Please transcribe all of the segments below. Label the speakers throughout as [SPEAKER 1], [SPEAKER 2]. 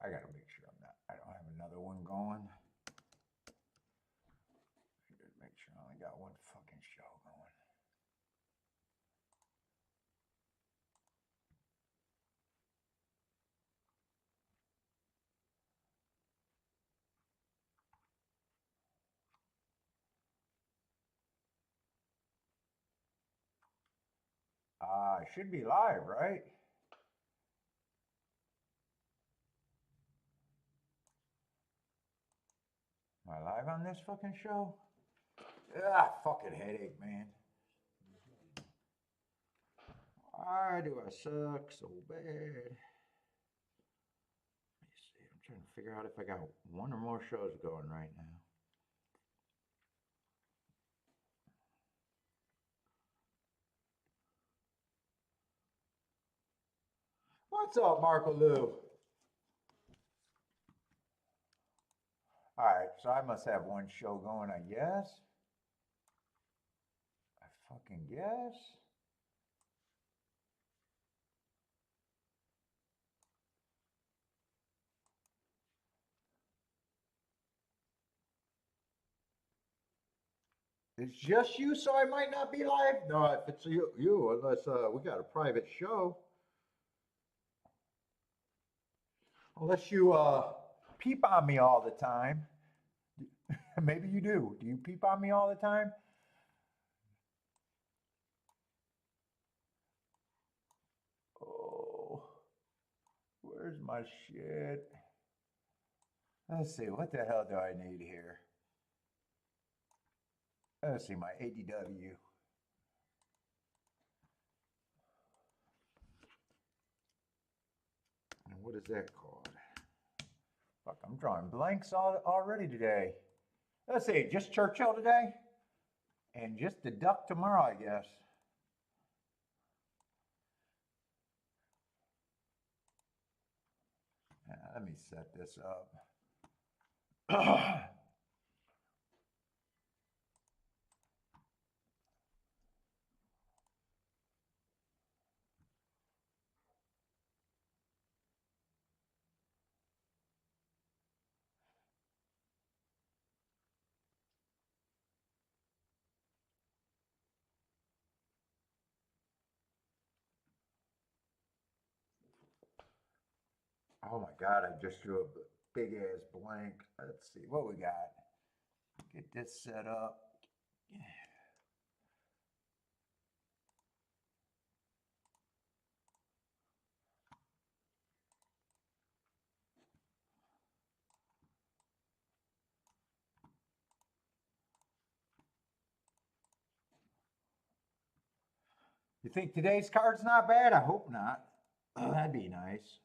[SPEAKER 1] I gotta make sure I don't have another one going. Just make sure I only got one fucking show going. I should be live, right? Am I live on this fucking show? Ah, fucking headache, man. Why do I suck so bad? Let me see. I'm trying to figure out if I got one or more shows going right now. What's up, Marco Lou? All right, so I must have one show going, I guess. I fucking guess. It's just you, so I might not be live. No, if it's you, unless we got a private show. Unless you peep on me all the time. Maybe you do. Do you peep on me all the time? Oh, where's my shit? Let's see, what the hell do I need here? Let's see, my ADW. And what is that called? Fuck, I'm drawing blanks already today. Let's see, just Churchill today? And just the duck tomorrow, I guess. Let me set this up. Oh my God, I just drew a big ass blank. Let's see what we got. Get this set up. You think today's card's not bad? I hope not. Oh, that'd be nice.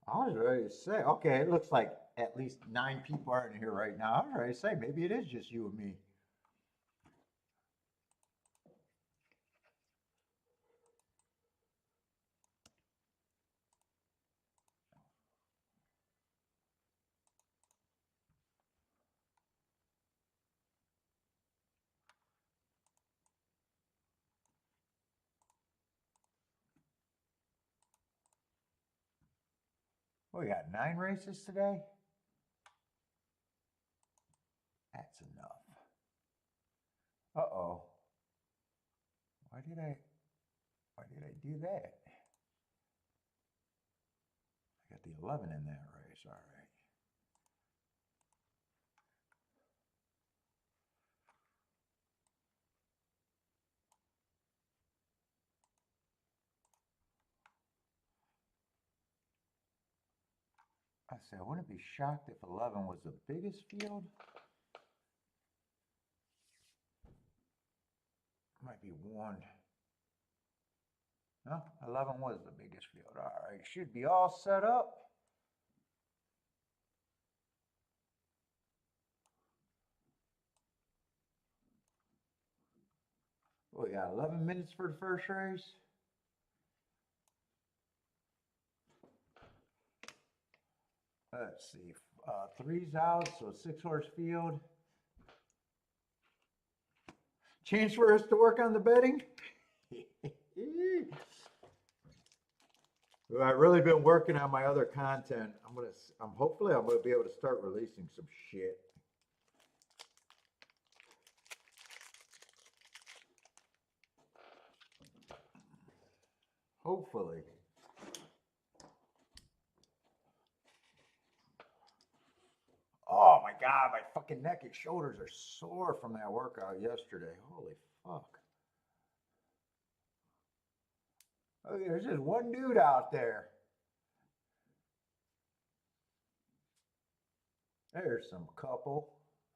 [SPEAKER 1] I was ready to say, okay, it looks like at least 9 people are in here right now. I was ready to say, maybe it is just you and me. We got 9 races today. That's enough. Uh-oh. Why did I do that? I got the 11 in that race, all right. I said, I wouldn't be shocked if 11 was the biggest field. Might be one. No, 11 was the biggest field. All right, should be all set up. We got 11 minutes for the first race. Let's see, three's out, so 6-horse field. Chance for us to work on the betting? I've really been working on my other content. Hopefully I'm gonna be able to start releasing some shit. Hopefully. Oh my God, my fucking neck and shoulders are sore from that workout yesterday. Holy fuck. Oh, there's just one dude out there. There's some couple.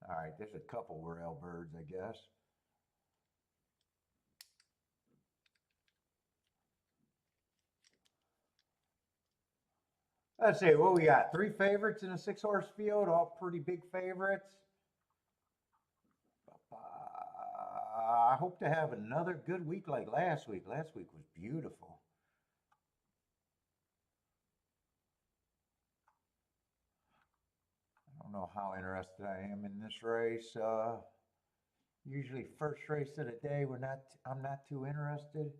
[SPEAKER 1] All right, there's a couple rail birds, I guess. Let's see, what we got? 3 favorites in a 6-horse field, all pretty big favorites. I hope to have another good week like last week. Last week was beautiful. I don't know how interested I am in this race. Usually first race of the day, I'm not too interested.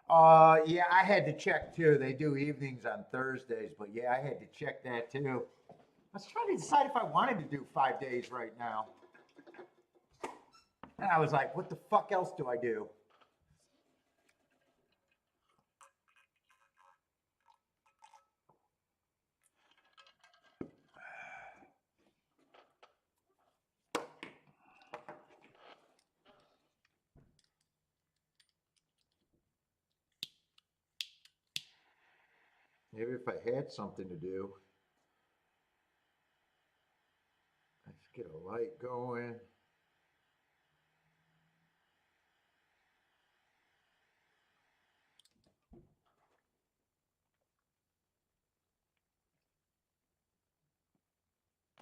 [SPEAKER 1] Yeah, I had to check too. They do evenings on Thursdays, but yeah, I had to check that too. I was trying to decide if I wanted to do 5 days right now. And I was like, what the fuck else do I do? Maybe if I had something to do. Let's get a light going.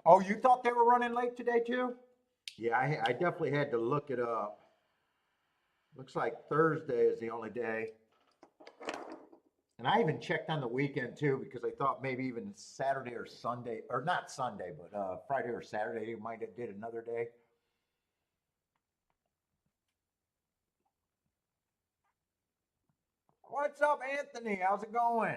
[SPEAKER 1] Oh, you thought they were running late today too? Yeah, I definitely had to look it up. Looks like Thursday is the only day. And I even checked on the weekend too, because I thought maybe even Saturday or Sunday, or not Sunday, but Friday or Saturday, they might have did another day. What's up, Anthony? How's it going?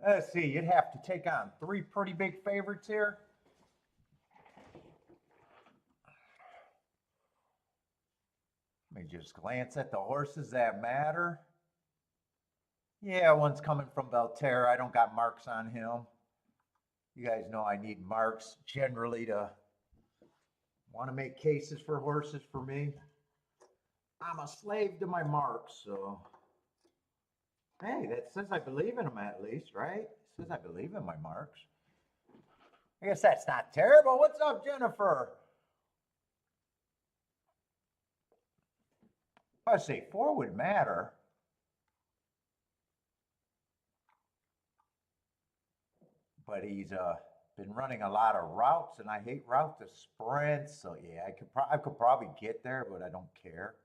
[SPEAKER 1] Let's see, you'd have to take on 3 pretty big favorites here. Let me just glance at the horses that matter. Yeah, one's coming from Belterra. I don't got marks on him. You guys know I need marks generally to want to make cases for horses for me. I'm a slave to my marks, so. Hey, that says I believe in them at least, right? It says I believe in my marks. I guess that's not terrible. What's up, Jennifer? Let's see, 4 would matter. But he's been running a lot of routes, and I hate route to sprint. So yeah, I could probably get there, but I don't care.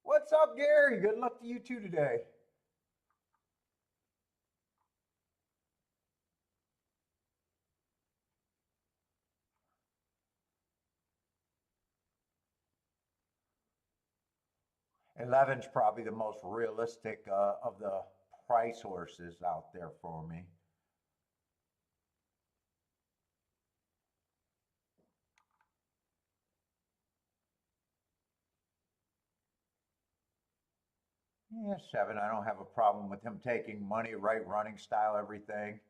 [SPEAKER 1] What's up, Gary? Good luck to you too today. Eleven's probably the most realistic of the price horses out there for me. Yeah, 7. I don't have a problem with him taking money, right running style, everything.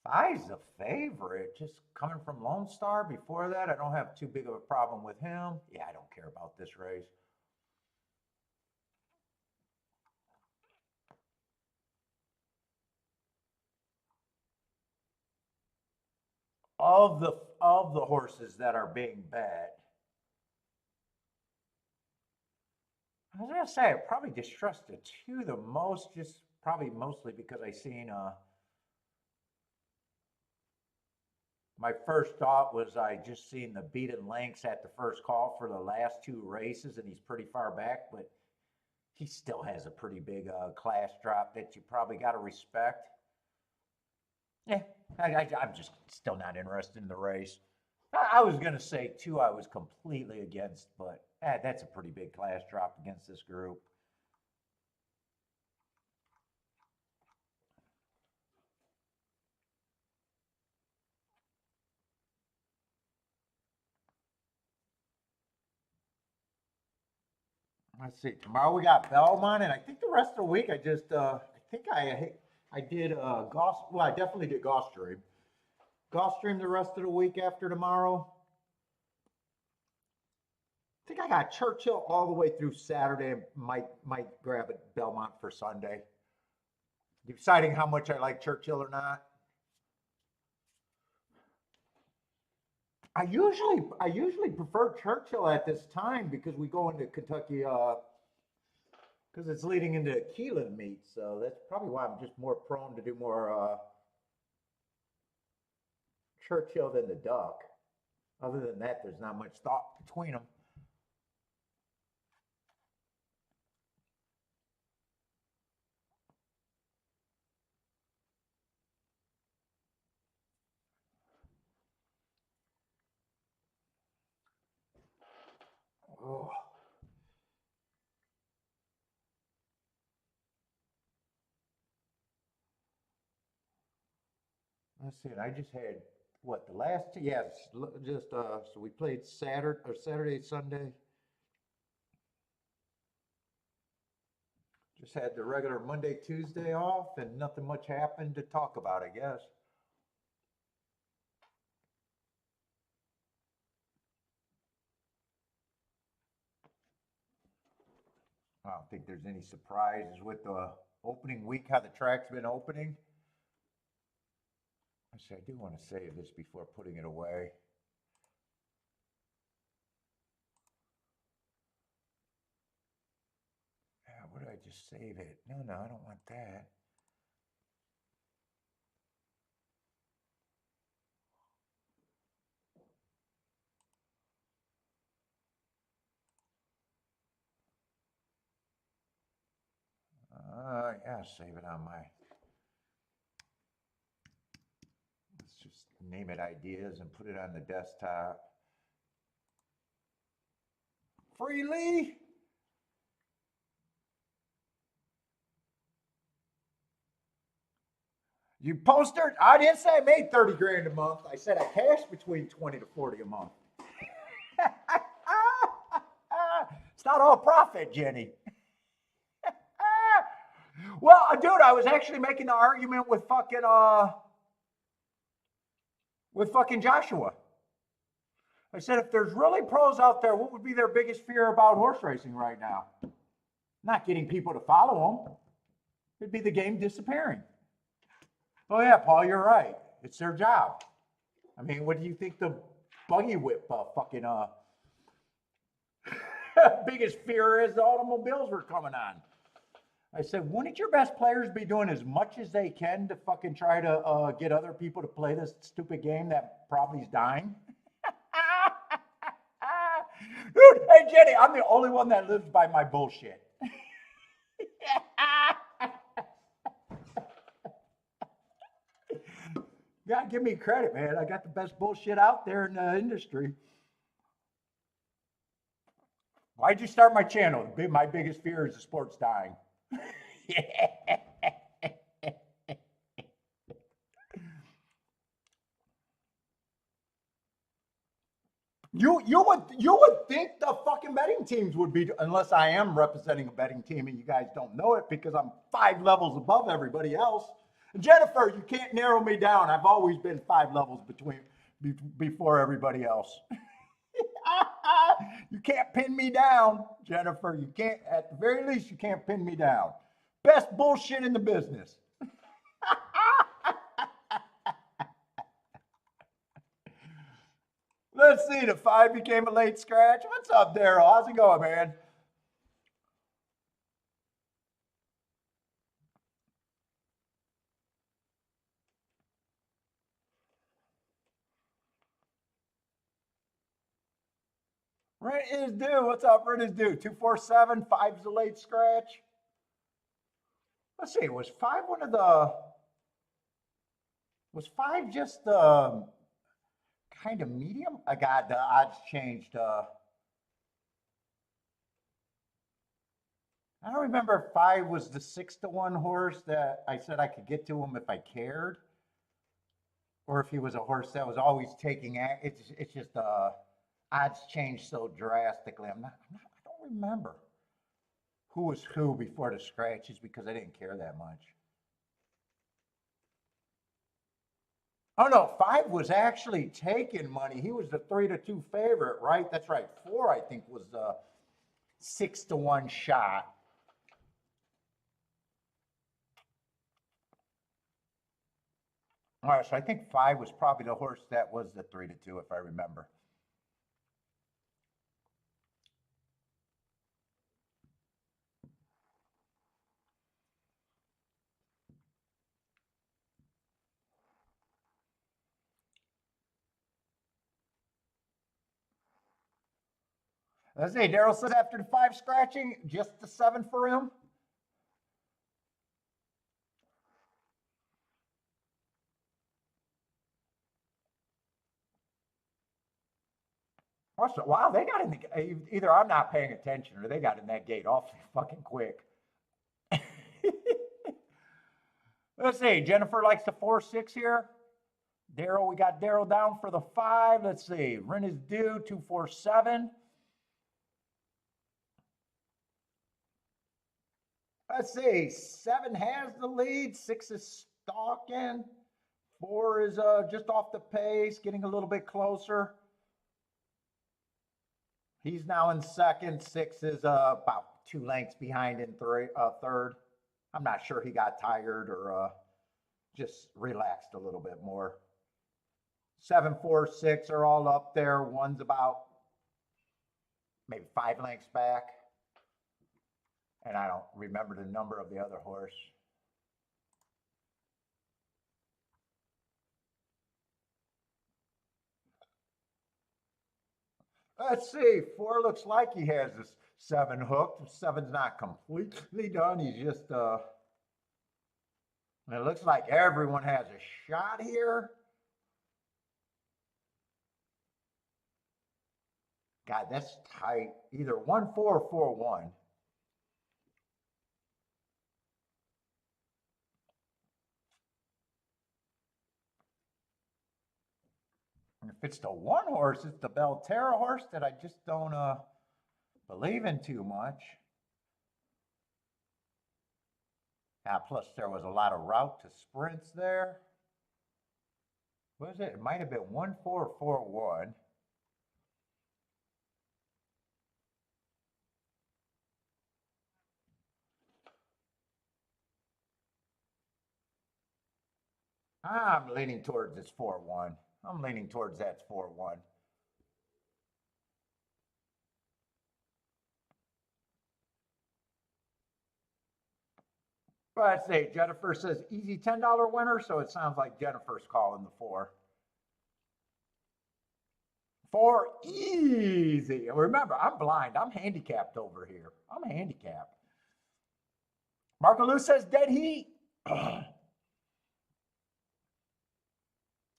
[SPEAKER 1] I's the favorite. Just coming from Lone Star before that, I don't have too big of a problem with him. Yeah, I don't care about this race. Of the horses that are being bet, I was gonna say I probably distrust the two the most, just probably mostly because I seen my first thought was I just seen the beaten Lynx at the first call for the last two races, and he's pretty far back, but he still has a pretty big class drop that you probably got to respect. Yeah, I'm just still not interested in the race. I was going to say two I was completely against, but that's a pretty big class drop against this group. Let's see. Tomorrow we got Belmont, and I think the rest of the week I think I did Well, I definitely did Gulfstream. Gulfstream the rest of the week after tomorrow. I think I got Churchill all the way through Saturday. And might grab a Belmont for Sunday. Deciding how much I like Churchill or not. I usually prefer Churchill at this time because we go into Kentucky because it's leading into Keelan meet, so that's probably why I'm just more prone to do more Churchill than the Duck. Other than that, there's not much thought between them. Oh, let's see. I just had what the last two? Yes, just so we played Saturday, Sunday. Just had the regular Monday, Tuesday off, and nothing much happened to talk about, I guess. I don't think there's any surprises with the opening week, how the track's been opening. I do want to save this before putting it away. Yeah, what did I just save it? No, I don't want that. Yeah, save it on my. Let's just name it ideas and put it on the desktop. Freely. You poster? I didn't say I made 30 grand a month. I said I cashed between 20 to 40 a month. It's not all profit, Jenny. Well, dude, I was actually making the argument with fucking Joshua. I said, if there's really pros out there, what would be their biggest fear about horse racing right now? Not getting people to follow them. It'd be the game disappearing. Oh yeah, Paul, you're right. It's their job. I mean, what do you think the buggy whip fucking biggest fear is? The automobiles were coming on. I said, wouldn't your best players be doing as much as they can to fucking try to get other people to play this stupid game that probably is dying? Dude, hey Jenny, I'm the only one that lives by my bullshit. You gotta give me credit, man. I got the best bullshit out there in the industry. Why'd you start my channel? My biggest fear is the sport's dying. You would think the fucking betting teams would be, unless I am representing a betting team and you guys don't know it because I'm 5 levels above everybody else. Jennifer, you can't narrow me down. I've always been 5 levels before everybody else. You can't pin me down, Jennifer. You can't, at the very least, you can't pin me down. Best bullshit in the business. Let's see, the 5 became a late scratch. What's up, Daryl? How's it going, man? Rent is due. What's up, rent is due? 247, five's the late scratch. Let's see, was 5 just kind of medium? I got the odds changed. I don't remember if 5 was the 6-to-1 horse that I said I could get to him if I cared, or if he was a horse that was always taking act. It's just odds changed so drastically. I don't remember who was who before the scratches because I didn't care that much. Oh no, 5 was actually taking money. He was the 3-to-2 favorite, right? That's right. 4, I think, was the 6-to-1 shot. All right, so I think 5 was probably the horse that was the 3-to-2, if I remember. Let's see. Daryl says after the 5 scratching, just the 7 for him. Wow, they got in the, either I'm not paying attention or they got in that gate awfully fucking quick. Let's see. Jennifer likes the 4-6 here. Daryl, we got Daryl down for the 5. Let's see. Rent is due 247. Let's see. 7 has the lead. 6 is stalking. 4 is just off the pace, getting a little bit closer. He's now in second. 6 is about 2 lengths behind in third. I'm not sure he got tired or just relaxed a little bit more. 7, 4, 6 are all up there. One's about maybe 5 lengths back. And I don't remember the number of the other horse. Let's see. 4 looks like he has this 7 hooked. 7's not completely done. He's just it looks like everyone has a shot here. God, that's tight. Either 1-4 or 4-1. And if it's the 1 horse, it's the Belterra horse that I just don't believe in too much. Plus, there was a lot of route to sprints there. What was it? It might have been 1-4 or 4-1. I'm leaning towards it's 4-1. I'm leaning towards that's 4-1. But I'd say Jennifer says easy $10 winner, so it sounds like Jennifer's calling the 4. 4 easy. Remember, I'm blind. I'm handicapped over here. I'm handicapped. Marco Lou says dead heat.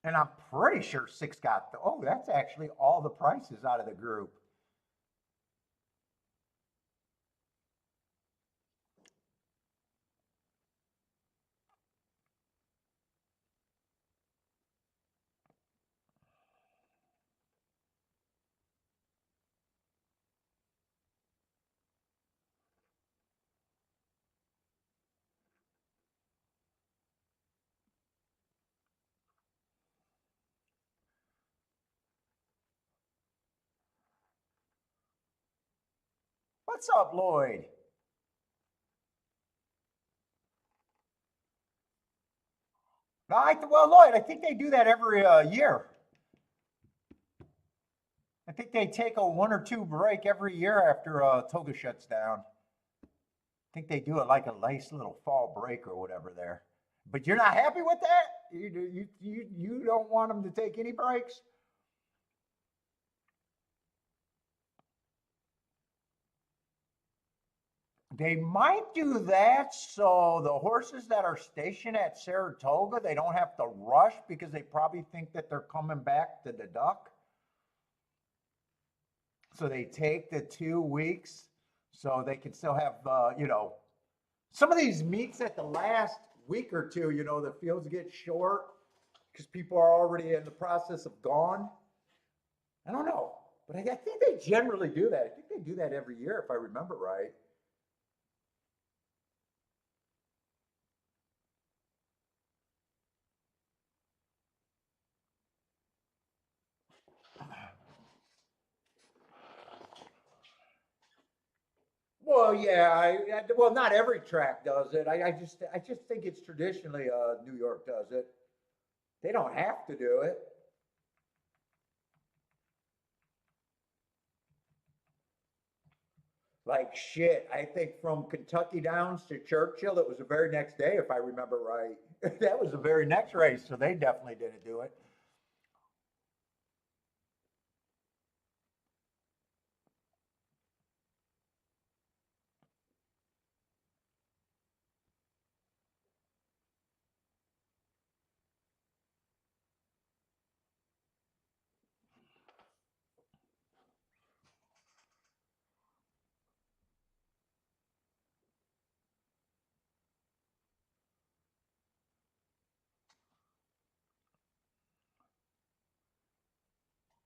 [SPEAKER 1] And I'm pretty sure 6 got the, oh, that's actually all the prices out of the group. What's up, Lloyd? No, well, Lloyd, I think they do that every year. I think they take a 1 or 2 break every year after Toga shuts down. I think they do it like a nice little fall break or whatever there. But you're not happy with that? You don't want them to take any breaks? They might do that so the horses that are stationed at Saratoga, they don't have to rush because they probably think that they're coming back to the duck. So they take the 2 weeks so they can still have, some of these meets at the last week or two, the fields get short because people are already in the process of gone. I don't know, but I think they generally do that. I think they do that every year if I remember right. Well, yeah, well, not every track does it. I just think it's traditionally New York does it. They don't have to do it. Like shit, I think from Kentucky Downs to Churchill, it was the very next day, if I remember right. That was the very next race, so they definitely didn't do it.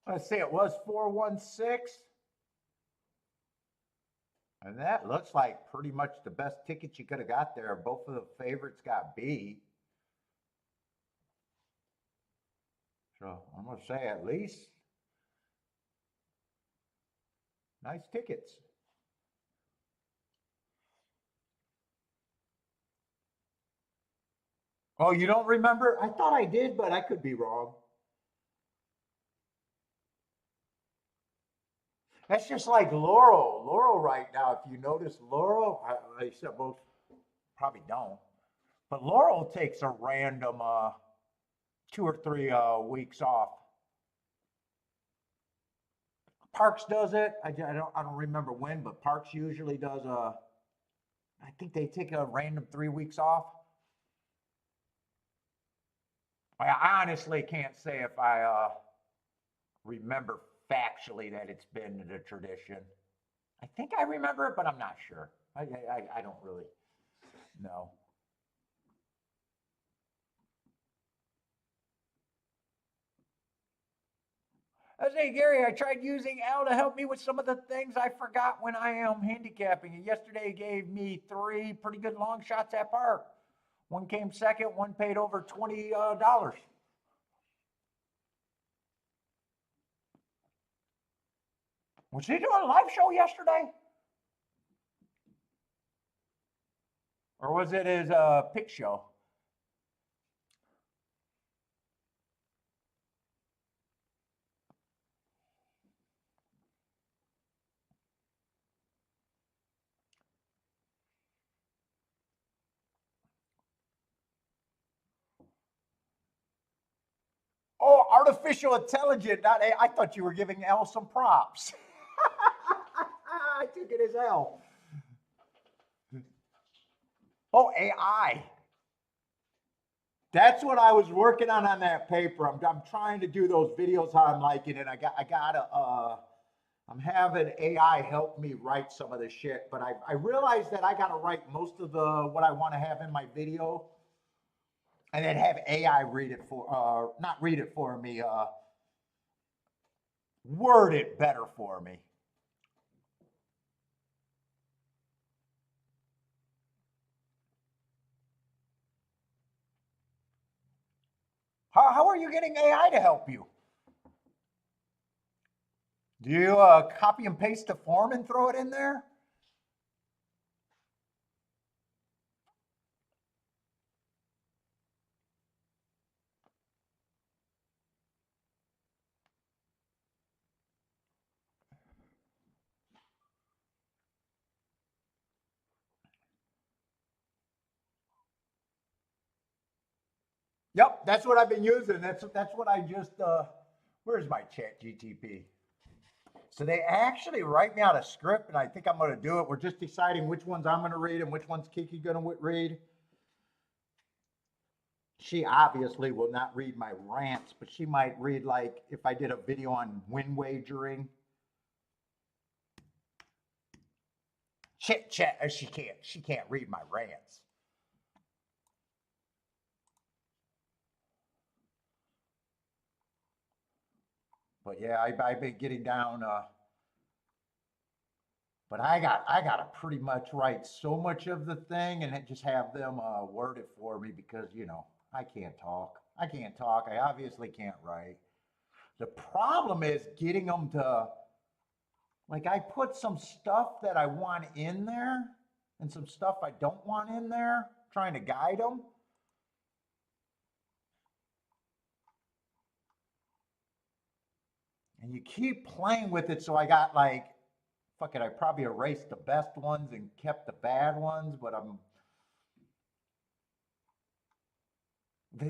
[SPEAKER 1] Let's see, it was 416, and that looks like pretty much the best ticket you could have got there. Both of the favorites got beat. So I'm gonna say at least nice tickets. Oh, you don't remember? I thought I did, but I could be wrong. That's just like Laurel. Laurel right now, if you notice Laurel, I said most probably don't, but Laurel takes a random 2 or 3 weeks off. Parks does it. I don't remember when, but Parks usually does I think they take a random 3 weeks off. I honestly can't say if I remember factually that it's been the tradition. I think I remember it, but I'm not sure. I don't really know. I say, Gary, I tried using Al to help me with some of the things I forgot when I am handicapping. And yesterday he gave me 3 pretty good long shots at par. One came second, one paid over $20. Was he doing a live show yesterday? Or was it his pick show? Oh, artificial intelligence. Not I thought you were giving L some props. I took it as L. Oh, AI. That's what I was working on that paper. I'm trying to do those videos how I'm liking it. I gotta I'm having AI help me write some of the shit, but I realized that I gotta write most of the what I want to have in my video, and then have AI read it for not read it for me, word it better for me. How are you getting AI to help you? Do you copy and paste the form and throw it in there? Yep, that's what I've been using. That's what I just where's my chat GTP? So they actually write me out a script and I think I'm going to do it. We're just deciding which ones I'm going to read and which ones Kiki going to read. She obviously will not read my rants, but she might read, like, if I did a video on win wagering. She can't read my rants. But yeah, I've been getting down. But I gotta pretty much write so much of the thing and just have them word it for me because I can't talk. I can't talk. I obviously can't write. The problem is getting them to, like, I put some stuff that I want in there and some stuff I don't want in there, trying to guide them. And you keep playing with it. So I got, like, fuck it, I probably erased the best ones and kept the bad ones, but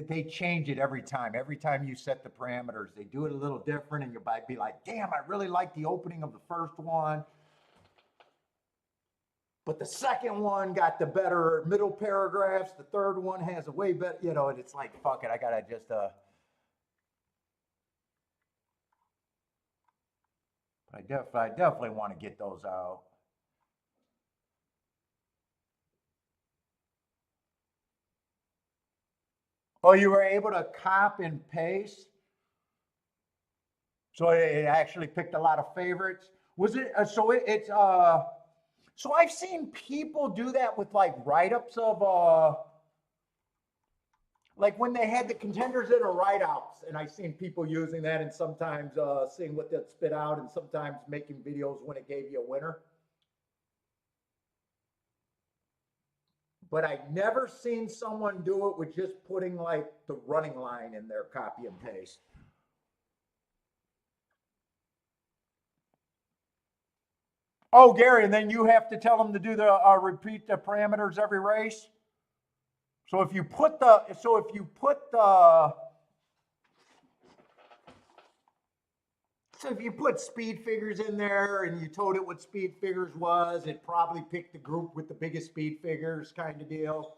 [SPEAKER 1] they change it every time. Every time you set the parameters, they do it a little different, and you might be like, damn, I really like the opening of the first one. But the second one got the better middle paragraphs. The third one has a way better, and it's like, fuck it, I gotta just I definitely want to get those out. Oh, you were able to copy and paste, so it actually picked a lot of favorites. Was it it's so I've seen people do that with, like, write-ups of like when they had the contenders in or write-outs, and I've seen people using that and sometimes seeing what that spit out and sometimes making videos when it gave you a winner. But I never seen someone do it with just putting, like, the running line in their copy and paste. Oh, Gary, and then you have to tell them to do the repeat the parameters every race. So if you put speed figures in there and you told it what speed figures was, it probably picked the group with the biggest speed figures, kind of deal.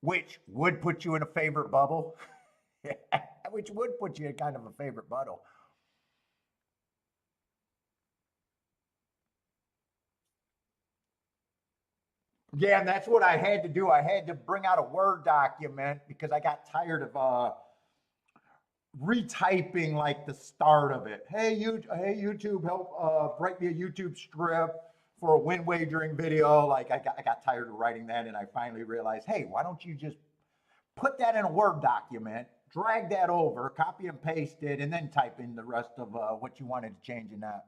[SPEAKER 1] Which would put you in a favorite bubble. Which would put you in kind of a favorite bubble. Yeah, and that's what I had to do. I had to bring out a Word document because I got tired of retyping, like, the start of it. Hey YouTube, help write me a YouTube script for a win wagering video. Like, I got tired of writing that, and I finally realized, hey, why don't you just put that in a Word document, drag that over, copy and paste it, and then type in the rest of what you wanted to change in that.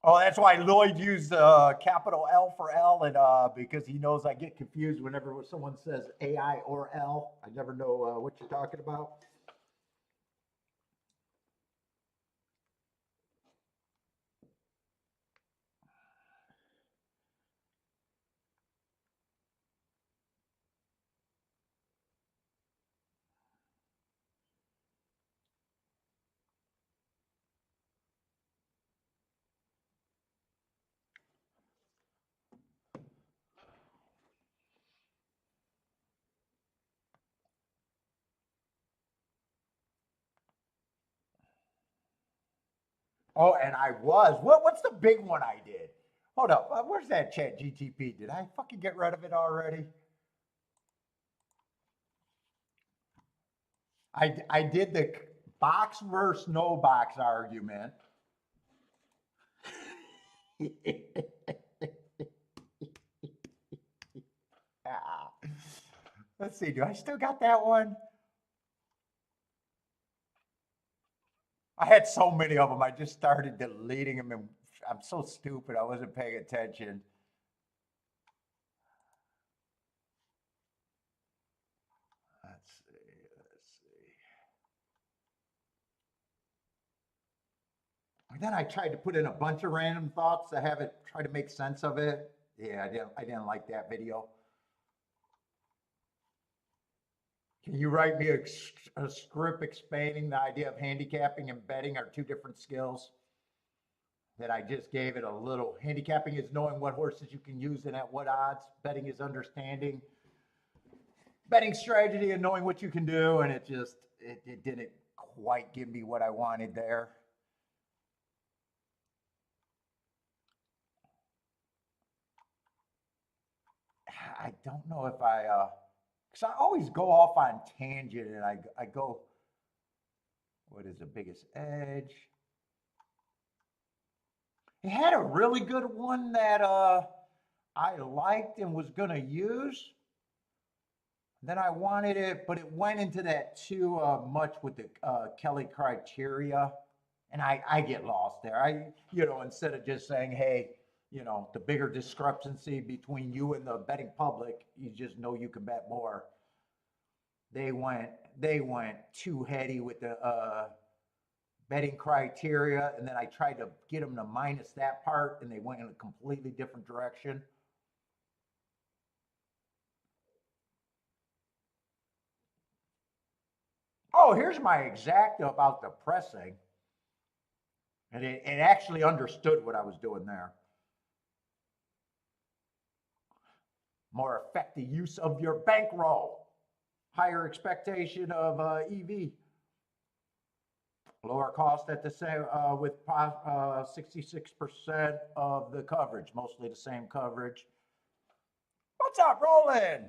[SPEAKER 1] Oh, that's why Lloyd used capital L for L, and because he knows I get confused whenever someone says AI or L. I never know what you're talking about. Oh, and I was. What's the big one I did? Hold up. Where's that chat GTP? Did I fucking get rid of it already? I did the box versus no box argument. Ah. Let's see. Do I still got that one? I had so many of them. I just started deleting them, and I'm so stupid. I wasn't paying attention. Let's see. Let's see. And then I tried to put in a bunch of random thoughts to have it try to make sense of it. Yeah, I didn't like that video. Can you write me a script explaining the idea of handicapping and betting are two different skills? That I just gave it a little. Handicapping is knowing what horses you can use and at what odds. Betting is understanding betting strategy and knowing what you can do. And it didn't quite give me what I wanted there. I don't know if because I always go off on tangent and I go, what is the biggest edge? He had a really good one that I liked and was gonna use. Then I wanted it, but it went into that too much with the Kelly criteria, and I get lost there. Instead of just saying, hey, the bigger discrepancy between you and the betting public, you just know you can bet more. They went they went too heady with the betting criteria, and then I tried to get them to minus that part, and they went in a completely different direction. Oh, here's my exacta about the pressing, and it actually understood what I was doing there. More effective use of your bankroll, higher expectation of EV, lower cost at the same with 66% of the coverage, mostly the same coverage. What's up, Roland?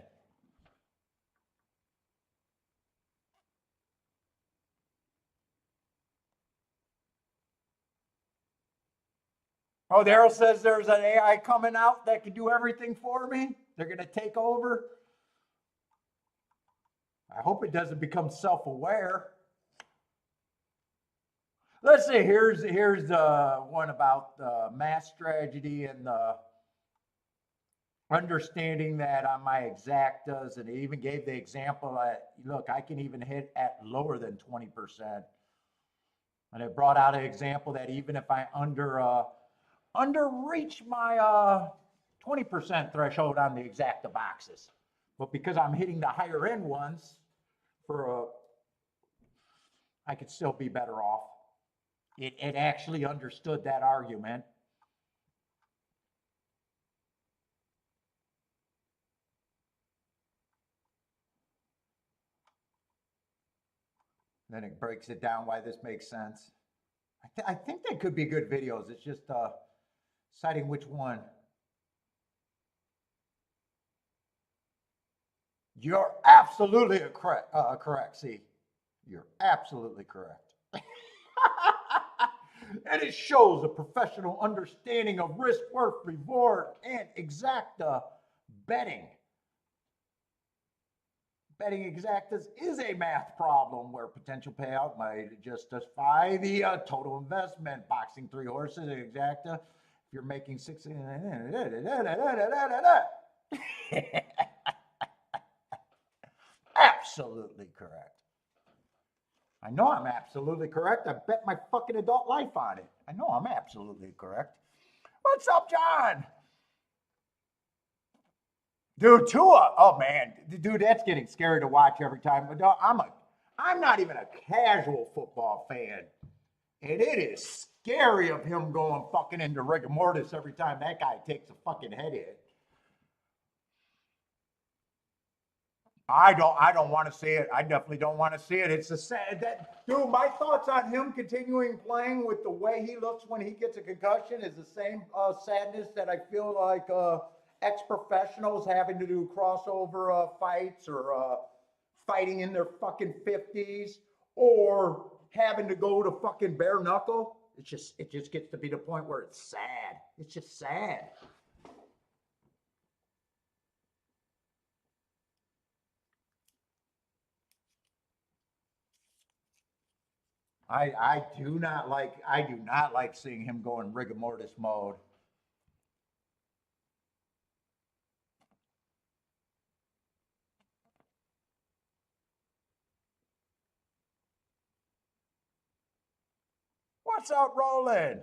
[SPEAKER 1] Oh, Daryl says there's an AI coming out that can do everything for me. They're going to take over. I hope it doesn't become self-aware. Let's see. Here's one about mass strategy and understanding that on my exactas, and it even gave the example that look, I can even hit at lower than 20%, and it brought out an example that even if I under reach my 20% threshold on the exacta boxes, but because I'm hitting the higher end ones, I could still be better off. It actually understood that argument. Then it breaks it down why this makes sense. I think they could be good videos. It's just deciding which one. You're absolutely correct. See, you're absolutely correct. And it shows a professional understanding of risk, worth, reward, and exacta betting. Betting exactas is a math problem where potential payout might justify the total investment. Boxing three horses exacta. If you're making 60, absolutely correct. I know I'm absolutely correct. I bet my fucking adult life on it. I know I'm absolutely correct. What's up, John? Dude, Tua. Oh man, dude, that's getting scary to watch every time. I'm not even a casual football fan, and it is scary of him going fucking into rigor mortis every time that guy takes a fucking head hit. I don't want to see it. I definitely don't want to see it. It's a sad that dude. My thoughts on him continuing playing with the way he looks when he gets a concussion is the same sadness that I feel like ex-professionals having to do crossover fights or fighting in their fucking 50s or having to go to fucking bare knuckle. It just gets to be the point where it's sad. It's just sad. I do not like seeing him go in rigor mortis mode. What's up, Roland?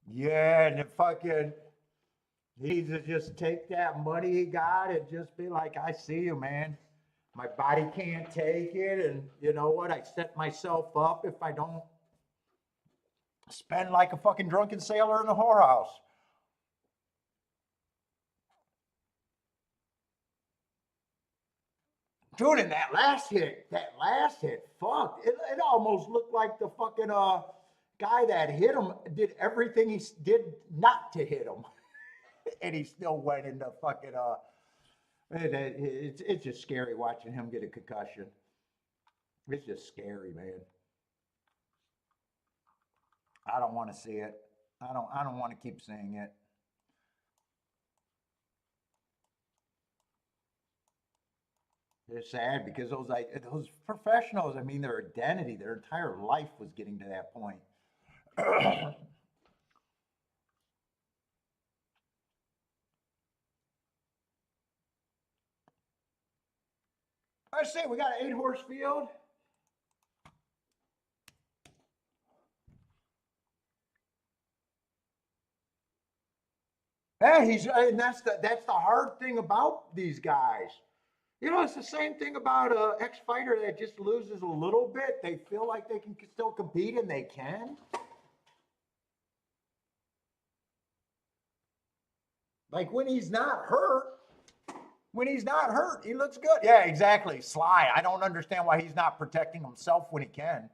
[SPEAKER 1] Yeah, and the fucking he needs to just take that money he got and just be like, I see you, man. My body can't take it, and you know what? I set myself up if I don't spend like a fucking drunken sailor in the whorehouse. Dude, and that last hit, fuck, it almost looked like the fucking guy that hit him did everything did not to hit him, and he still went into fucking it's just scary watching him get a concussion. It's just scary, man. I don't want to see it. I don't want to keep seeing it. It's sad because those professionals, I mean, their identity, their entire life was getting to that point. I say we got an 8 horse field. Yeah, and that's the hard thing about these guys. You know, it's the same thing about a ex-fighter that just loses a little bit. They feel like they can still compete, and they can. Like when he's not hurt, he looks good. Yeah, exactly. Sly. I don't understand why he's not protecting himself when he can.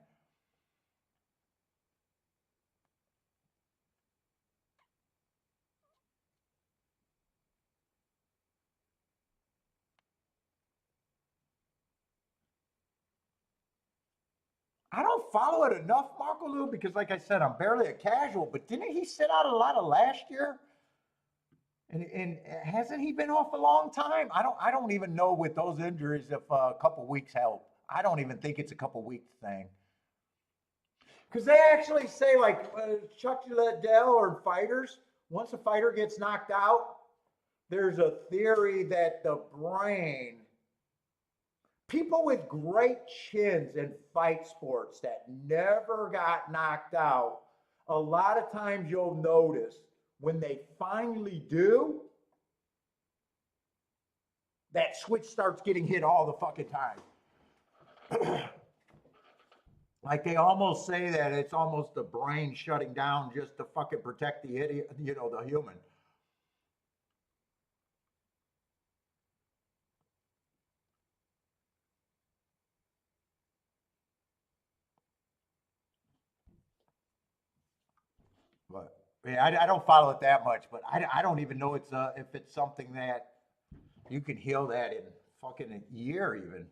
[SPEAKER 1] I don't follow it enough, Marco Lou, because like I said, I'm barely a casual. But didn't he sit out a lot of last year? And hasn't he been off a long time? I don't even know with those injuries if a couple weeks help. I don't even think it's a couple weeks thing. Because they actually say like Chuck Liddell or fighters, once a fighter gets knocked out, there's a theory that the brain, people with great chins in fight sports that never got knocked out, a lot of times you'll notice when they finally do, that switch starts getting hit all the fucking time. Like they almost say that it's almost the brain shutting down just to fucking protect the idiot, the human. But yeah, I don't follow it that much, but I don't even know if it's something that you can heal that in fucking a year even.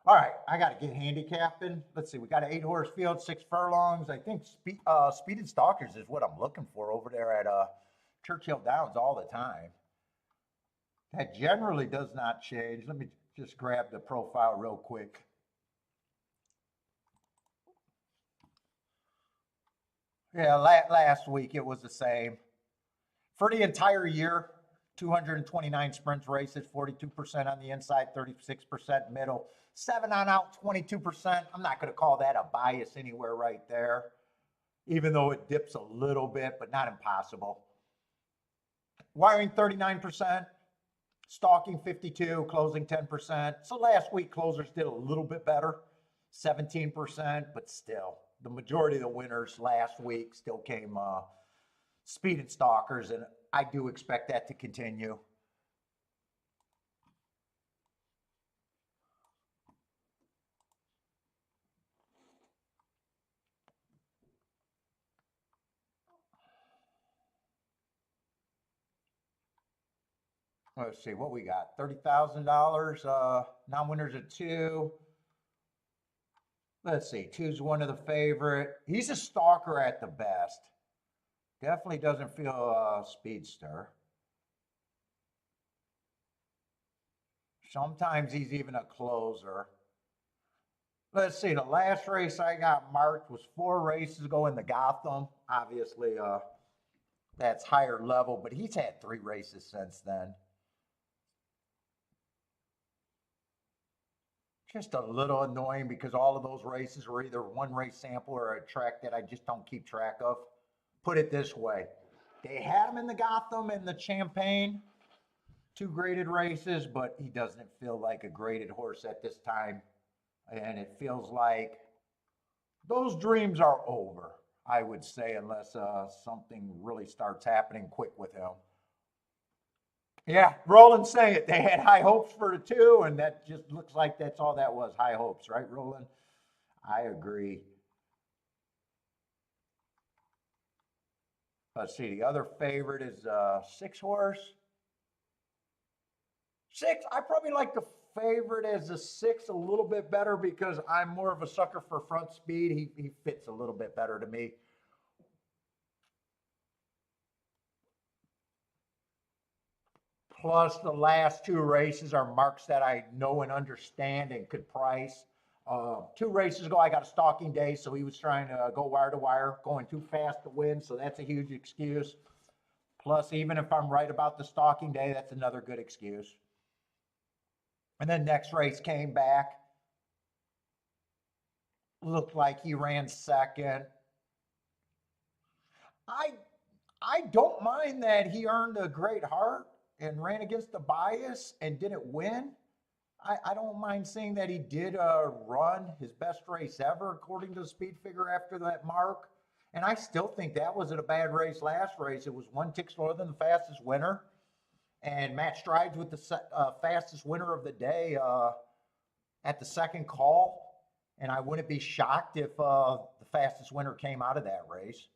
[SPEAKER 1] All right, I got to get handicapping. Let's see, we got an 8 horse field, 6 furlongs. I think speed and stalkers is what I'm looking for over there at Churchill Downs all the time. That generally does not change. Let me just grab the profile real quick. Yeah, last week it was the same. For the entire year, 229 sprints races, 42% on the inside, 36% middle, 7 on out, 22%. I'm not going to call that a bias anywhere right there, even though it dips a little bit, but not impossible. Wiring 39%, stalking 52, closing 10%. So last week closers did a little bit better, 17%, but still the majority of the winners last week still came speed and stalkers, and I do expect that to continue. Let's see what we got. $30,000. Non-winners at two. Let's see. Two's one of the favorite. He's a stalker at the best. Definitely doesn't feel speedster. Sometimes he's even a closer. Let's see, the last race I got marked was 4 races ago in the Gotham. Obviously, that's higher level, but he's had 3 races since then. Just a little annoying because all of those races were either one race sample or a track that I just don't keep track of. Put it this way, they had him in the Gotham and the Champagne, 2 graded races, but he doesn't feel like a graded horse at this time. And it feels like those dreams are over, I would say, unless something really starts happening quick with him. Yeah, Roland saying it. They had high hopes for the 2, and that just looks like that's all that was, high hopes, right, Roland? I agree. Let's see, the other favorite is 6 horse. 6, I probably like the favorite as a 6 a little bit better because I'm more of a sucker for front speed. He fits a little bit better to me. Plus, the last 2 races are marks that I know and understand and could price. 2 races ago, I got a stalking day, so he was trying to go wire to wire, going too fast to win, so that's a huge excuse. Plus, even if I'm right about the stalking day, that's another good excuse. And then next race came back, looked like he ran second. I I don't mind that he earned a great heart and ran against the bias and didn't win. I don't mind saying that he did run his best race ever according to the speed figure after that mark. And I still think that wasn't a bad race last race. It was 1 tick slower than the fastest winner. And Matt strides with the fastest winner of the day at the second call. And I wouldn't be shocked if the fastest winner came out of that race.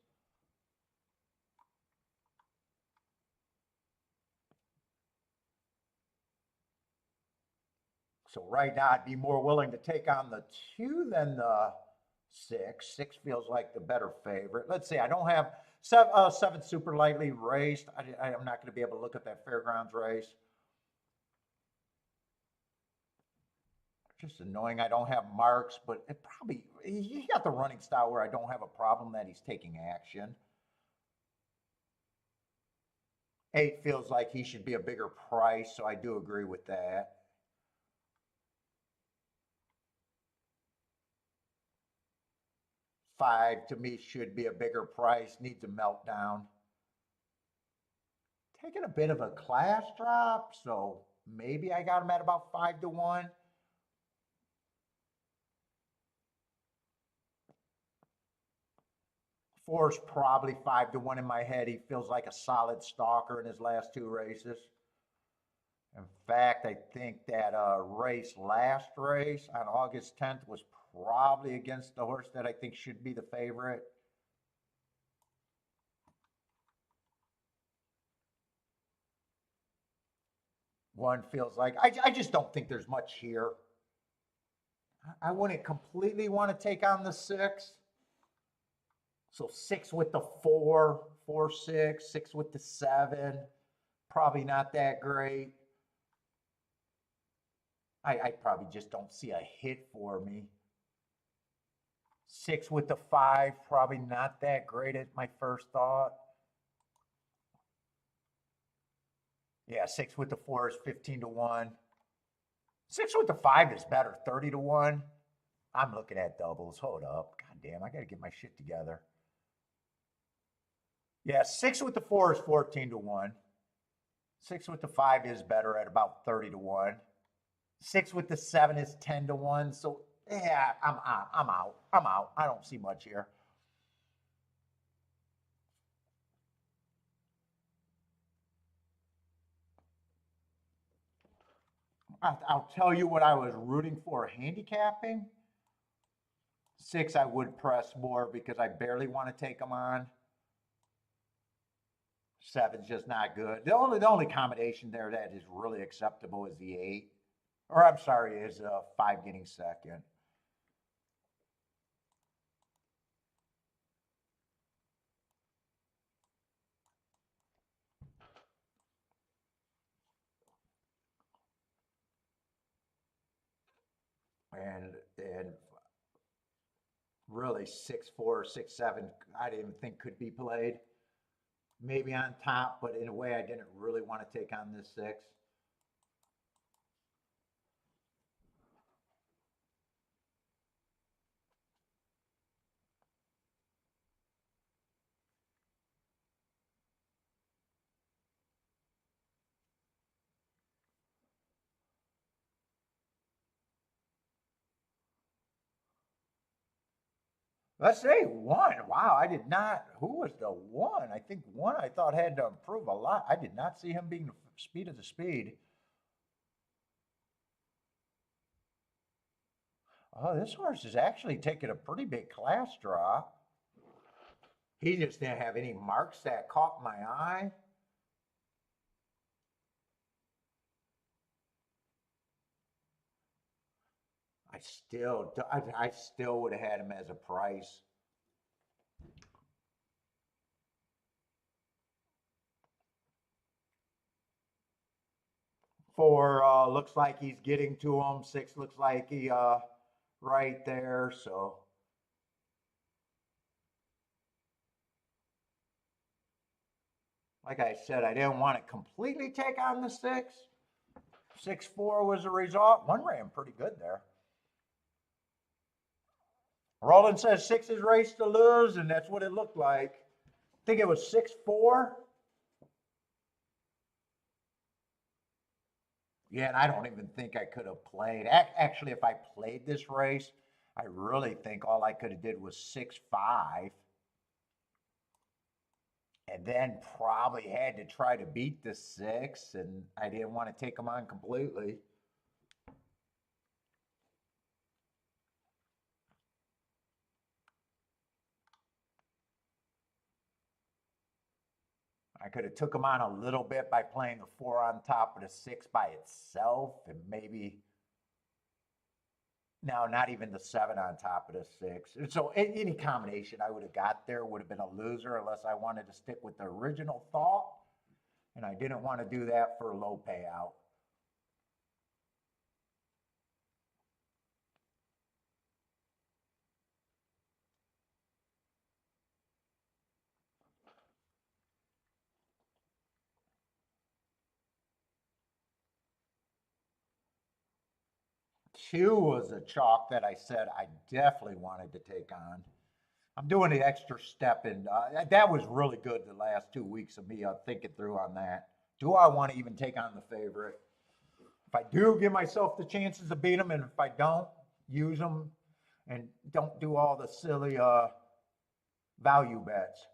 [SPEAKER 1] So right now, I'd be more willing to take on the 2 than the 6. 6 feels like the better favorite. Let's see. I don't have 7 super lightly raced. I'm not going to be able to look at that fairgrounds race. Just annoying. I don't have marks, but it probably he got the running style where I don't have a problem that he's taking action. 8 feels like he should be a bigger price, so I do agree with that. 5 to me should be a bigger price, needs a meltdown. Taking a bit of a class drop, so maybe I got him at about 5 to 1. 4 is probably 5 to 1 in my head. He feels like a solid stalker in his last 2 races. In fact, I think that last race on August 10th was probably against the horse that I think should be the favorite. One feels like I just don't think there's much here. I wouldn't completely want to take on the 6. So 6 with the 4, 4, 6, 6 with the 7. Probably not that great. I probably just don't see a hit for me. 6 with the 5, probably not that great at my first thought. Yeah, 6 with the 4 is 15 to 1. 6 with the 5 is better, 30 to 1. I'm looking at doubles. Hold up. God damn, I got to get my shit together. Yeah, 6 with the 4 is 14 to 1. 6 with the 5 is better at about 30 to 1. 6 with the 7 is 10 to 1. So yeah, I'm out. I'm out. I'm out. I don't see much here. I'll tell you what I was rooting for handicapping. 6, I would press more because I barely want to take them on. 7's just not good. The only combination there that is really acceptable is the 8. Or I'm sorry, is 5 getting second. and really 6-4, 6-7, I didn't think could be played. Maybe on top, but in a way I didn't really want to take on this six. Let's say one. Wow, I did not. Who was the one? I think one I thought had to improve a lot. I did not see him being the speed of the speed. Oh, this horse is actually taking a pretty big class drop. He just didn't have any marks that caught my eye. I still would have had him as a price. Four looks like he's getting to him. Six looks like he right there. So like I said, I didn't want to completely take on the six. 6-4 was the result. One ran pretty good there. Roland says six is race to lose, and that's what it looked like. I think it was 6-4. Yeah, and I don't even think I could have played. Actually, if I played this race, I really think all I could have did was 6-5. And then probably had to try to beat the six, and I didn't want to take them on completely. I could have took them on a little bit by playing the four on top of the six by itself, and maybe no, not even the seven on top of the six. So any combination I would have got there would have been a loser unless I wanted to stick with the original thought, and I didn't want to do that for a low payout. Two was a chalk that I said I definitely wanted to take on. I'm doing the extra step, and that was really good the last 2 weeks of me thinking through on that. Do I want to even take on the favorite? If I do, give myself the chances to beat them, and if I don't, use them and don't do all the silly value bets.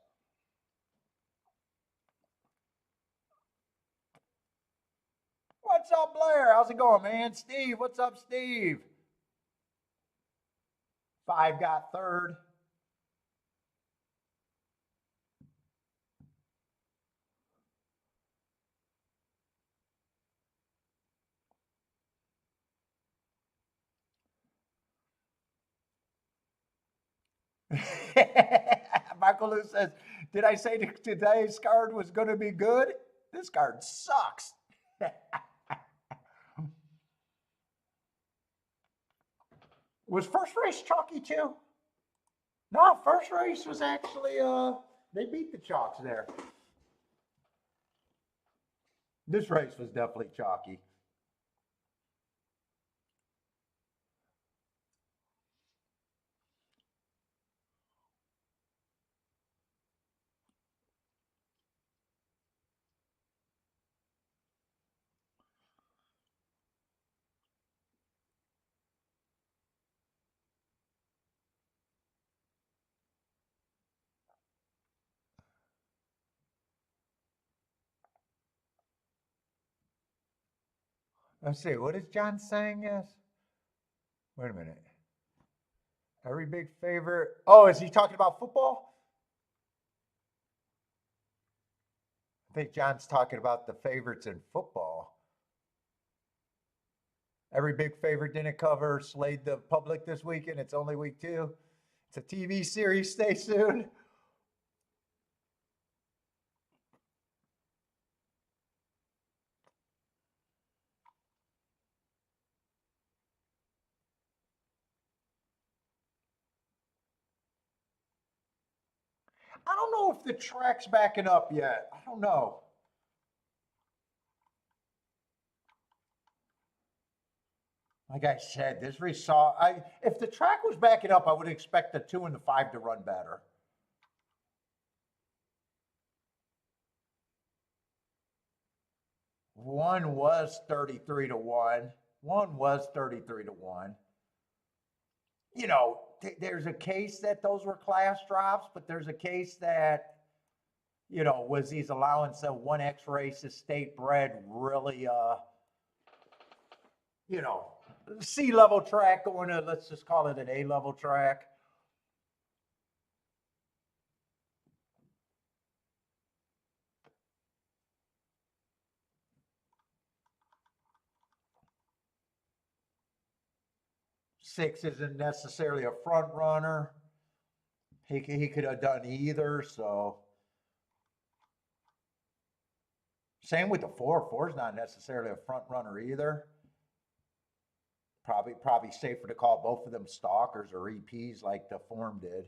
[SPEAKER 1] What's up, Blair? How's it going, man? Steve, what's up, Steve? Five got third. Michael Lou says, did I say today's card was going to be good? This card sucks. Was first race chalky too? No, first race was actually they beat the chalks there. This race was definitely chalky. Let's see, what is John saying? Yes. Wait a minute. Every big favorite. Oh, is he talking about football? I think John's talking about the favorites in football. Every big favorite didn't cover Slade the public this weekend. It's only week two. It's a TV series. Stay soon. I don't know if the track's backing up yet. I don't know. Like I said, this result, if the track was backing up, I would expect the 2 and the 5 to run better. One was 33 to 1. One was 33 to 1. You know, there's a case that those were class drops, but there's a case that, you know, was these allowance of 1X races state bred really, you know, C level track going to, let's just call it an A level track. Six isn't necessarily a front runner. He could have done either. So same with the four. Four's not necessarily a front runner either. Probably safer to call both of them stalkers or EPs like the form did.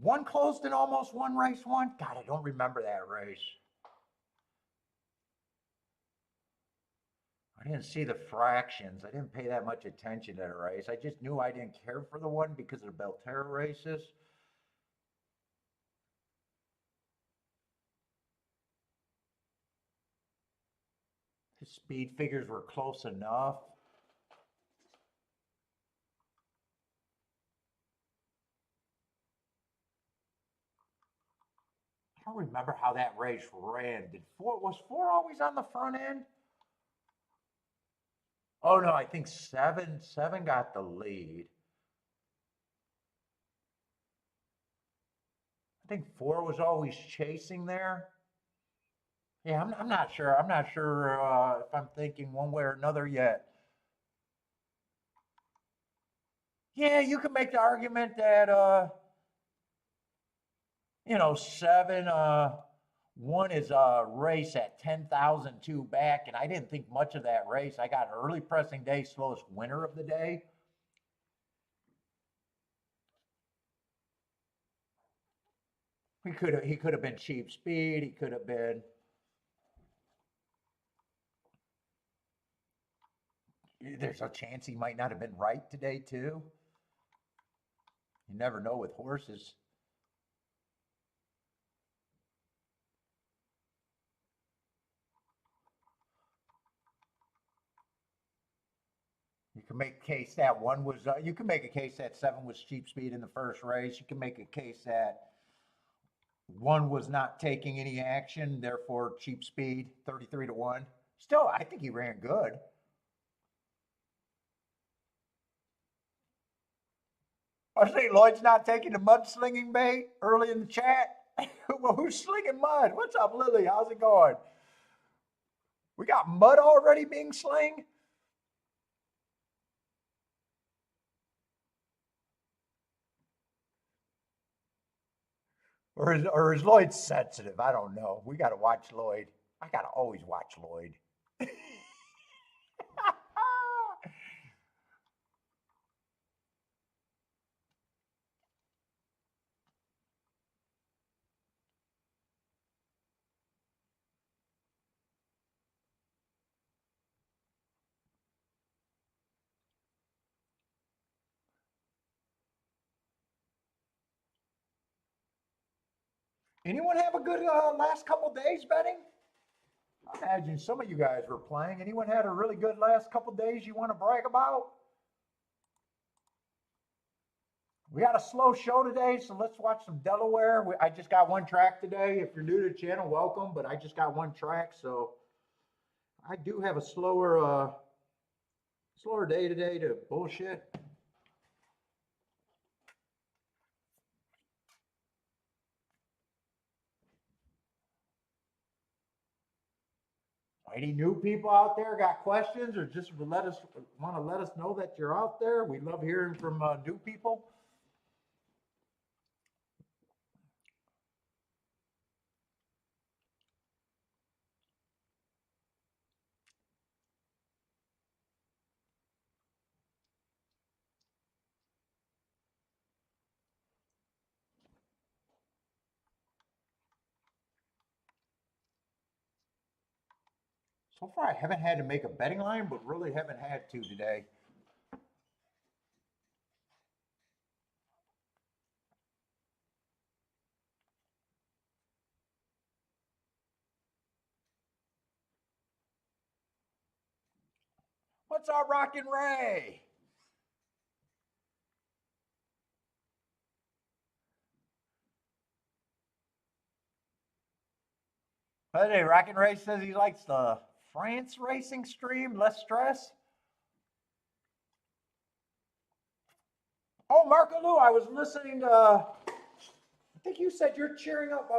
[SPEAKER 1] One closed in almost one race one. God, I don't remember that race. I didn't see the fractions. I didn't pay that much attention to the race. I just knew I didn't care for the one because of the Belterra races. The speed figures were close enough. I don't remember how that race ran. Was four always on the front end? Oh no, I think seven got the lead. I think four was always chasing there. Yeah, I'm not sure. I'm not sure if I'm thinking one way or another yet. Yeah, you can make the argument that you know, seven one is a race at 10,002 back, and I didn't think much of that race. I got early pressing day, slowest winner of the day. He could have been cheap speed. He could have been. There's a chance he might not have been right today too. You never know with horses. You can make a case that one was. You can make a case that seven was cheap speed in the first race. You can make a case that one was not taking any action, therefore cheap speed, 33 to 1. Still, I think he ran good. I see Lloyd's not taking the mudslinging bait early in the chat. Well, who's slinging mud? What's up, Lily? How's it going? We got mud already being slinged? Or is Lloyd sensitive? I don't know. We got to watch Lloyd. I got to always watch Lloyd. Anyone have a good last couple days betting? I imagine some of you guys were playing. Anyone had a really good last couple days you want to brag about? We got a slow show today, so let's watch some Delaware. I just got one track today. If you're new to the channel, welcome, but I just got one track, so I do have a slower day today to bullshit. Any new people out there got questions or just want to let us know that you're out there? We love hearing from new people. So far, I haven't had to make a betting line, but really haven't had to today. What's up, Rockin' Ray? Hey, Rockin' Ray says he likes the France racing stream, less stress. Oh, Marco Lou, I was listening to. I think you said you're cheering up,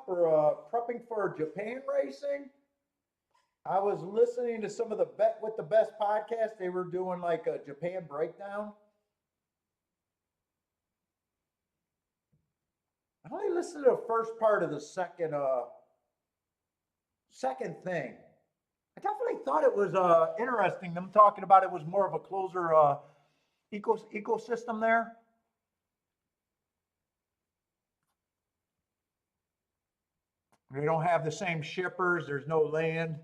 [SPEAKER 1] or prepping for Japan racing. I was listening to some of the Bet with the Best podcast. They were doing like a Japan breakdown. I only listened to the first part of the second thing. I definitely thought it was interesting. Them talking about it was more of a closer ecosystem there. They don't have the same shippers. There's no land.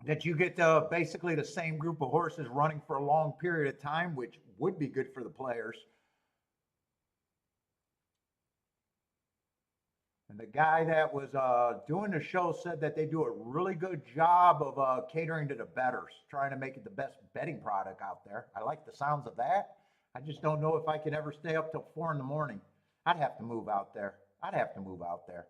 [SPEAKER 1] That you get basically the same group of horses running for a long period of time, which would be good for the players. And the guy that was doing the show said that they do a really good job of catering to the bettors, trying to make it the best betting product out there. I like the sounds of that. I just don't know if I can ever stay up till 4 in the morning. I'd have to move out there. I'd have to move out there.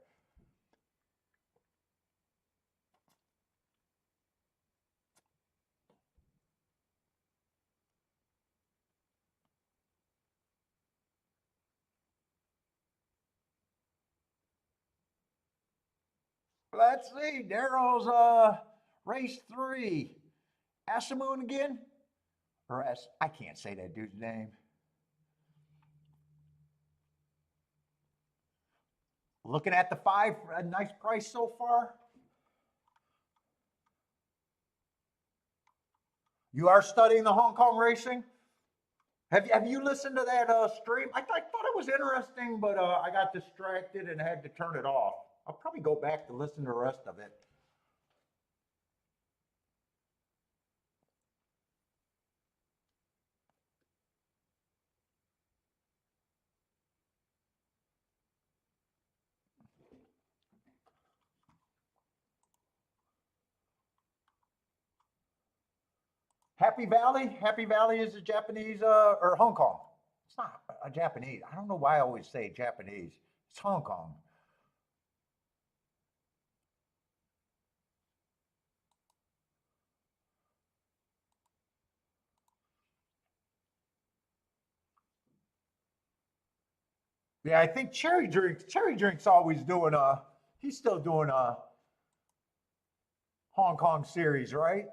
[SPEAKER 1] Let's see. Daryl's race 3. Asamoon again? Or I can't say that dude's name. Looking at the 5, a nice price so far. You are studying the Hong Kong racing? Have you listened to that stream? I thought it was interesting, but I got distracted and had to turn it off. I'll probably go back to listen to the rest of it. Happy Valley? Happy Valley is a Japanese, or Hong Kong. It's not a Japanese. I don't know why I always say Japanese. It's Hong Kong. Yeah, I think Cherry Drink's always doing he's still doing a Hong Kong series, right?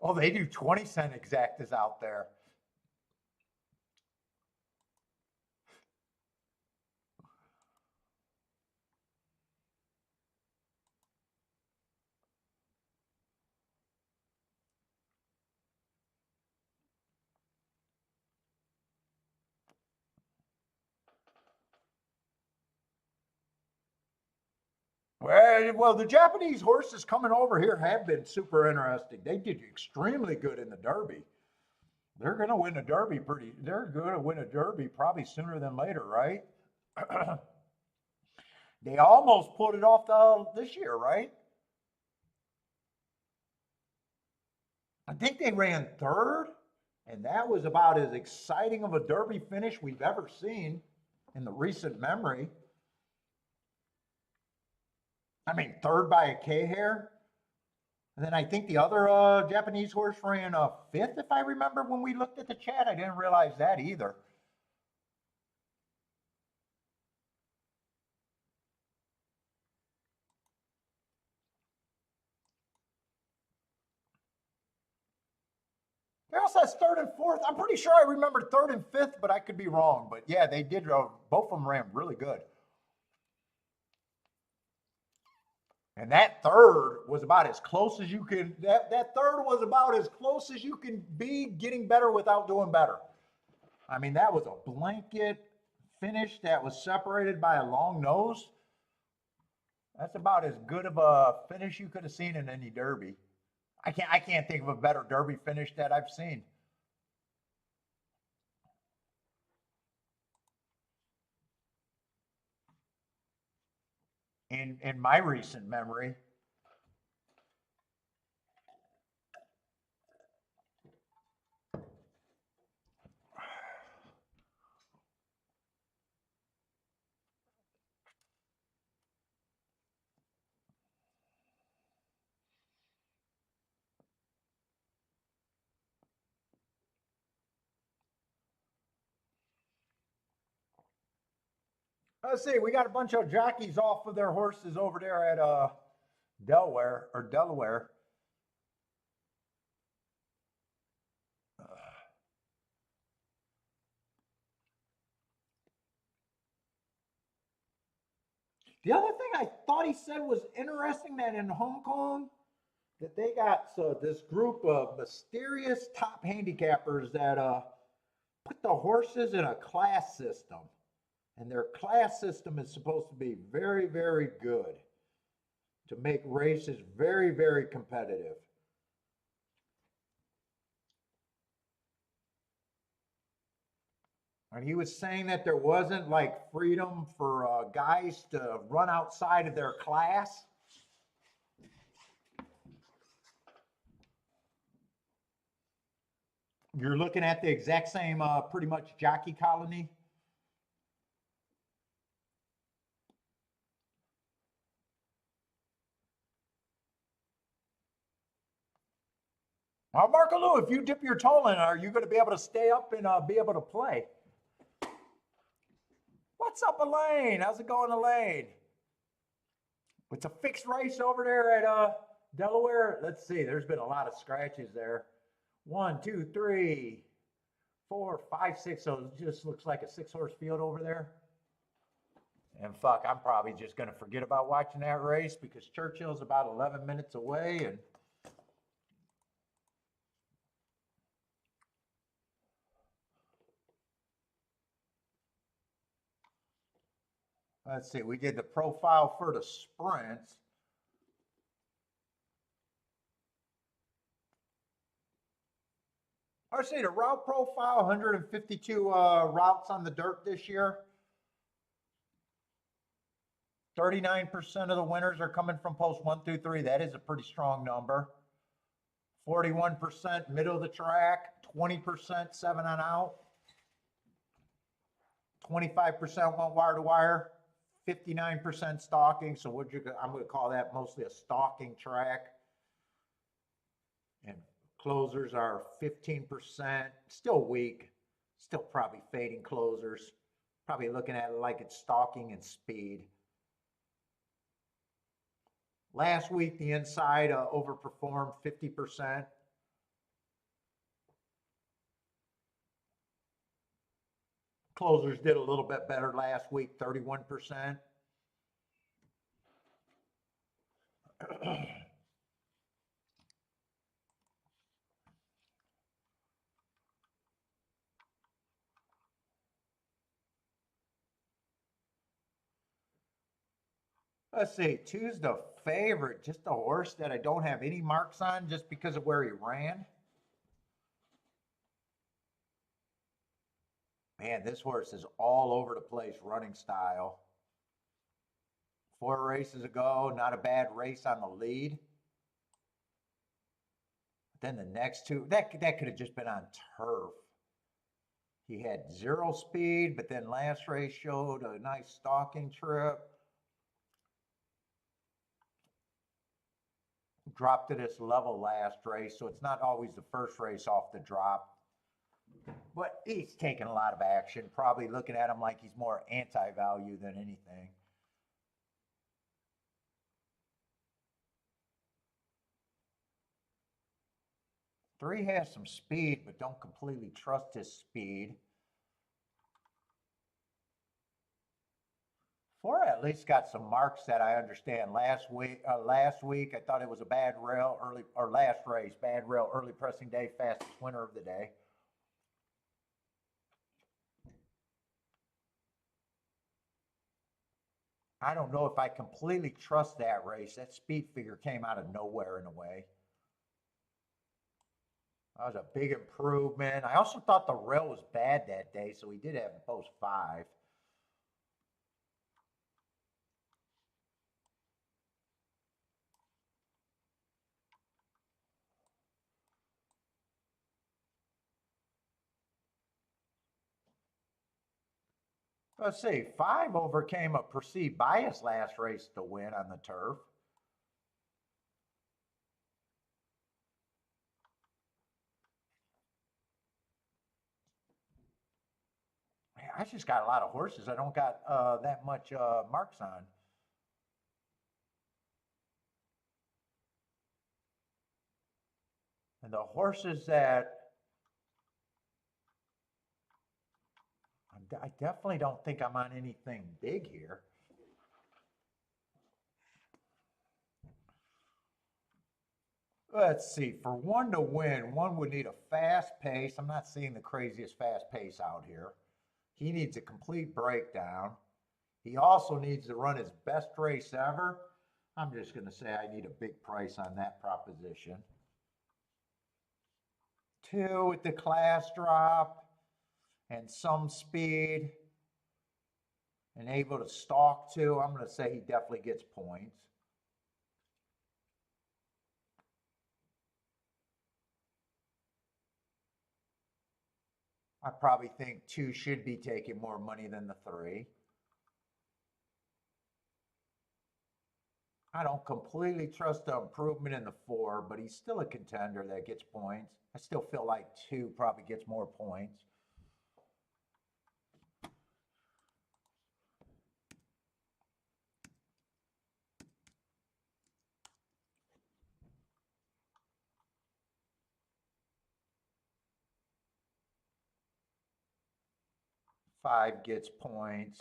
[SPEAKER 1] Oh, they do 20-cent exactas out there. Well, the Japanese horses coming over here have been super interesting. They did extremely good in the Derby. They're going to win a Derby pretty. They're going to win a Derby probably sooner than later, right? They almost pulled it off this year, right? I think they ran third, and that was about as exciting of a Derby finish we've ever seen in the recent memory. I mean, third by a K hair. And then I think the other Japanese horse ran fifth, if I remember when we looked at the chat. I didn't realize that either. says third and fourth. I'm pretty sure I remember third and fifth, but I could be wrong. But yeah, they did. Both of them ran really good. And that third was about as close as you can. That third was about as close as you can be getting better without doing better. I mean, that was a blanket finish that was separated by a long nose. That's about as good of a finish you could have seen in any derby. I can't think of a better derby finish that I've seen. In my recent memory. Let's see, we got a bunch of jockeys off of their horses over there at Delaware. The other thing I thought he said was interesting that in Hong Kong that they got this group of mysterious top handicappers that put the horses in a class system. And their class system is supposed to be very, very good to make races very, very competitive. And he was saying that there wasn't like freedom for guys to run outside of their class. You're looking at the exact same, pretty much jockey colony. Now, Marco Lou, if you dip your toe in, are you going to be able to stay up and be able to play? What's up, Elaine? How's it going, Elaine? It's a fixed race over there at Delaware. Let's see. There's been a lot of scratches there. 1, 2, 3, 4, 5, 6. So it just looks like a 6-horse field over there. And fuck, I'm probably just going to forget about watching that race because Churchill's about 11 minutes away. And let's see, we did the profile for the sprints. I see the route profile, 152 routes on the dirt this year. 39% of the winners are coming from post 1 through 3. That is a pretty strong number. 41% middle of the track, 20% 7 on out. 25% went wire to wire, 59% stalking. So I'm going to call that mostly a stalking track. And closers are 15%, still weak, still probably fading closers. Probably looking at it like it's stalking and speed. Last week, the inside overperformed 50%. Closers did a little bit better last week, 31%. Let's see, two's the favorite, just a horse that I don't have any marks on just because of where he ran. Man, this horse is all over the place running style. 4 races ago, not a bad race on the lead. Then the next 2, that could have just been on turf. He had 0 speed, but then last race showed a nice stalking trip. Dropped to this level last race, so it's not always the first race off the drop. But he's taking a lot of action, probably looking at him like he's more anti-value than anything. 3 has some speed, but don't completely trust his speed. 4 at least got some marks that I understand. Last week I thought it was a bad rail early, or last race, bad rail early pressing day, fastest winner of the day. I don't know if I completely trust that race. That speed figure came out of nowhere in a way. That was a big improvement. I also thought the rail was bad that day, so he did have him post 5. Let's see, 5 overcame a perceived bias last race to win on the turf. I just got a lot of horses. I don't got that much marks on. And the horses that I definitely don't think I'm on anything big here. Let's see, for 1 to win, 1 would need a fast pace. I'm not seeing the craziest fast pace out here. He needs a complete breakdown. He also needs to run his best race ever. I'm just going to say I need a big price on that proposition. 2 with the class drop and some speed and able to stalk 2. I'm going to say he definitely gets points. I probably think 2 should be taking more money than the 3. I don't completely trust the improvement in the 4, but he's still a contender that gets points. I still feel like 2 probably gets more points. Five gets points.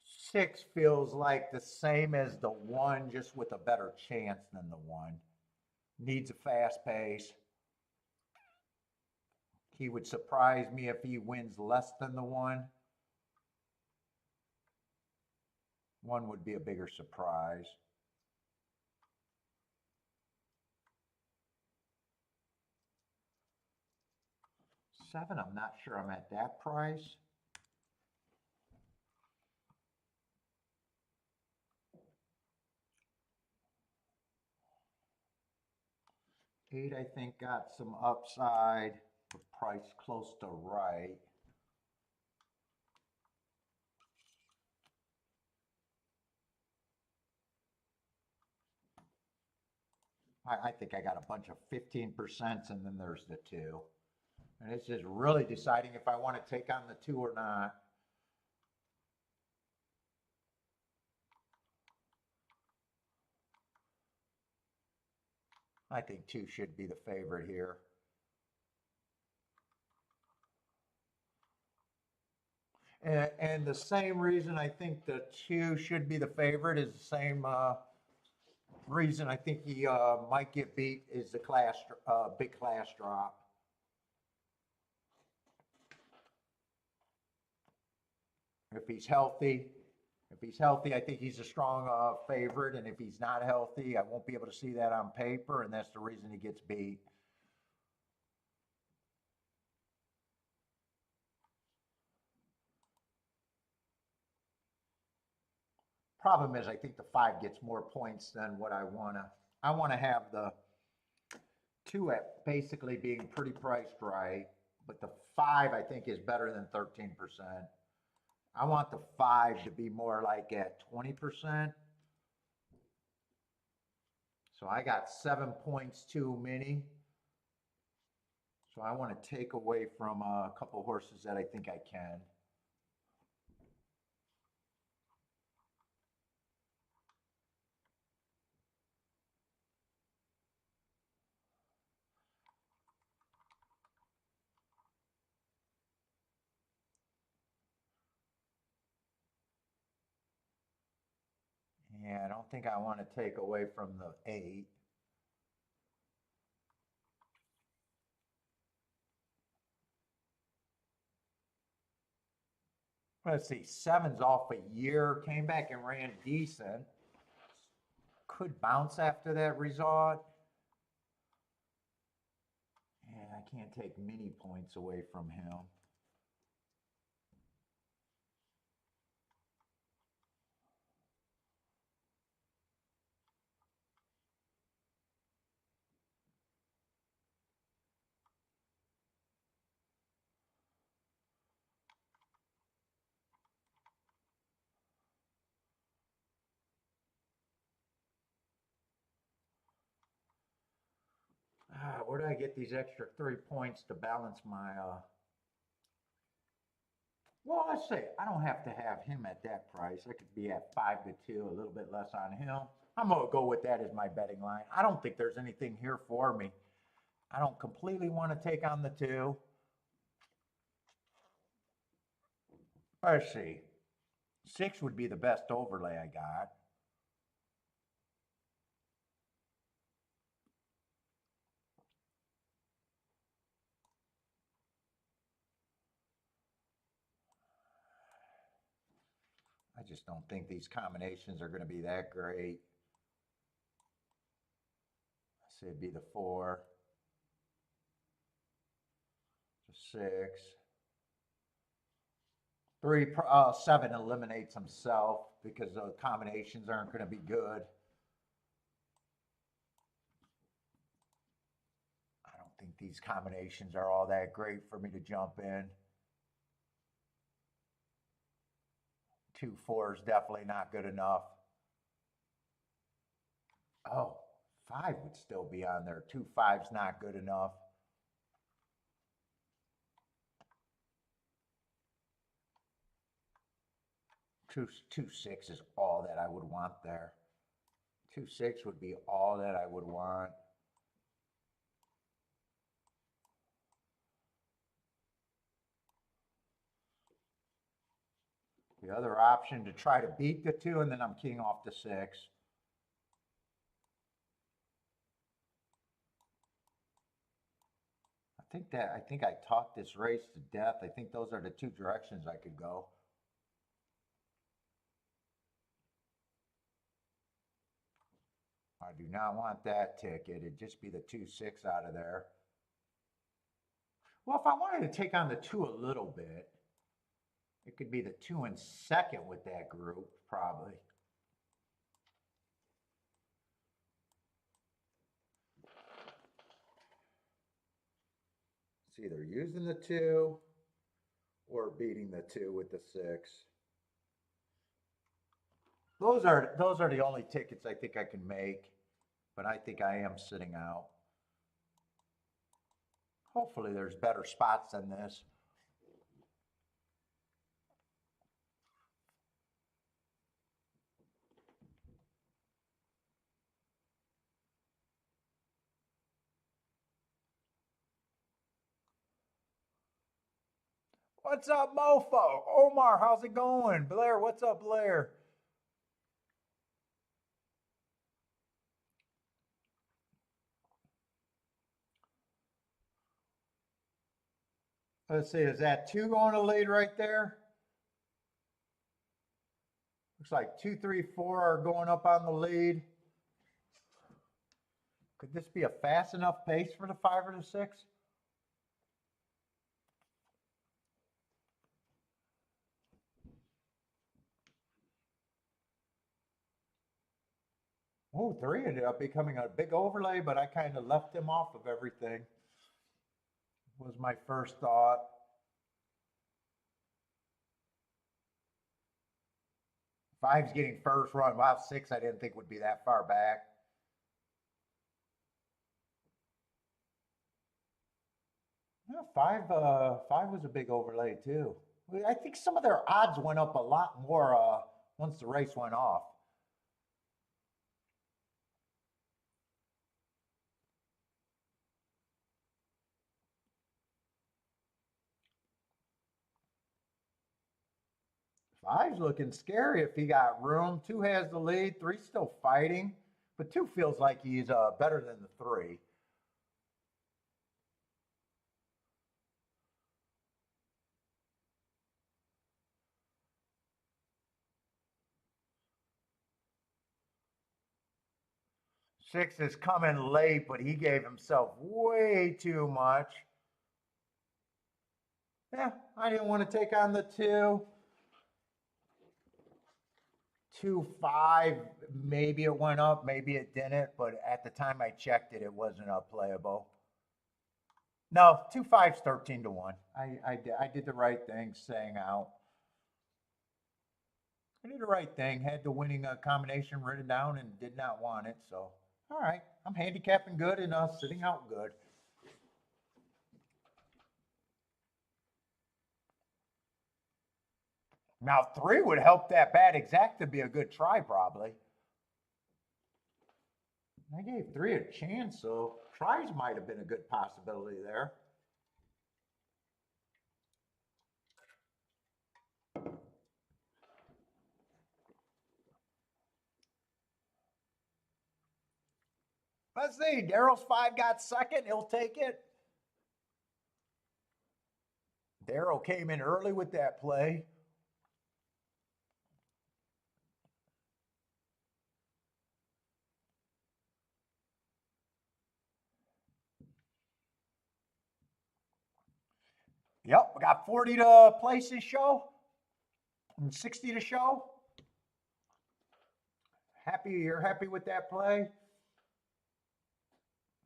[SPEAKER 1] Six feels like the same as the 1, just with a better chance than the 1. Needs a fast pace. He would surprise me if he wins less than the 1. 1 would be a bigger surprise. Seven, I'm not sure I'm at that price. Eight, I think, got some upside. The price close to right. I think I got a bunch of 15%, and then there's the 2. And it's just really deciding if I want to take on the 2 or not. I think 2 should be the favorite here. And the same reason I think the 2 should be the favorite is the same reason I think he might get beat is the big class drop. If he's healthy, I think he's a strong favorite. And if he's not healthy, I won't be able to see that on paper, and that's the reason he gets beat. Problem is, I think the 5 gets more points than what I wanna. I wanna have the 2 at basically being pretty priced right, but the 5 I think is better than 13%. I want the 5 to be more like at 20%. So I got 7 points too many. So I want to take away from a couple horses that I think I can. Yeah, I don't think I want to take away from the 8. Let's see, 7's off a year, came back and ran decent. Could bounce after that result. Yeah, I can't take many points away from him. Where do I get these extra 3 points to balance my well, let's say I don't have to have him at that price. I could be at 5-2, a little bit less on him. I'm gonna go with that as my betting line. I don't think there's anything here for me. I don't completely want to take on the 2. Let's see. 6 would be the best overlay I got. I just don't think these combinations are going to be that great. I say it'd be the 4, the 6. 7 eliminates himself because the combinations aren't going to be good. I don't think these combinations are all that great for me to jump in. 2-4 is definitely not good enough. Oh, 5 would still be on there. 2-5's not good enough. 2-6 is all that I would want there. 2-6 would be all that I would want. The other option to try to beat the 2, and then I'm keying off the 6. I think I talked this race to death. I think those are the 2 directions I could go. I do not want that ticket. It'd just be the 2-6 out of there. Well, if I wanted to take on the 2 a little bit, it could be the 2 and 2nd with that group, probably. It's either using the 2 or beating the 2 with the 6. Those are the only tickets I think I can make, but I think I am sitting out. Hopefully there's better spots than this. What's up, mofo? Omar, how's it going? Blair, what's up, Blair? Let's see, is that 2 going to lead right there? Looks like 2, 3, 4 are going up on the lead. Could this be a fast enough pace for the 5 or the 6? Oh, 3 ended up becoming a big overlay, but I kind of left him off of everything. Was my first thought. Five's getting first run. Wow, 6 I didn't think would be that far back. Yeah, 5 was a big overlay too. I think some of their odds went up a lot more once the race went off. Five's looking scary if he got room. Two has the lead. Three's still fighting, but two feels like he's better than the three. Six is coming late, but he gave himself way too much. Yeah, I didn't want to take on the two. 2-5, maybe it went up, maybe it didn't, but at the time I checked it, it wasn't playable. No, 2-5's 13-1. I did the right thing, staying out. I did the right thing. Had the winning combination written down and did not want it. So, all right, I'm handicapping good and sitting out good. Now, three would help that bad exact to be a good try, probably. I gave three a chance, so tries might have been a good possibility there. Let's see. Daryl's five got second. He'll take it. Daryl came in early with that play. Yep, we got 40 to place this show and 60 to show. Happy, you're happy with that play?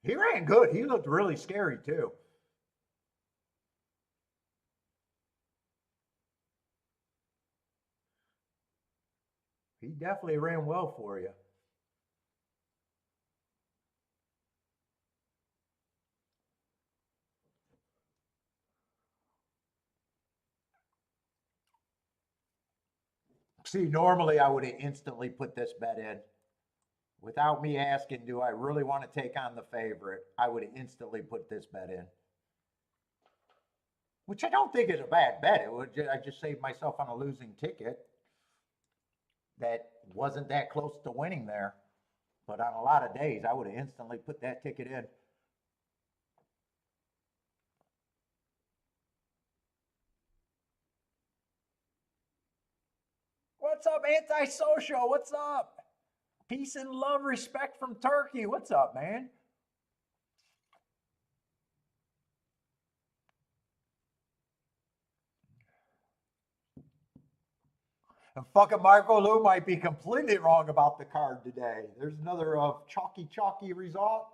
[SPEAKER 1] He ran good. He looked really scary too. He definitely ran well for you. See, normally I would have instantly put this bet in. Without me asking, do I really want to take on the favorite? I would have instantly put this bet in. Which I don't think is a bad bet. I just saved myself on a losing ticket that wasn't that close to winning there. But on a lot of days, I would have instantly put that ticket in. What's up, antisocial? What's up? Peace and love, respect from Turkey. What's up, man? And fucking Marco Lou might be completely wrong about the card today. There's another chalky result.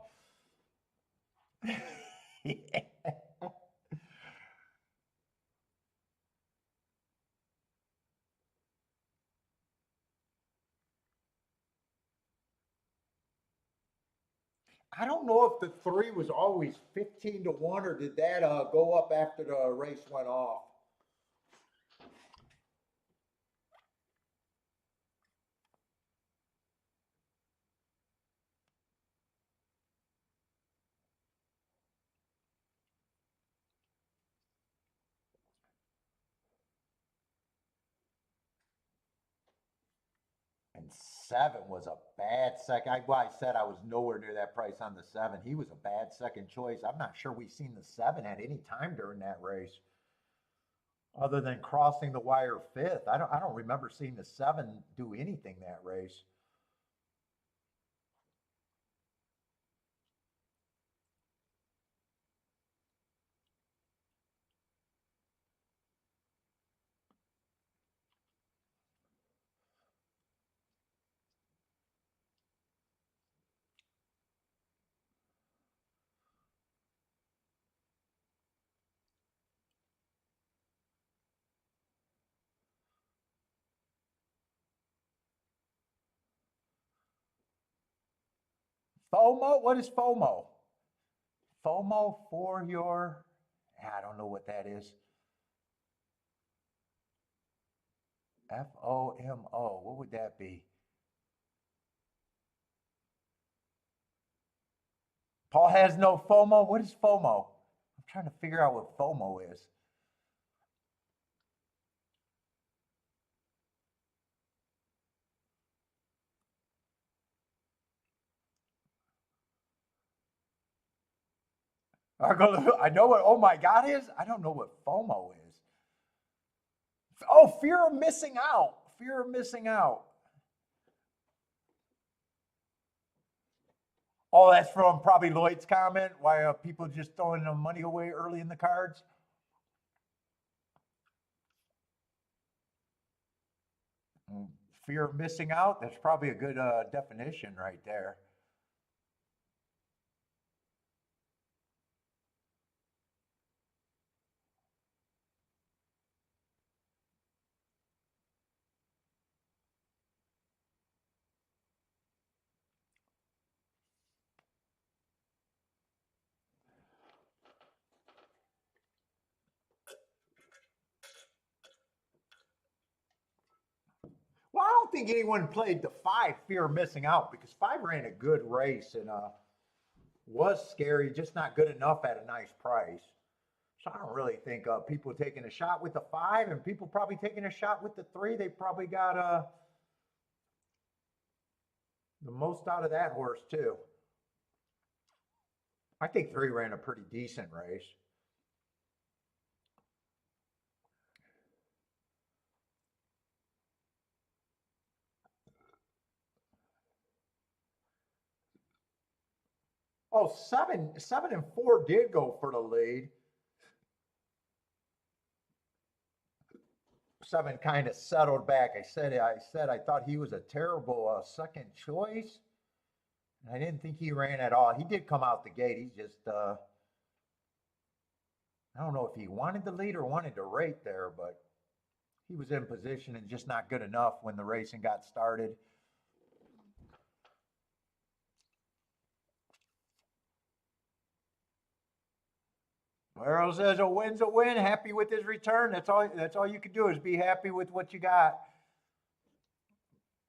[SPEAKER 1] I don't know if the three was always 15-1 or did that go up after the race went off. And seven was a bad second. I said I was nowhere near that price on the seven. He was a bad second choice. I'm not sure we've seen the seven at any time during that race, other than crossing the wire fifth. I don't remember seeing the seven do anything that race. FOMO? What is FOMO? FOMO for your, I don't know what that is. FOMO. What would that be? Paul has no FOMO. What is FOMO? I'm trying to figure out what FOMO is. I know what oh my God is. I don't know what FOMO is. Oh, fear of missing out. Fear of missing out. Oh, that's from probably Lloyd's comment. Why are people just throwing the money away early in the cards? Mm, fear of missing out. That's probably a good definition right there. Well, I don't think anyone played the five fear of missing out because five ran a good race and was scary, just not good enough at a nice price. So I don't really think people taking a shot with the five and people probably taking a shot with the three. They probably got the most out of that horse too. I think three ran a pretty decent race. Oh, seven and four did go for the lead. Seven kind of settled back. I said I thought he was a terrible second choice. I didn't think he ran at all. He did come out the gate. He just I don't know if he wanted the lead or wanted to rate there, but he was in position and just not good enough when the racing got started. Earl says a win's a win. Happy with his return. That's all you can do is be happy with what you got.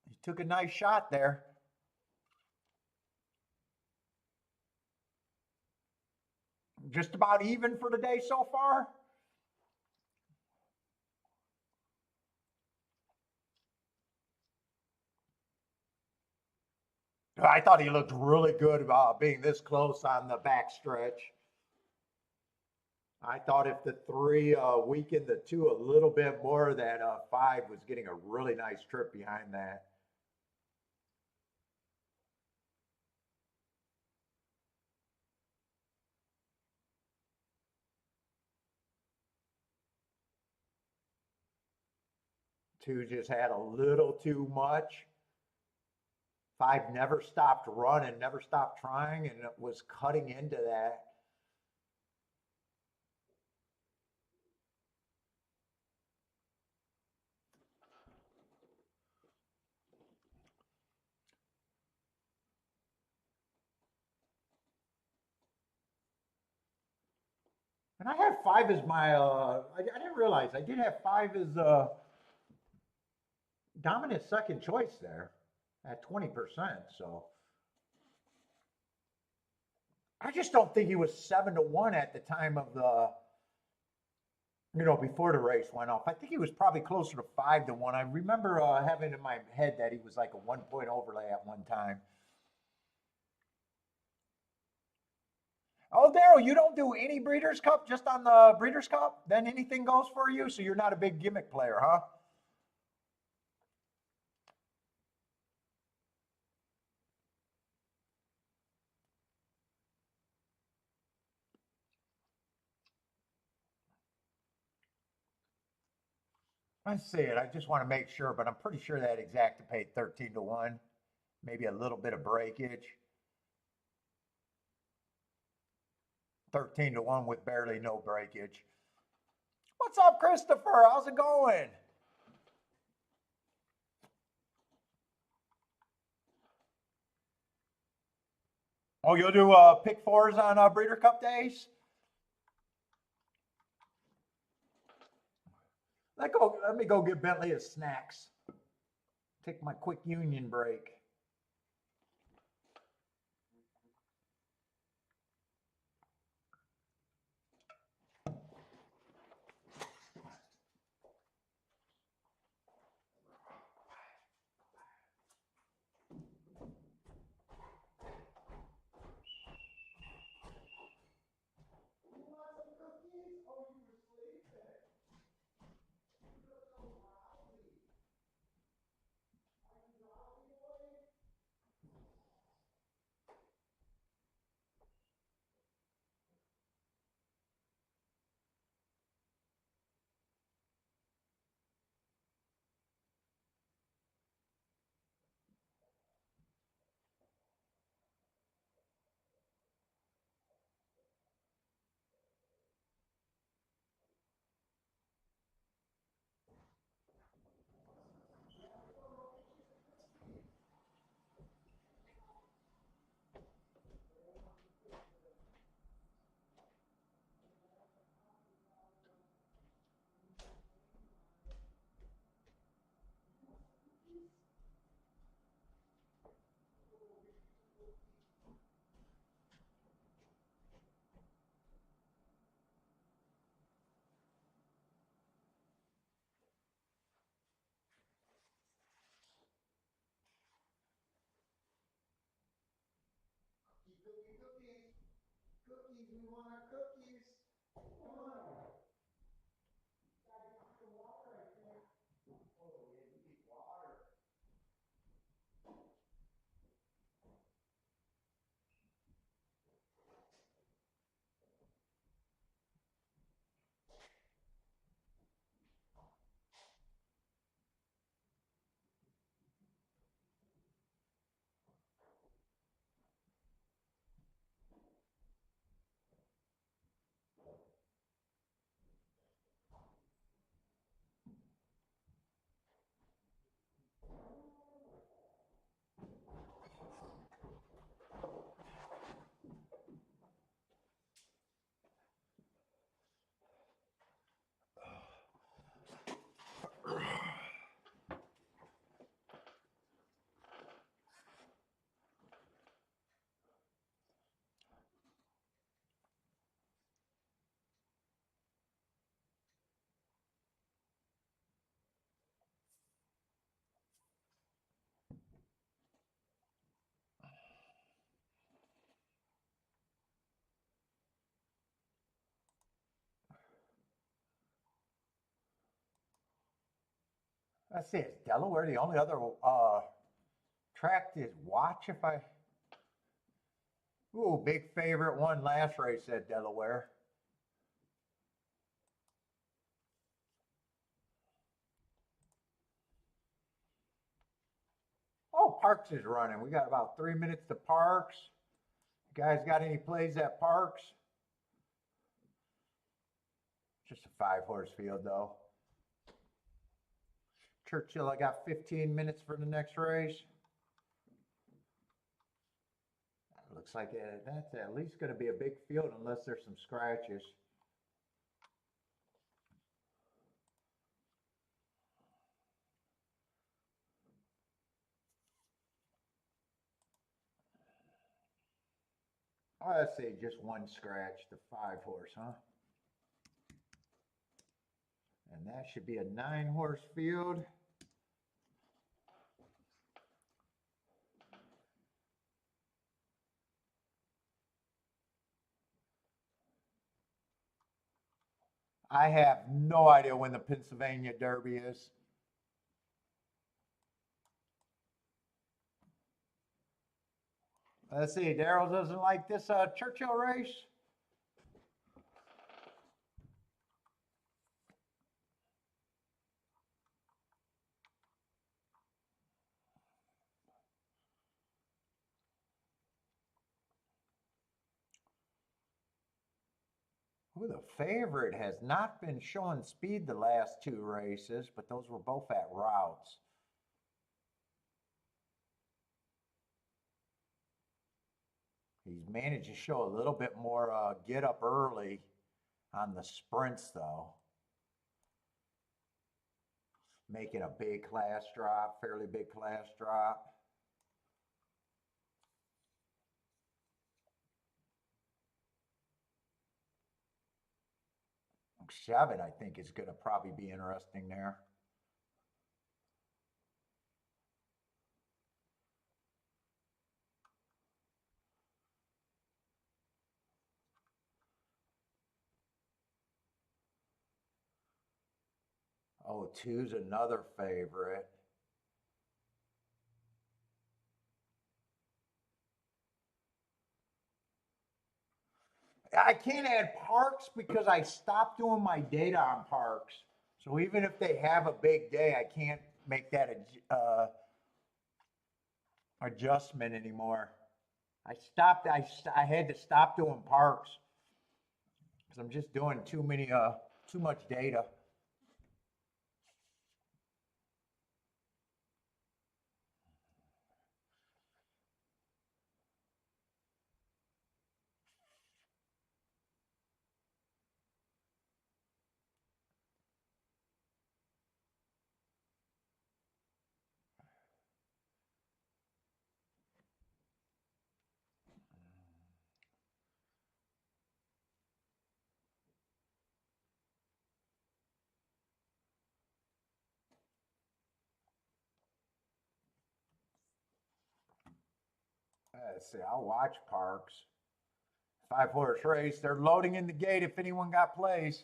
[SPEAKER 1] He took a nice shot there. Just about even for the day so far. I thought he looked really good about being this close on the back stretch. I thought if the three weakened the two a little bit more, that five was getting a really nice trip behind that. Two just had a little too much. Five never stopped running, never stopped trying, and it was cutting into that. And I had five as my, I didn't realize I did have five as dominant second choice there at 20%. So I just don't think he was 7-1 at the time of before the race went off. I think he was probably closer to 5-1. I remember having in my head that he was like a 1 point overlay at one time. Oh, Daryl, you don't do any Breeders' Cup, just on the Breeders' Cup? Then anything goes for you? So you're not a big gimmick player, huh? I see it. I just want to make sure, but I'm pretty sure that exacta paid 13-1. Maybe a little bit of breakage. 13-1 with barely no breakage. What's up, Christopher? How's it going? Oh, you'll do pick fours on Breeder Cup days? Let me go get Bentley his snacks. Take my quick union break. we want our cookies. Come on. Oh, yeah, you need water. Let's see, is Delaware the only other track is watch if I. Ooh, big favorite one last race at Delaware. Oh, Parks is running. We got about 3 minutes to Parks. You guys got any plays at Parks? Just a 5-horse field though. Churchill, I got 15 minutes for the next race. Looks like that's at least going to be a big field unless there's some scratches. Oh, let's see, just one scratch, the 5-horse, huh? And that should be a 9-horse field. I have no idea when the Pennsylvania Derby is. Let's see, Daryl doesn't like this Churchill race. Ooh, the favorite has not been showing speed the last 2 races, but those were both at routes. He's managed to show a little bit more get up early on the sprints, though. Making a big class drop, fairly big class drop. Seven, I think, is going to probably be interesting there. Oh, two's another favorite. I can't add Parks because I stopped doing my data on Parks. So even if they have a big day, I can't make that adjustment anymore. I stopped. I had to stop doing Parks because I'm just doing too much data. Let's see. I'll watch Parks. 5-horse race. They're loading in the gate if anyone got plays.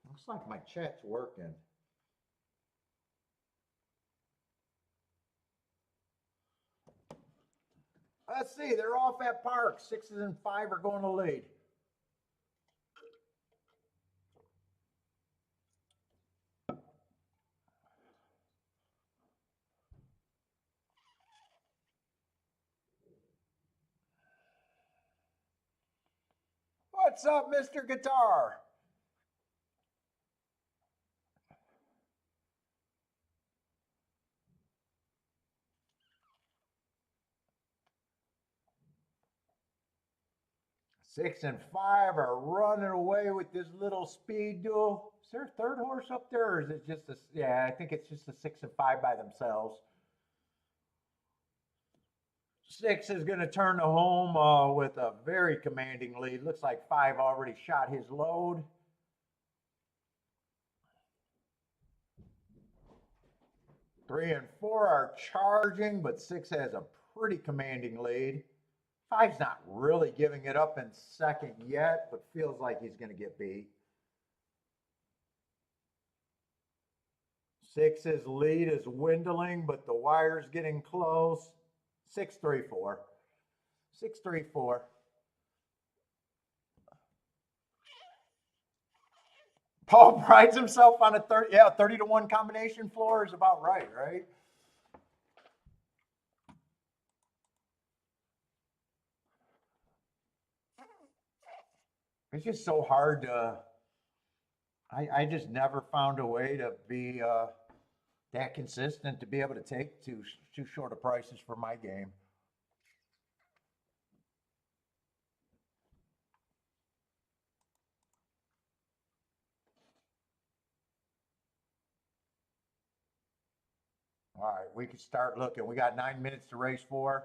[SPEAKER 1] Looks like my chat's working. Let's see, they're off at park. 6s and 5 are going to lead. What's up, Mr. Guitar? Six and 5 are running away with this little speed duel. Is there a third horse up there, or is it just a? Yeah, I think it's just a 6 and 5 by themselves. 6 is going to turn to home with a very commanding lead. Looks like 5 already shot his load. 3 and 4 are charging, but 6 has a pretty commanding lead. 5's not really giving it up in second yet, but feels like he's going to get beat. 6's lead is dwindling, but the wire's getting close. 6-3-4. 6-3-4. Paul prides himself on a 30-1 combination floor is about right, right? It's just so hard to. I just never found a way to be that consistent to be able to take too short of prices for my game. All right, we can start looking. We got 9 minutes to race 4.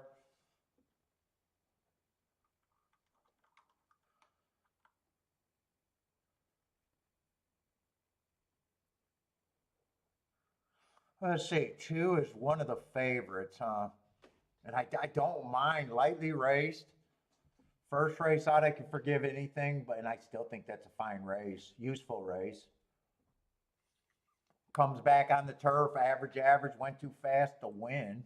[SPEAKER 1] Let's see, 2 is one of the favorites, huh? And I don't mind lightly raced. First race out, I can forgive anything, and I still think that's a fine race, useful race. Comes back on the turf, average, went too fast to win.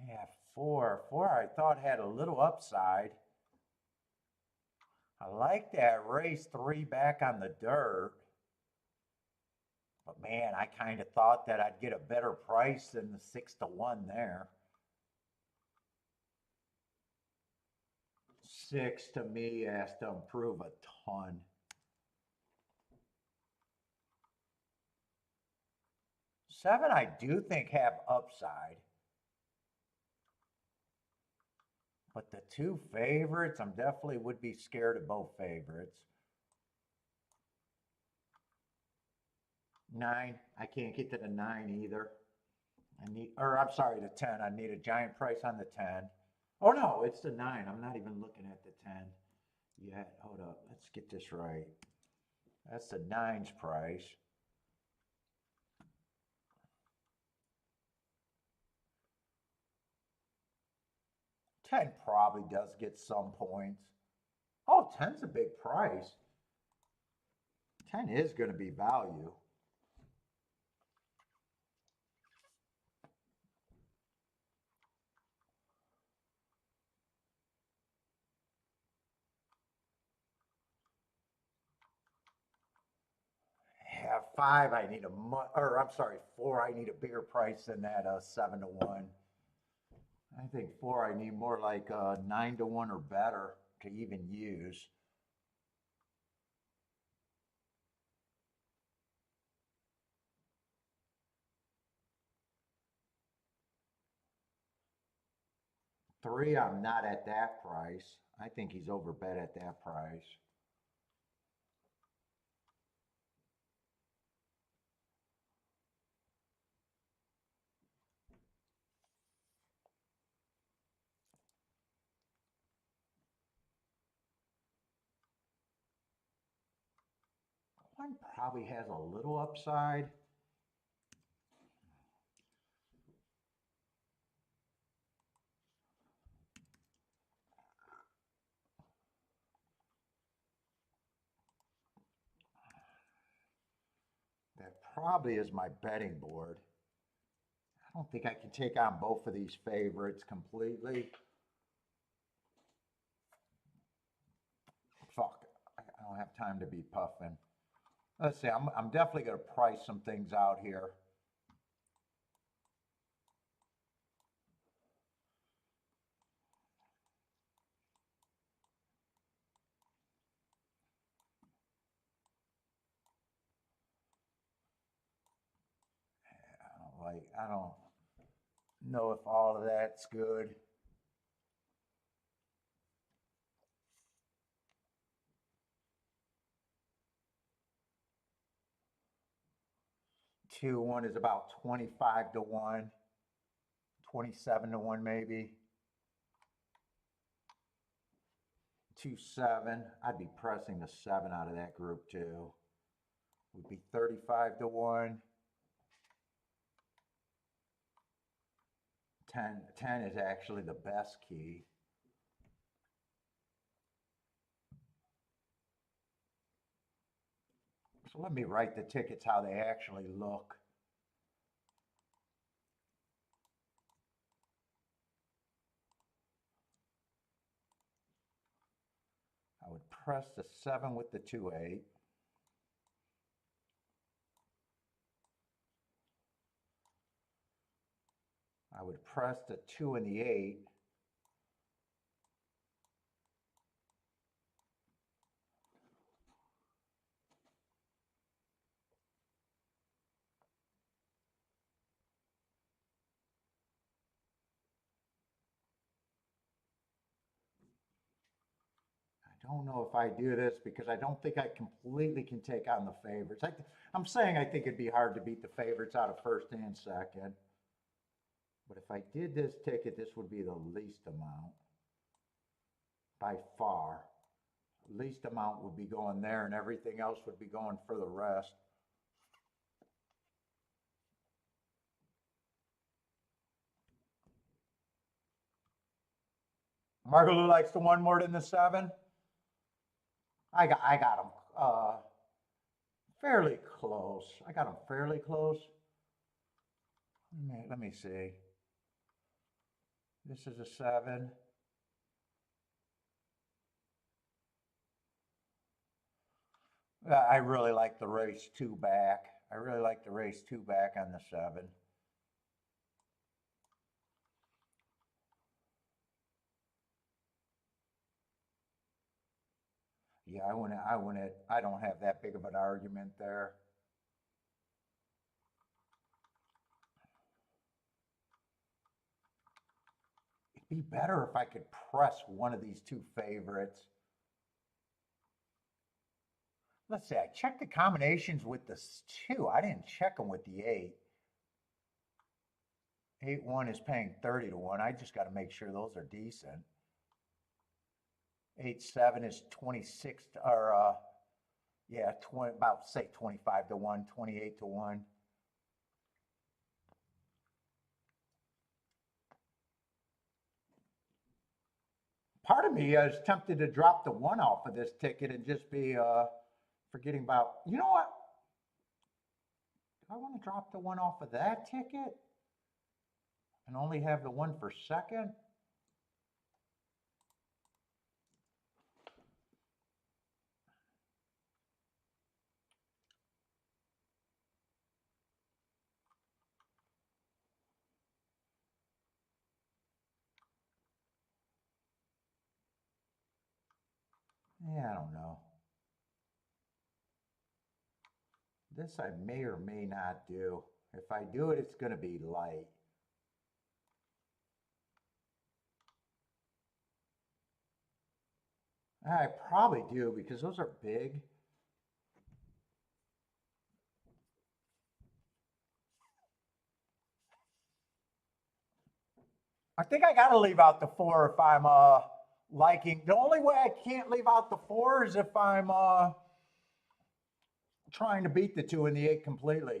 [SPEAKER 1] Yeah, 4. 4 I thought had a little upside. I like that race 3 back on the dirt. But man, I kind of thought that I'd get a better price than the 6-1 there. 6 to me has to improve a ton. 7 I do think have upside. But the 2 favorites, I'm definitely would be scared of both favorites. 9, I can't get to the 9 either. I'm sorry, the 10. I need a giant price on the 10. Oh no, it's the 9. I'm not even looking at the 10 yet. Hold up, let's get this right. That's the 9's price. 10 probably does get some points. Oh, 10's a big price. 10 is going to be value. Yeah, 5, I need I'm sorry, 4, I need a bigger price than that 7-1. I think 4, I need more like 9-1 or better to even use. 3, I'm not at that price. I think he's overbet at that price. One probably has a little upside. That probably is my betting board. I don't think I can take on both of these favorites completely. Fuck, I don't have time to be puffing. Let's see, I'm definitely going to price some things out here. I don't know if all of that's good. Two one is about 25 to 1, 27 to 1 maybe. 2-7, I'd be pressing the 7 out of that group too. Would be 35 to 1. 10 is actually the best key. So let me write the tickets how they actually look. I would press the 7 with the 2-8. I would press the 2 and the 8. I don't know if I do this because I don't think I completely can take on the favorites. I'm saying I think it'd be hard to beat the favorites out of first and second. But if I did this ticket, this would be the least amount by far. Least amount would be going there and everything else would be going for the rest. Margaloo likes the 1 more than the 7. I got him fairly close. I got him fairly close. Let me see. This is a 7. I really like the race 2 back. I really like the race 2 back on the 7. Yeah, I don't have that big of an argument there. It'd be better if I could press one of these 2 favorites. Let's see, I checked the combinations with the 2. I didn't check them with the 8. 8-1 is paying 30 to 1. I just got to make sure those are decent. 8-7 is 26 or yeah, 20, about say 25 to 1, 28 to 1. Part of me is tempted to drop the 1 off of this ticket and just be forgetting about, you know what? Do I want to drop the 1 off of that ticket and only have the 1 for second? Yeah, I don't know. This I may or may not do. If I do it, it's going to be light. I probably do because those are big. I think I got to leave out the 4 if I'm liking. The only way I can't leave out the 4 is if I'm trying to beat the 2 and the 8 completely.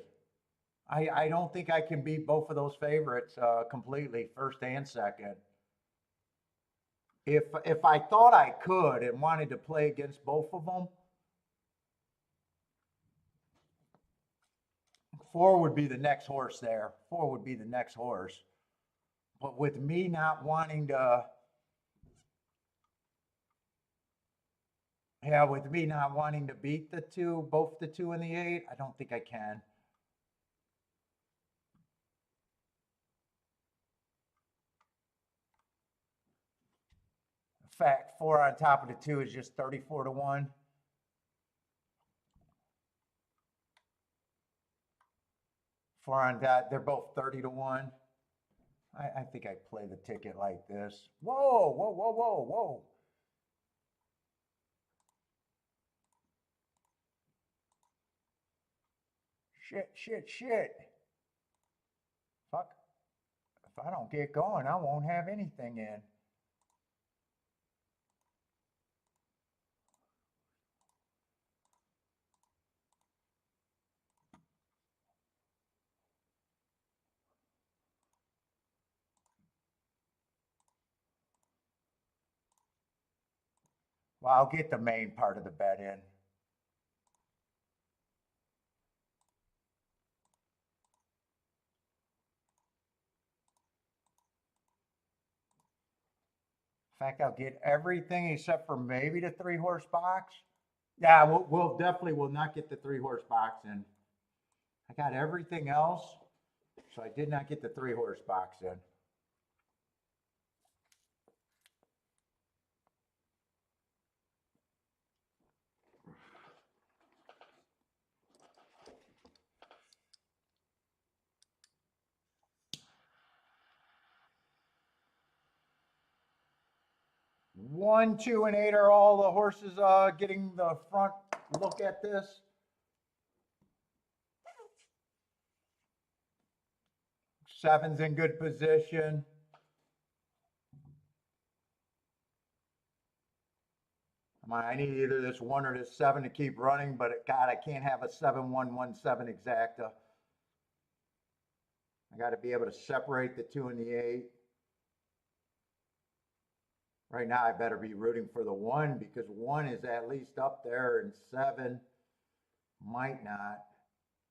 [SPEAKER 1] I don't think I can beat both of those favorites completely, first and second. If I thought I could and wanted to play against both of them, 4 would be the next horse there. 4 would be the next horse. But with me not wanting to, yeah, with me not wanting to beat the 2, both the 2 and the 8, I don't think I can. In fact, 4 on top of the 2 is just 34 to 1. 4 on that, they're both 30 to 1. I think I play the ticket like this. Whoa, whoa, whoa, whoa, whoa. Shit, shit, shit. Fuck. If I don't get going, I won't have anything in. Well, I'll get the main part of the bet in. In fact, I'll get everything except for maybe the 3-horse box. Yeah, we'll definitely will not get the 3-horse box in. I got everything else, so I did not get the 3-horse box in. One, 2, and 8 are all the horses getting the front look at this. Seven's in good position. I need either this 1 or this 7 to keep running, but God, I can't have a 7-1-1-7 exacta. I got to be able to separate the 2 and the 8. Right now, I better be rooting for the 1 because 1 is at least up there and 7 might not.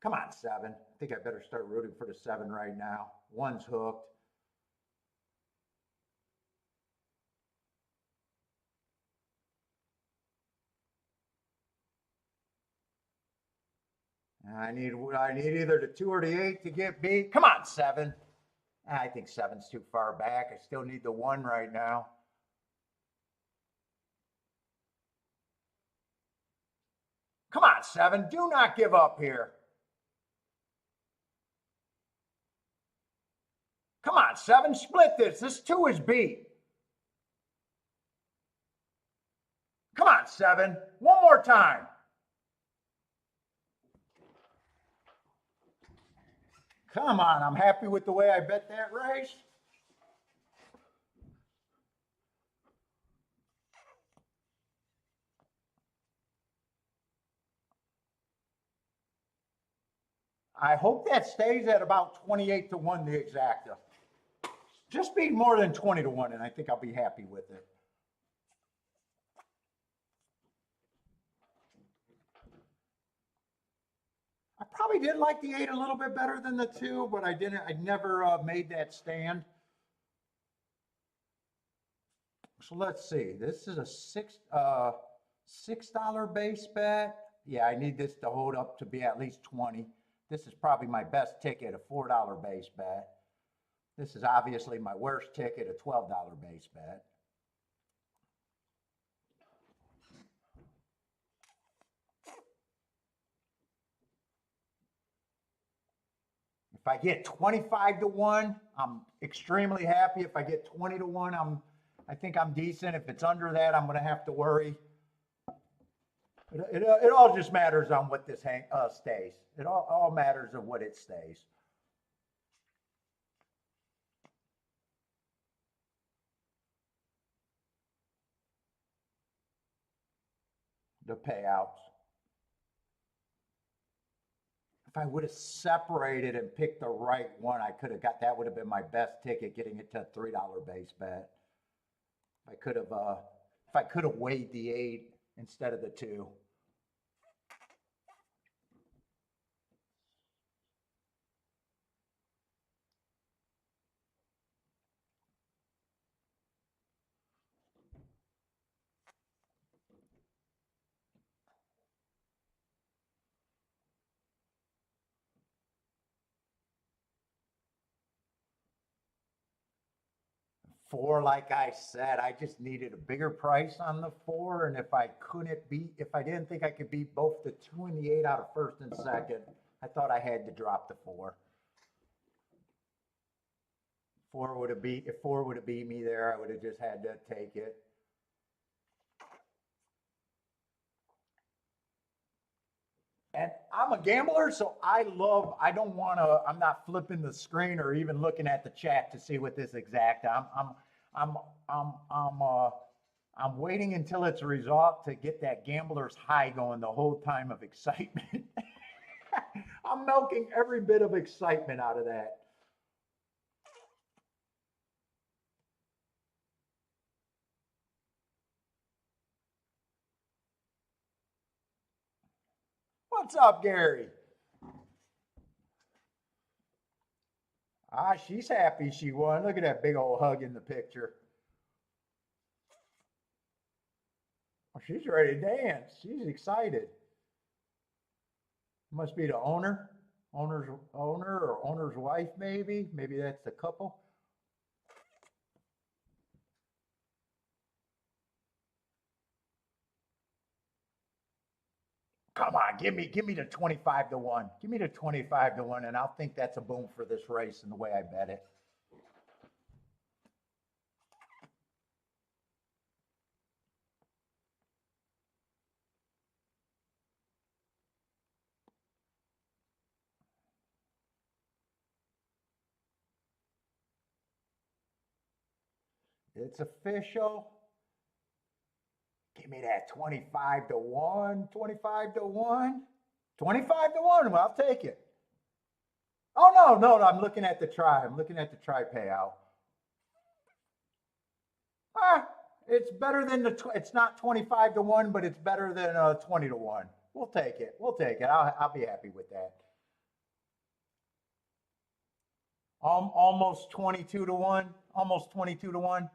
[SPEAKER 1] Come on, 7. I think I better start rooting for the 7 right now. 1's hooked. I need either the 2 or the 8 to get beat. Come on, 7. I think 7's too far back. I still need the 1 right now. Come on, 7. Do not give up here. Come on, 7. Split this. This 2 is beat. Come on, 7. One more time. Come on. I'm happy with the way I bet that race. I hope that stays at about 28 to 1, the exacta. Just be more than 20 to 1, and I think I'll be happy with it. I probably did like the 8 a little bit better than the 2, but I never made that stand. So let's see. This is a $6 base bet. Yeah, I need this to hold up to be at least 20. This is probably my best ticket, a $4 base bet. This is obviously my worst ticket, a $12 base bet. If I get 25 to 1, I'm extremely happy. If I get 20 to 1, I think I'm decent. If it's under that, I'm going to have to worry. It all just matters on what this stays. It all matters of what it stays. The payouts. If I would have separated and picked the right one, I could have got, that would have been my best ticket, getting it to a $3 base bet. If I could have weighed the 8 instead of the 2. Four, like I said, I just needed a bigger price on the 4, and if I didn't think I could beat both the 2 and the 8 out of first and second, I thought I had to drop the 4. If 4 would have beat me there, I would have just had to take it. And I'm a gambler, so I'm not flipping the screen or even looking at the chat to see what this exact. I'm waiting until it's a result to get that gambler's high going the whole time of excitement. I'm milking every bit of excitement out of that. What's up, Gary? Ah, she's happy she won. Look at that big old hug in the picture. Oh, she's ready to dance. She's excited. Must be the owner or owner's wife, maybe. Maybe that's the couple. Come on, give me the 25 to 1. Give me the 25 to 1, and I'll think that's a boom for this race and the way I bet it. It's official. Give me that 25 to 1. 25 to 1. 25 to 1. Well, I'll take it. Oh, no. I'm looking at the try. I'm looking at the try payout. It's better than it's not 25 to 1, but it's better than 20 to 1. We'll take it. I'll be happy with that. Almost 22 to 1. Almost 22 to 1.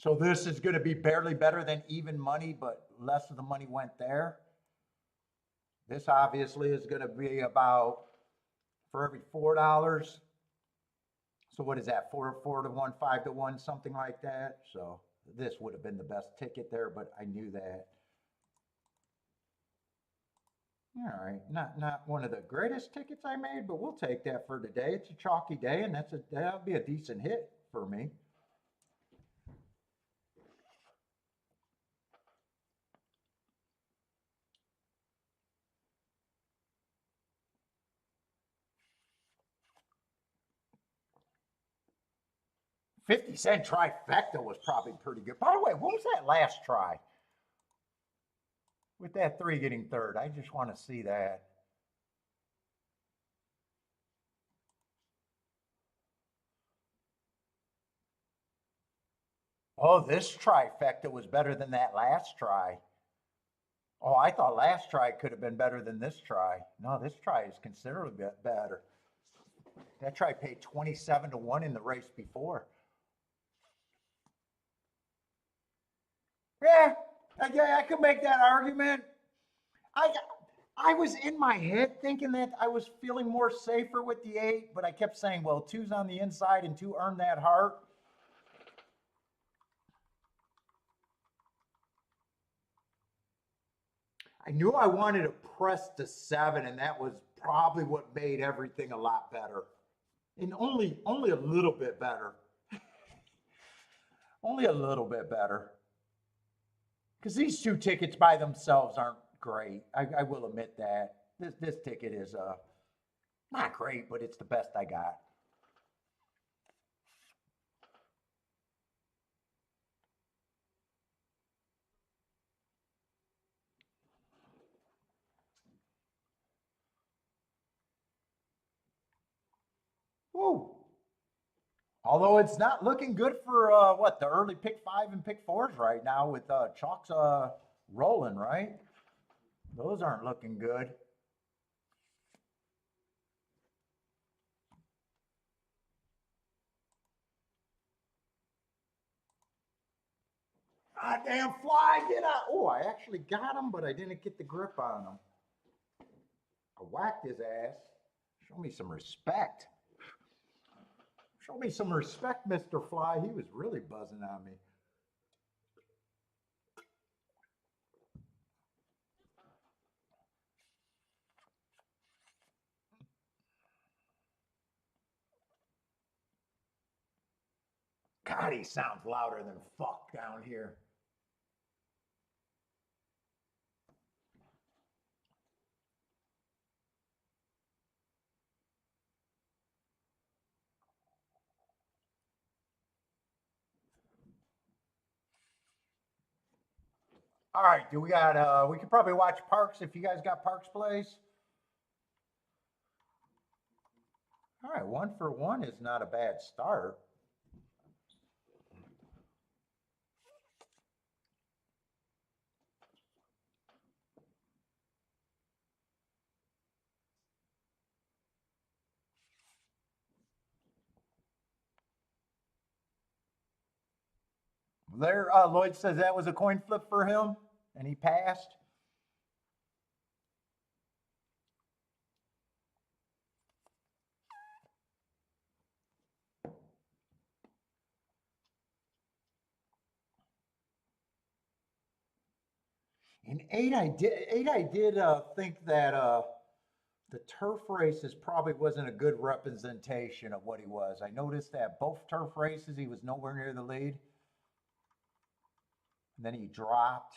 [SPEAKER 1] So this is going to be barely better than even money, but less of the money went there. This obviously is going to be about, for every $4. So what is that? 4 to 1, 5 to 1, something like that. So this would have been the best ticket there, but I knew that. All right, not one of the greatest tickets I made, but we'll take that for today. It's a chalky day, and that'll be a decent hit for me. $0.50 trifecta was probably pretty good. By the way, what was that last try? With that 3 getting third, I just want to see that. Oh, this trifecta was better than that last try. Oh, I thought last try could have been better than this try. No, this try is considerably better. That try paid 27 to 1 in the race before. Yeah, I could make that argument. I was in my head thinking that I was feeling more safer with the 8, but I kept saying, well, 2's on the inside and 2 earned that heart. I knew I wanted to press to 7, and that was probably what made everything a lot better. And only a little bit better. Only a little bit better. Because these two tickets by themselves aren't great. I will admit that. This ticket is not great, but it's the best I got. Woo! Although it's not looking good for what the early pick five and pick fours right now with Chalk's rolling, right? Those aren't looking good. Ah, damn fly, get out. Oh, I actually got him, but I didn't get the grip on him. I whacked his ass. Show me some respect. Show me some respect, Mr. Fly. He was really buzzing on me. God, he sounds louder than fuck down here. All right, do we got we could probably watch Parks if you guys got Parks plays. All right, 1 for 1 is not a bad start. There, Lloyd says that was a coin flip for him, and he passed. In eight, I did think that the turf races probably wasn't a good representation of what he was. I noticed that both turf races he was nowhere near the lead, and then he dropped.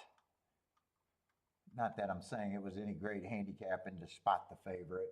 [SPEAKER 1] Not that I'm saying it was any great handicapping to spot the favorite.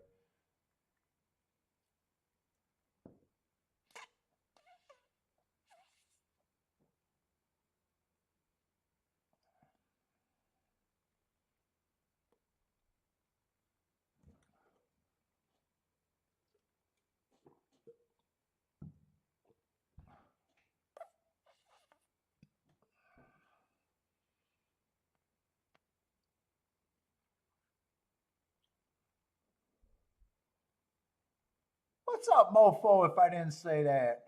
[SPEAKER 1] What's up, mofo, if I didn't say that?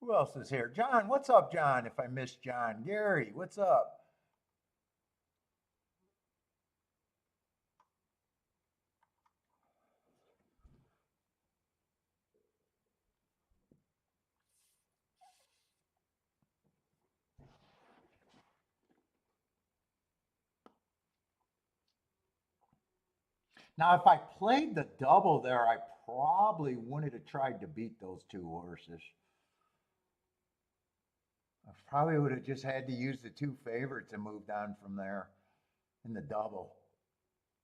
[SPEAKER 1] Who else is here? John, what's up, John, if I missed John? Gary, what's up? Now, if I played the double there, I probably wouldn't have tried to beat those two horses. I probably would have just had to use the two favorites and moved on from there in the double.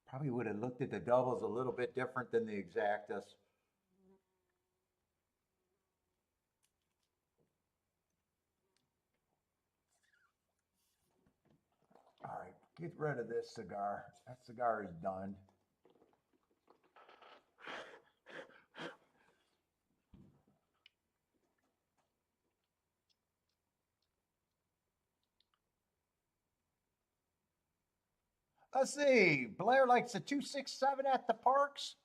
[SPEAKER 1] Probably would have looked at the doubles a little bit different than the exactas. All right, get rid of this cigar. That cigar is done. Let's see. Blair likes a 267 at the Parks.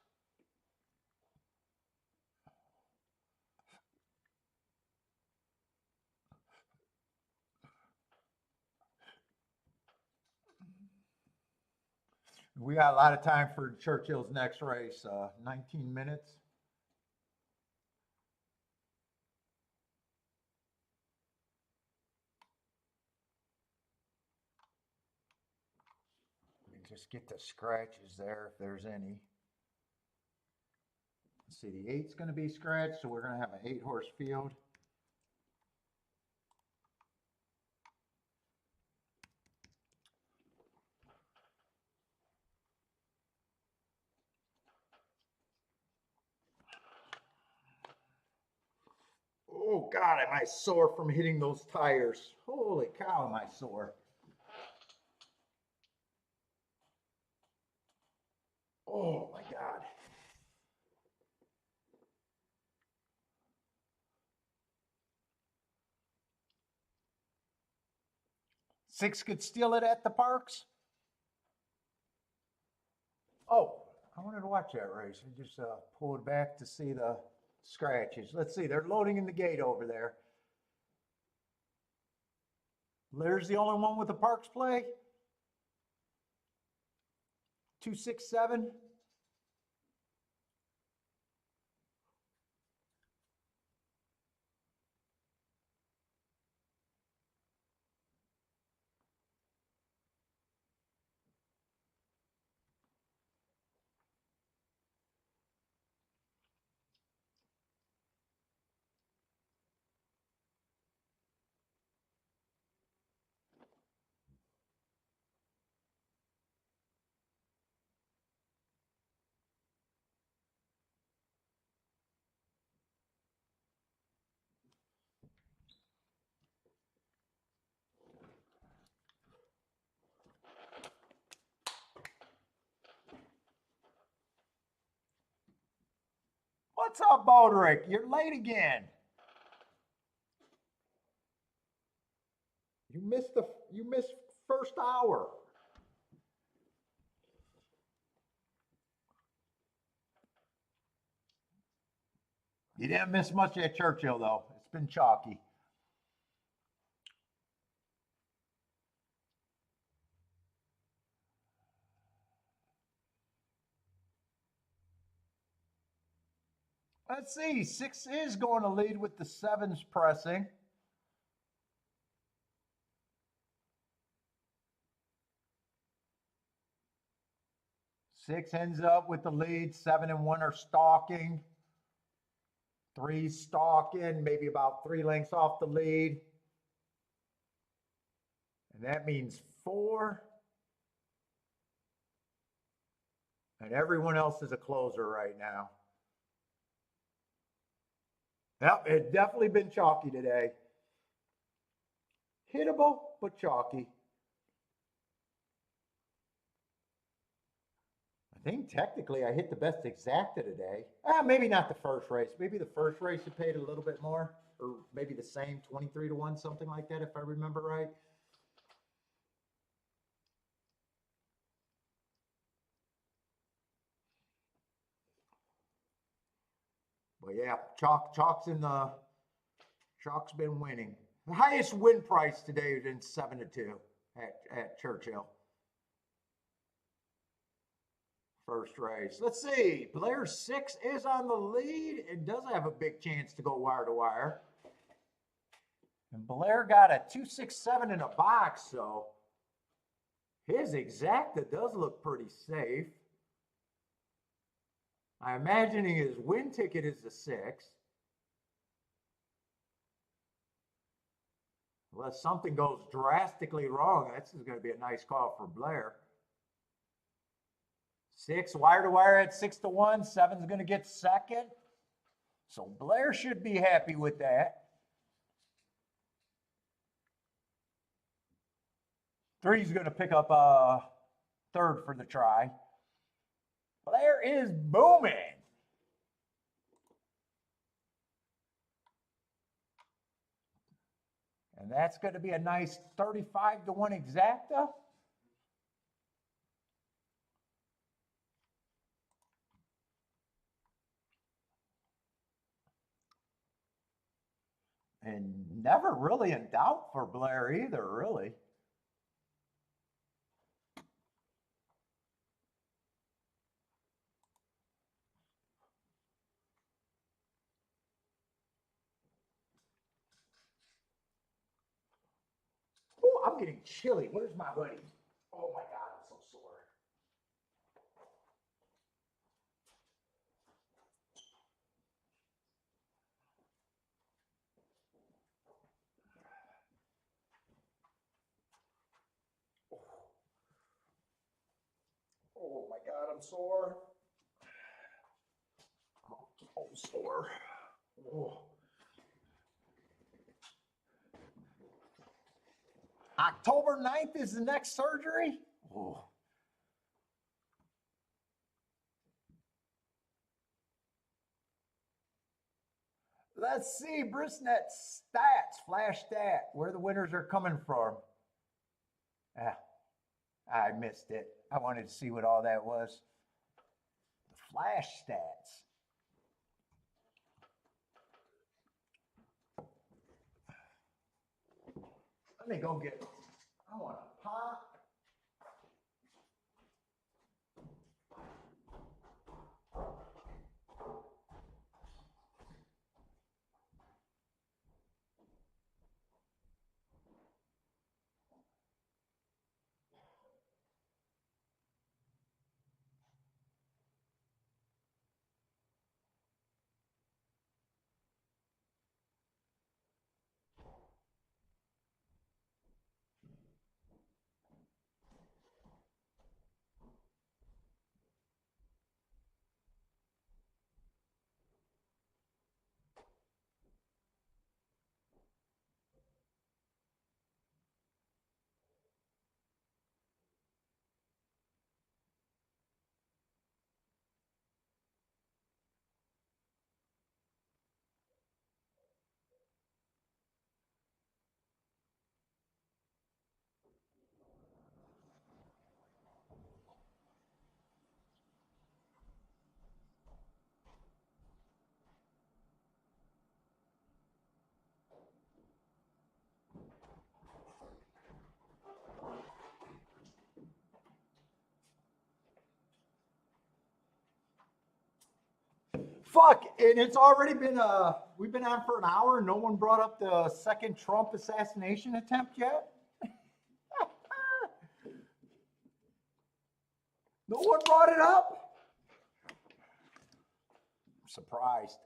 [SPEAKER 1] We got a lot of time for Churchill's next race. 19 minutes. Just get the scratches there if there's any. See, the 8's going to be scratched, so we're going to have an 8-horse field. Oh God, am I sore from hitting those tires. Holy cow, am I sore. Oh my God. 6 could steal it at the Parks? Oh, I wanted to watch that race. I just pulled back to see the scratches. Let's see, they're loading in the gate over there. Blair's the only one with the Parks play. 267. What's up, Boderick? You're late again. You missed first hour. You didn't miss much at Churchill though. It's been chalky. Let's see. 6 is going to lead with the 7's pressing. 6 ends up with the lead. 7 and 1 are stalking. 3 stalking, maybe about 3 lengths off the lead. And that means 4. And everyone else is a closer right now. Yep, it's definitely been chalky today. Hittable, but chalky. I think technically I hit the best exacta today. Maybe not the first race. Maybe the first race it paid a little bit more, or maybe the same 23 to 1, something like that, if I remember right. But yeah, Chalk's been winning. The highest win price today has been 7 to 2 at Churchill. First race. Let's see. Blair 6 is on the lead. It does have a big chance to go wire to wire. And Blair got a 267 in a box, so his exacta does look pretty safe. I'm imagining his win ticket is the 6. Unless something goes drastically wrong, this is going to be a nice call for Blair. 6 wire to wire at 6 to 1. 7's going to get second. So Blair should be happy with that. 3's going to pick up third for the try. Blair is booming. And that's going to be a nice 35 to 1 exacta. And never really in doubt for Blair either, really. Oh, I'm getting chilly. Where's my hoodie? Oh my God, I'm so sore.
[SPEAKER 2] I'm sore. Oh, sore. Oh.
[SPEAKER 1] October 9th is the next surgery? Oh. Let's see, Brisnet stats, flash stat, where the winners are coming from. Ah, I missed it. I wanted to see what all that was. Flash stats. Let me go get, I want a pop. Fuck, and it's already been, we've been on for an hour and no one brought up the second Trump assassination attempt yet? No one brought it up? I'm surprised.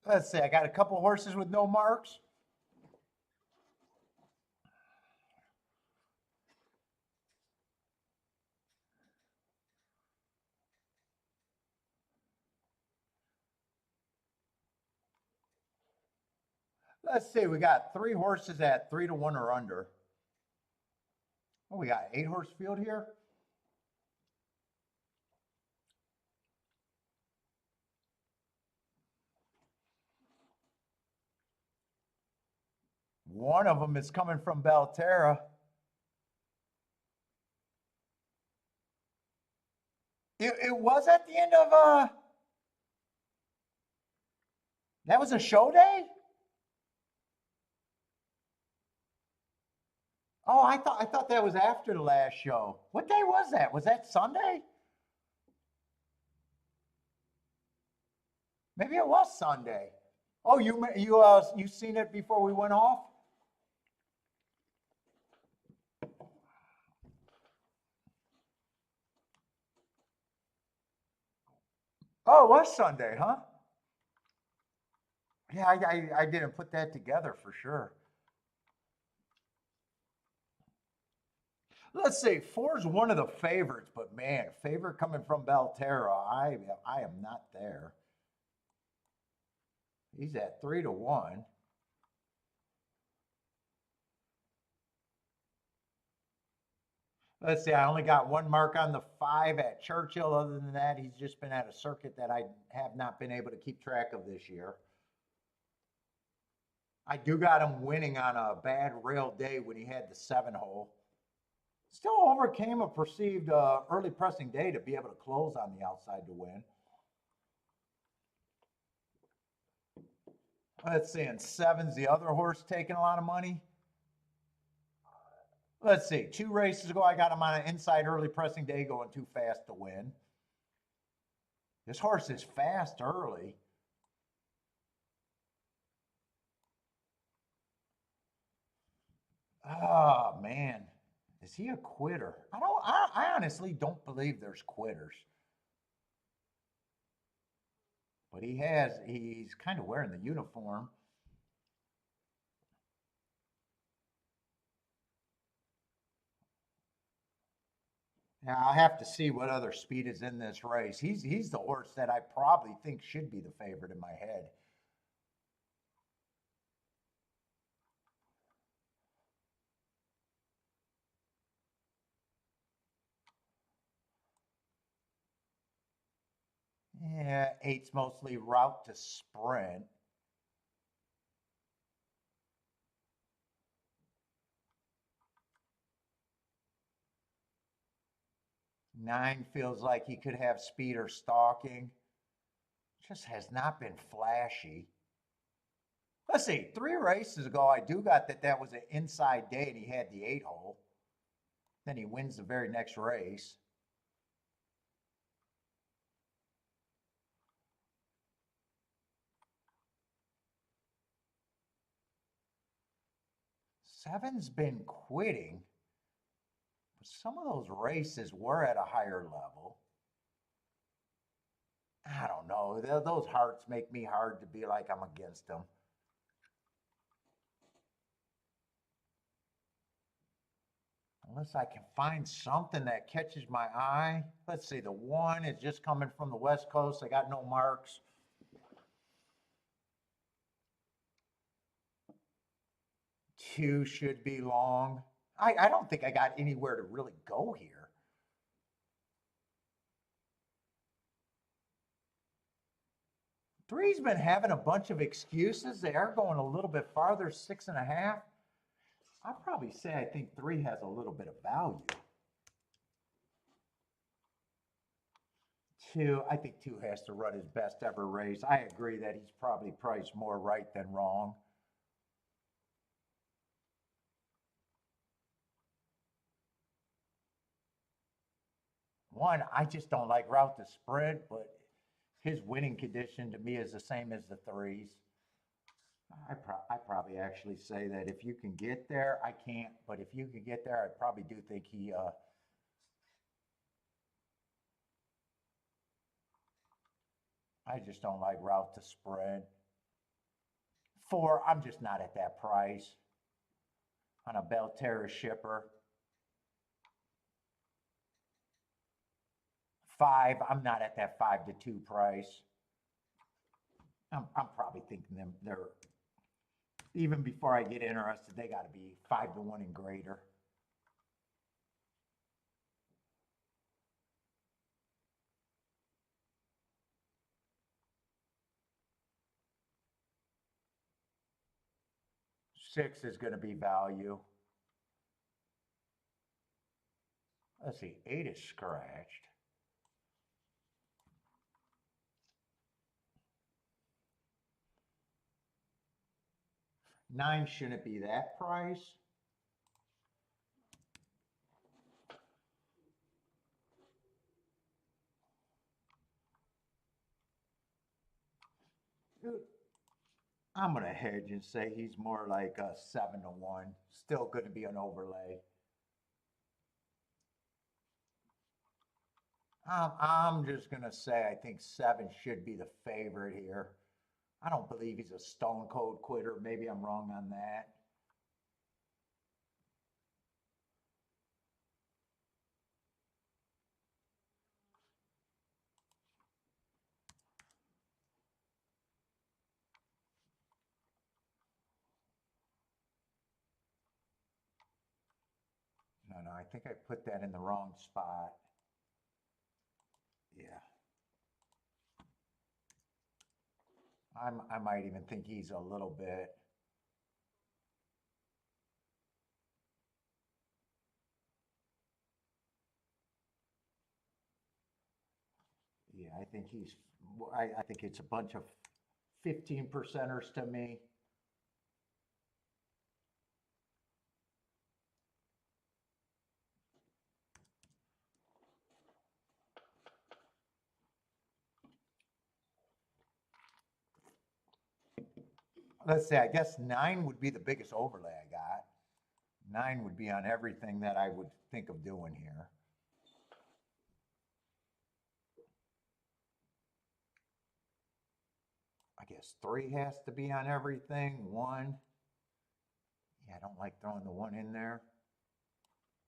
[SPEAKER 1] Let's see, I got a couple horses with no marks. Let's see, we got 3 horses at 3 to 1 or under. Oh, we got 8 horse field here. One of them is coming from Belterra. It was at the end of, that was a show day? Oh, I thought that was after the last show. What day was that? Was that Sunday? Maybe it was Sunday. Oh, you seen it before we went off? Oh, it was Sunday, huh? Yeah, I didn't put that together for sure. Let's see, 4's one of the favorites, but man, favorite coming from Belterra, I am not there. He's at 3 to 1. Let's see, I only got 1 mark on the 5 at Churchill. Other than that, he's just been at a circuit that I have not been able to keep track of this year. I do got him winning on a bad rail day when he had the 7 hole. Still overcame a perceived early pressing day to be able to close on the outside to win. Let's see, and 7's the other horse taking a lot of money. Let's see, 2 races ago, I got him on an inside early pressing day going too fast to win. This horse is fast early. Oh man, is he a quitter? I honestly don't believe there's quitters. But he's kind of wearing the uniform. Now I'll have to see what other speed is in this race. He's the horse that I probably think should be the favorite in my head. Yeah, eight's mostly route to sprint. Nine feels like he could have speed or stalking. Just has not been flashy. Let's see, 3 races ago, I do got that was an inside day and he had the 8 hole. Then he wins the very next race. Seven's been quitting, but some of those races were at a higher level. I don't know. Those hearts make me hard to be like I'm against them. Unless I can find something that catches my eye. Let's see, the 1 is just coming from the West Coast. I got no marks. 2 should be long. I don't think I got anywhere to really go here. 3's been having a bunch of excuses. They are going a little bit farther, 6.5. I'd probably say I think 3 has a little bit of value. 2, I think 2 has to run his best ever race. I agree that he's probably priced more right than wrong. One, I just don't like route to sprint, but his winning condition to me is the same as the 3's. I probably actually say that if you can get there, I can't, but if you can get there, I probably do think I just don't like route to sprint. 4, I'm just not at that price on a Belterra shipper. 5, I'm not at that 5-2 price. I'm probably thinking they're even before I get interested, they got to be 5-1 and greater. Six is going to be value. Let's see, 8 is scratched. Nine shouldn't be that price. I'm going to hedge and say he's more like a 7-1. Still going to be an overlay. I'm just going to say I think 7 should be the favorite here. I don't believe he's a stone cold quitter. Maybe I'm wrong on that. No, I think I put that in the wrong spot. Yeah. I might even think he's a little bit. Yeah, I think I think it's a bunch of 15 percenters to me. Let's say, I guess 9 would be the biggest overlay I got. 9 would be on everything that I would think of doing here. I guess 3 has to be on everything. 1. Yeah, I don't like throwing the 1 in there.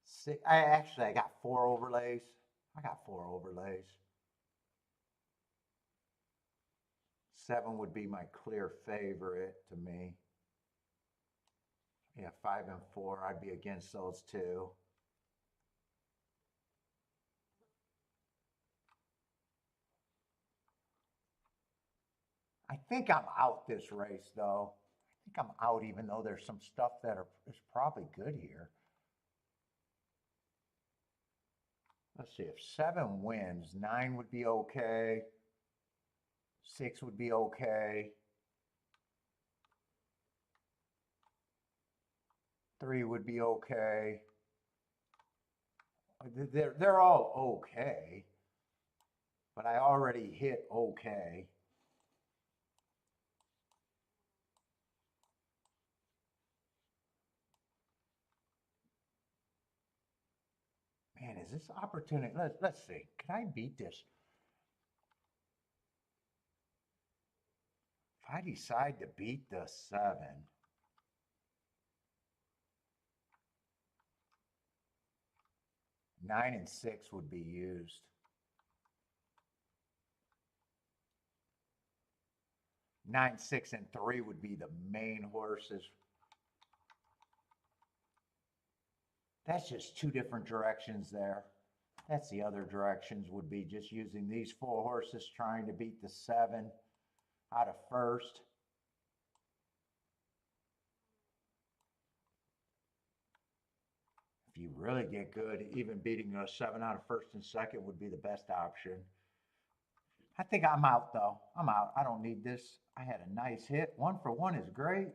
[SPEAKER 1] 6. I got 4 overlays. I got 4 overlays. 7 would be my clear favorite to me. Yeah, 5 and 4, I'd be against those two. I think I'm out this race though. I think I'm out even though there's some stuff is probably good here. Let's see, if 7 wins, 9 would be okay. 6 would be okay. 3 would be okay. They're all okay, but I already hit okay. Man, is this opportunity? Let's see. Can I beat this? If I decide to beat the 7, 9 and 6 would be used. 9, 6, and 3 would be the main horses. That's just 2 different directions there. That's the other directions would be just using these 4 horses trying to beat the 7 out of first. If you really get good, even beating a 7 out of first and second would be the best option. I think I'm out though. I'm out. I don't need this. I had a nice hit. 1 for 1 is great.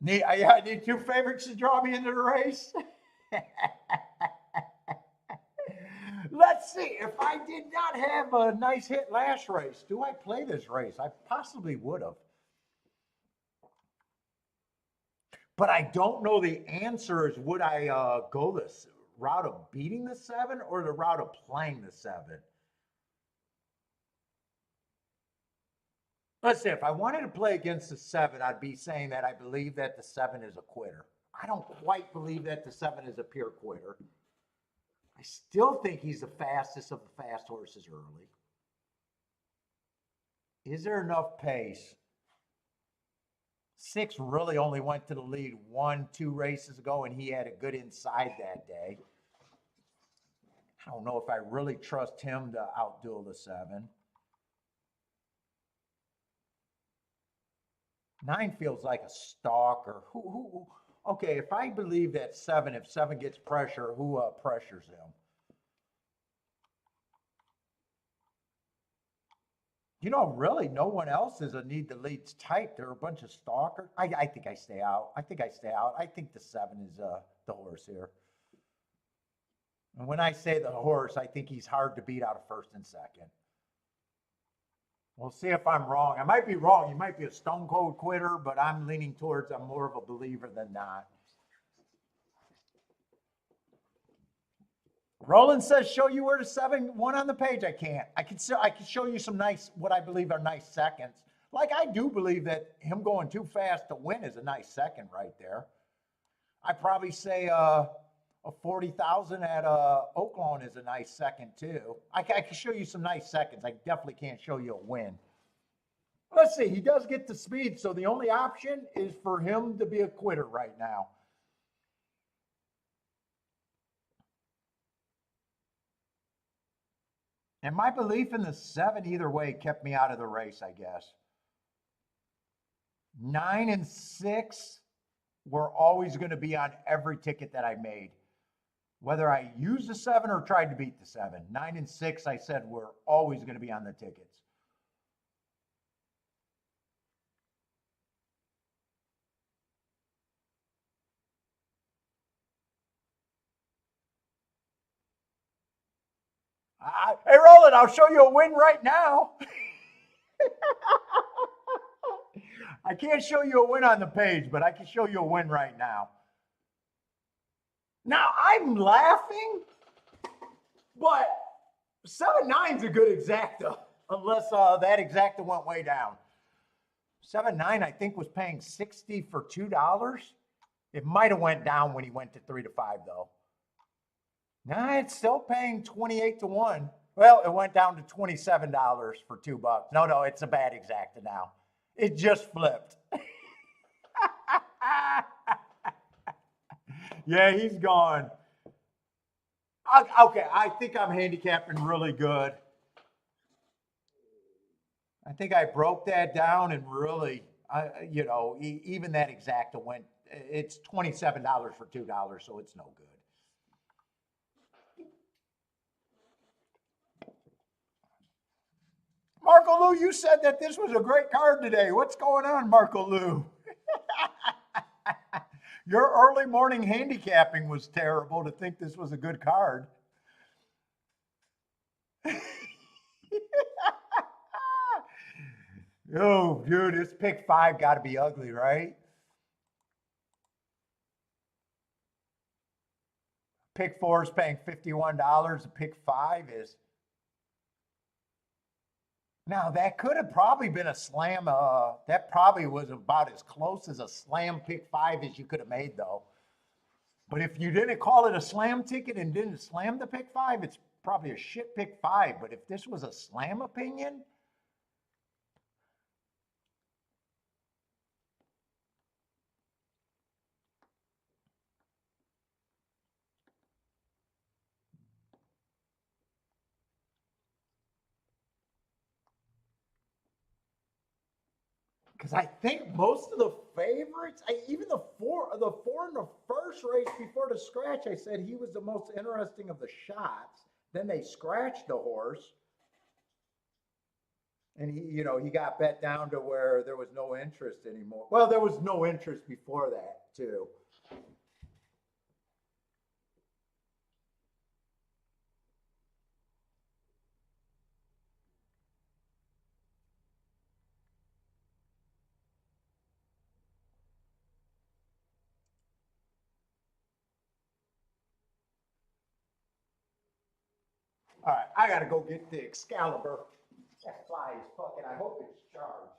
[SPEAKER 1] I need 2 favorites to draw me into the race. Let's see. If I did not have a nice hit last race, do I play this race? I possibly would have. But I don't know the answer is would I go this route of beating the 7 or the route of playing the 7? Let's say if I wanted to play against the 7, I'd be saying that I believe that the 7 is a quitter. I don't quite believe that the 7 is a pure quitter. I still think he's the fastest of the fast horses early. Is there enough pace? 6 really only went to the lead 1, 2 races ago, and he had a good inside that day. I don't know if I really trust him to outduel the 7. 9 feels like a stalker. Okay, if I believe that 7, if 7 gets pressure, who pressures him? You know, really, no one else is a need the leads tight. They're a bunch of stalkers. I think I stay out. I think I stay out. I think the 7 is the horse here. And when I say the horse, I think he's hard to beat out of first and second. We'll see if I'm wrong. I might be wrong. He might be a stone cold quitter, but I'm leaning towards I'm more of a believer than not. Roland says, show you where to 7-1 on the page. I can't. I can show you some nice, what I believe are nice seconds. Like I do believe that him going too fast to win is a nice second right there. I probably say a 40,000 at Oaklawn is a nice second too. I can show you some nice seconds. I definitely can't show you a win. Let's see. He does get the speed, so the only option is for him to be a quitter right now. And my belief in the 7 either way kept me out of the race, I guess. 9 and 6 were always going to be on every ticket that I made. Whether I used the 7 or tried to beat the 7. 9 and 6, I said, were always going to be on the tickets. Hey, Roland, I'll show you a win right now. I can't show you a win on the page, but I can show you a win right now. Now, I'm laughing, but 7-9's a good exacta, unless that exacta went way down. 7-9, I think, was paying 60 for $2. It might have went down when he went to 3-5, though. Nah, it's still paying 28-1. Well, it went down to $27 for $2. No, it's a bad exacta now. It just flipped. Yeah, he's gone. Okay, I think I'm handicapping really good. I think I broke that down and really, even that exacta went, it's $27 for $2, so it's no good. Marco Lou, you said that this was a great card today. What's going on, Marco Lou? Your early morning handicapping was terrible to think this was a good card. Oh, dude, this pick 5 got to be ugly, right? Pick 4 is paying $51. Pick 5 is. Now, that could have probably been a slam. That probably was about as close as a slam pick 5 as you could have made, though. But if you didn't call it a slam ticket and didn't slam the pick 5, it's probably a shit pick 5. But if this was a slam opinion, because I think most of the favorites, even the four in the first race before the scratch, I said he was the most interesting of the shots. Then they scratched the horse, and he got bet down to where there was no interest anymore. Well, there was no interest before that too. All right, I gotta go get the Excalibur. That fly is fucking. I hope it's charged.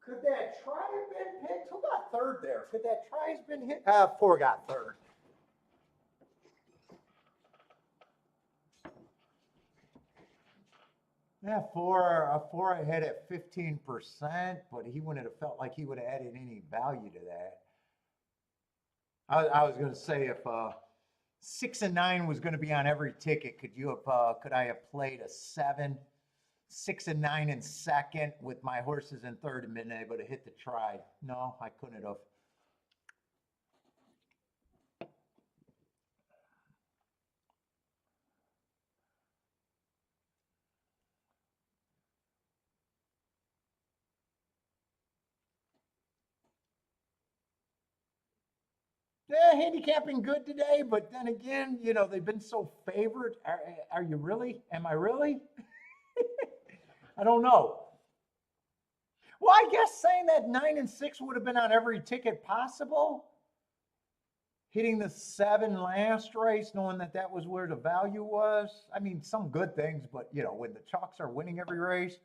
[SPEAKER 1] Could that try have been picked? Who got third there? Could that try has been hit? 4 got third. Yeah, four ahead at 15%, but he wouldn't have felt like he would have added any value to that. I was going to say if 6 and 9 was going to be on every ticket, could I have played a 7, 6 and 9 in second with my horses in third and been able to hit the try? No, I couldn't have. Yeah, handicapping good today, but then again, they've been so favored. Are you really? Am I really? I don't know. Well, I guess saying that 9 and 6 would have been on every ticket possible. hitting the 7 last race, knowing that that was where the value was. I mean, some good things, but you know, when the chalks are winning every race.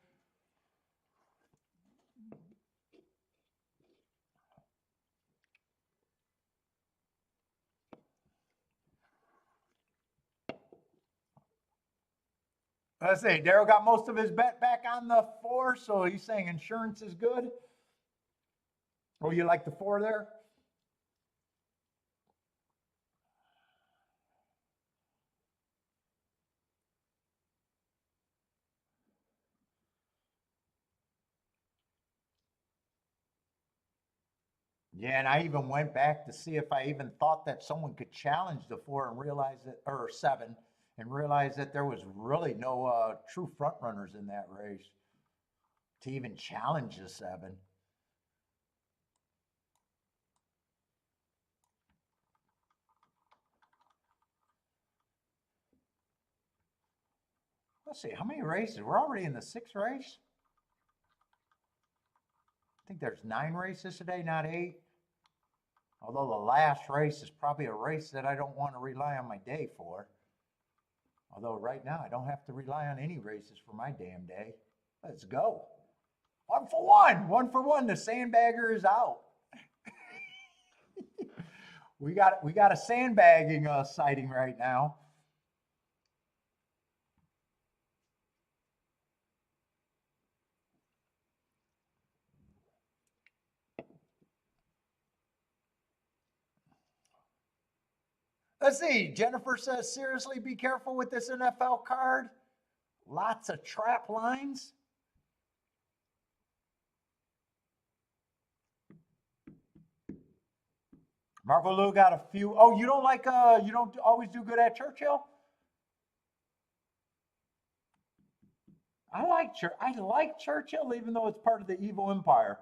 [SPEAKER 1] Let's see, Daryl got most of his bet back on the 4, so he's saying insurance is good. Oh, you like the 4 there? Yeah, and I even went back to see if I even thought that someone could challenge the 4 and realize that, or 7, and realize that there was really no true front runners in that race to even challenge the 7. Let's see, how many races? We're already in the 6th race. I think there's 9 races today, not 8. Although the last race is probably a race that I don't want to rely on my day for. Although right now I don't have to rely on any races for my damn day. Let's go. 1 for 1. 1 for 1. The sandbagger is out. we got a sandbagging sighting right now. Let's see. Jennifer says, seriously, be careful with this NFL card. Lots of trap lines. Marco Lou got a few. Oh, you don't like, you don't always do good at Churchill? I like Churchill, even though it's part of the evil empire.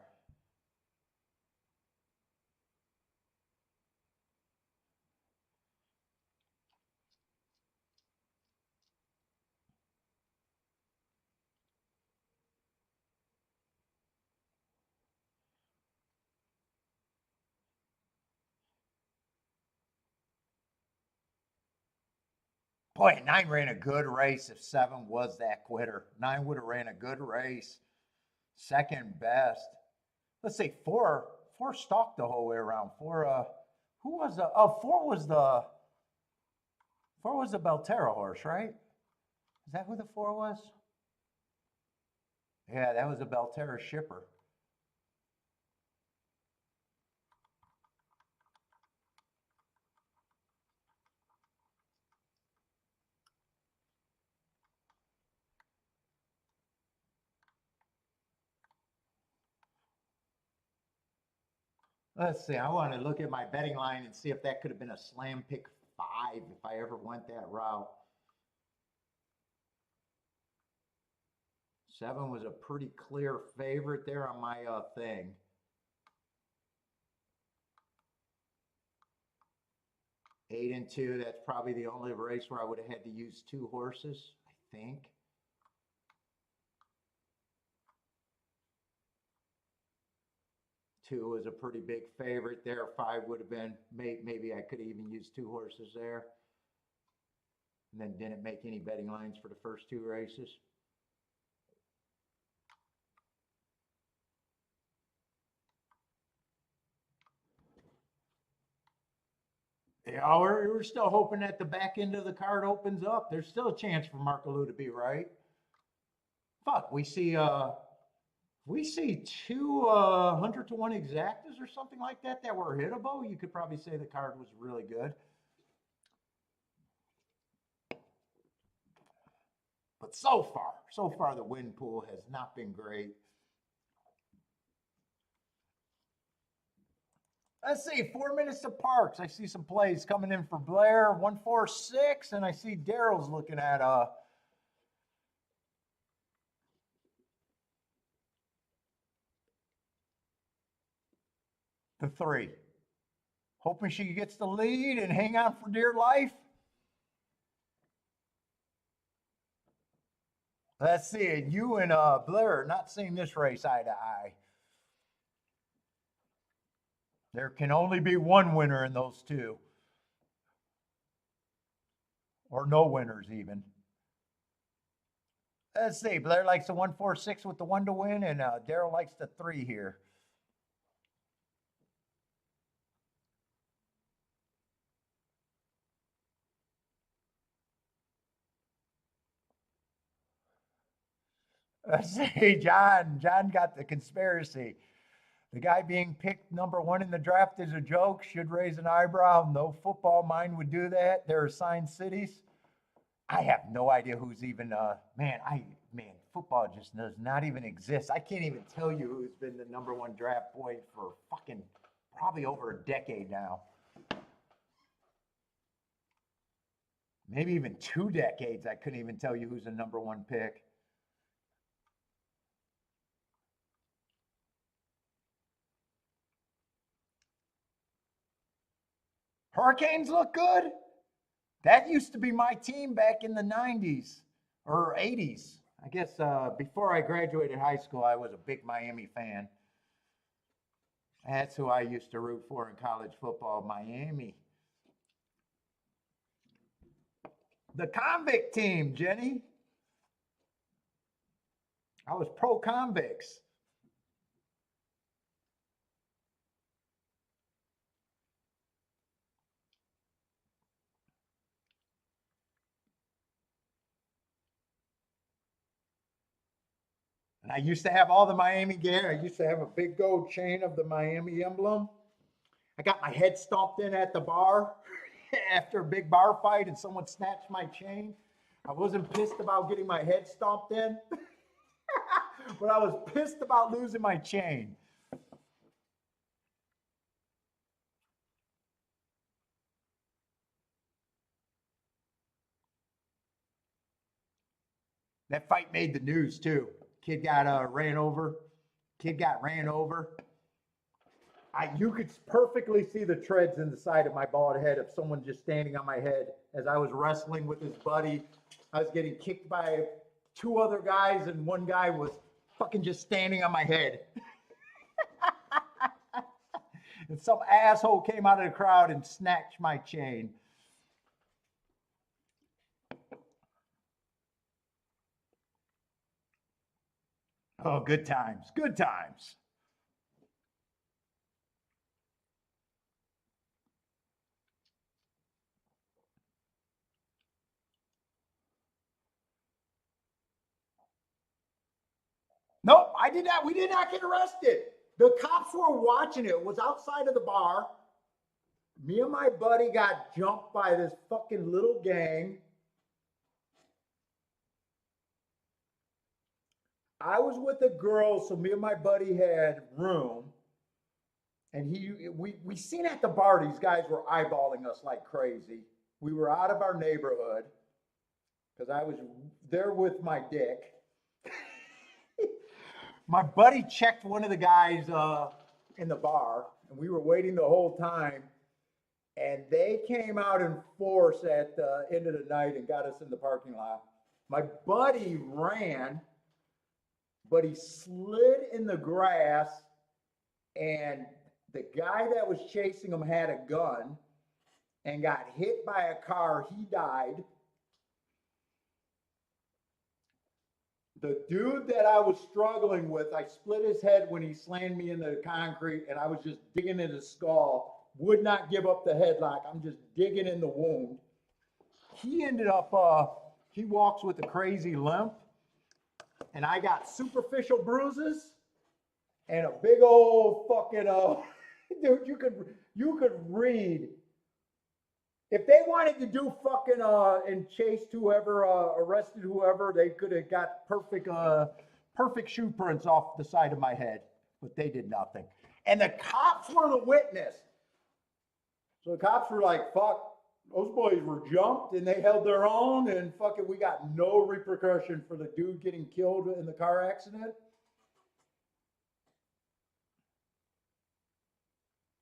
[SPEAKER 1] Boy, 9 ran a good race if 7 was that quitter. 9 would have ran a good race. Second best. Let's see, 4 stalked the whole way around. 4 who was the 4 was the Belterra horse, right? Is that who the 4 was? Yeah, that was a Belterra shipper. Let's see. I want to look at my betting line and see if that could have been a slam pick 5 if I ever went that route. 7 was a pretty clear favorite there on my thing. 8 and 2. That's probably the only race where I would have had to use 2 horses, I think. Two was a pretty big favorite there. 5 would have been, maybe I could even use 2 horses there. And then didn't make any betting lines for the first 2 races. Yeah, we're still hoping that the back end of the card opens up. There's still a chance for Marco Lou to be right. Fuck, we see 2 100 to 1 exactas or something like that that were hittable. You could probably say the card was really good. But so far the win pool has not been great. Let's see, 4 minutes to Parks. I see some plays coming in for Blair, 146, and I see Daryl's looking at the 3. Hoping she gets the lead and hang on for dear life. Let's see, you and Blair are not seeing this race eye to eye. There can only be one winner in those 2. or no winners even. Let's see. Blair likes the 146 with the 1 to win, and Daryl likes the 3 here. Let's see. John got the conspiracy. The guy being picked number 1 in the draft is a joke. Should raise an eyebrow. No football mind would do that. They're assigned cities. I have no idea who's even. Man, football just does not even exist. I can't even tell you who's been the number 1 draft boy for fucking probably over a decade now. Maybe even 2 decades. I couldn't even tell you who's the number 1 pick. Hurricanes look good. That used to be my team back in the 90s or 80s. I guess before I graduated high school, I was a big Miami fan. That's who I used to root for in college football, Miami. The convict team, Jenny. I was pro convicts. And I used to have all the Miami gear. I used to have a big gold chain of the Miami emblem. I got my head stomped in at the bar after a big bar fight and someone snatched my chain. I wasn't pissed about getting my head stomped in, but I was pissed about losing my chain. That fight made the news too. Kid got ran over. You could perfectly see the treads in the side of my bald head of someone just standing on my head as I was wrestling with his buddy. I was getting kicked by 2 other guys, and one guy was fucking just standing on my head. And some asshole came out of the crowd and snatched my chain. Oh, good times. Good times. Nope, I did not. We did not get arrested. The cops were watching it. It was outside of the bar. Me and my buddy got jumped by this fucking little gang. I was with a girl, so me and my buddy had room. And we seen at the bar, these guys were eyeballing us like crazy. We were out of our neighborhood because I was there with my dick. My buddy checked one of the guys in the bar, and we were waiting the whole time. And they came out in force at the end of the night and got us in the parking lot. My buddy ran, but he slid in the grass, and the guy that was chasing him had a gun and got hit by a car. He died. The dude that I was struggling with, I split his head when he slammed me into the concrete, and I was just digging in his skull. Would not give up the headlock. I'm just digging in the wound. He ended up, he walks with a crazy limp, and I got superficial bruises and a big old fucking, dude, you could read. If they wanted to do fucking and chased whoever, arrested whoever, they could have got perfect shoe prints off the side of my head, but they did nothing. And the cops were the witness. So the cops were like, fuck, those boys were jumped and they held their own, and fucking we got no repercussion for the dude getting killed in the car accident.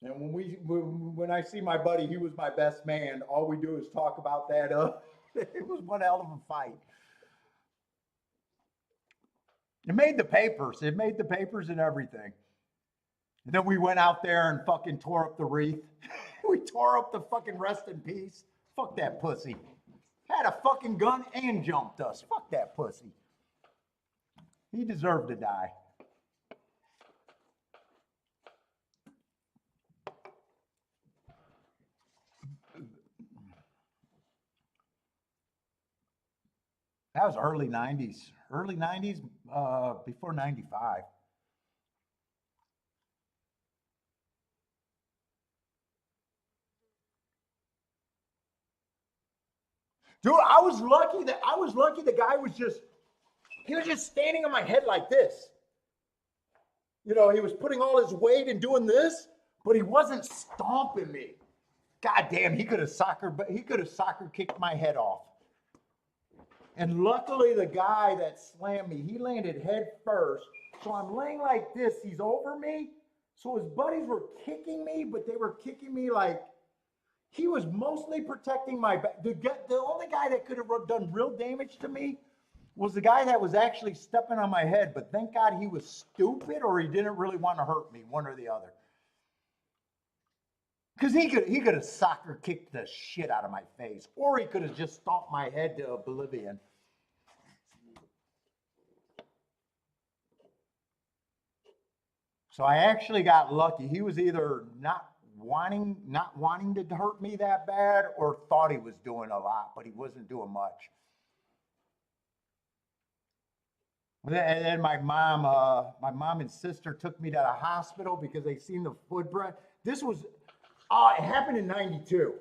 [SPEAKER 1] And when I see my buddy, he was my best man. All we do is talk about that. It was one hell of a fight. It made the papers. It made the papers and everything. And then we went out there and fucking tore up the wreath. We tore up the fucking rest in peace. Fuck that pussy. Had a fucking gun and jumped us. Fuck that pussy. He deserved to die. That was early 90s. Early 90s, before 95. Dude, I was lucky the guy was just standing on my head like this. You know, he was putting all his weight and doing this, but he wasn't stomping me. God damn, he could have soccer kicked my head off. And luckily the guy that slammed me, he landed head first. So I'm laying like this, he's over me. So his buddies were kicking me, but they were kicking me like he was mostly protecting my back. The only guy that could have done real damage to me was the guy that was actually stepping on my head. But thank God he was stupid or he didn't really want to hurt me, one or the other. Because he could have soccer kicked the shit out of my face, or he could have just stomped my head to oblivion. So I actually got lucky. He was either not wanting to hurt me that bad, or thought he was doing a lot, but he wasn't doing much. And then my mom and sister took me to the hospital because they seen the footprint. This was, it happened in '92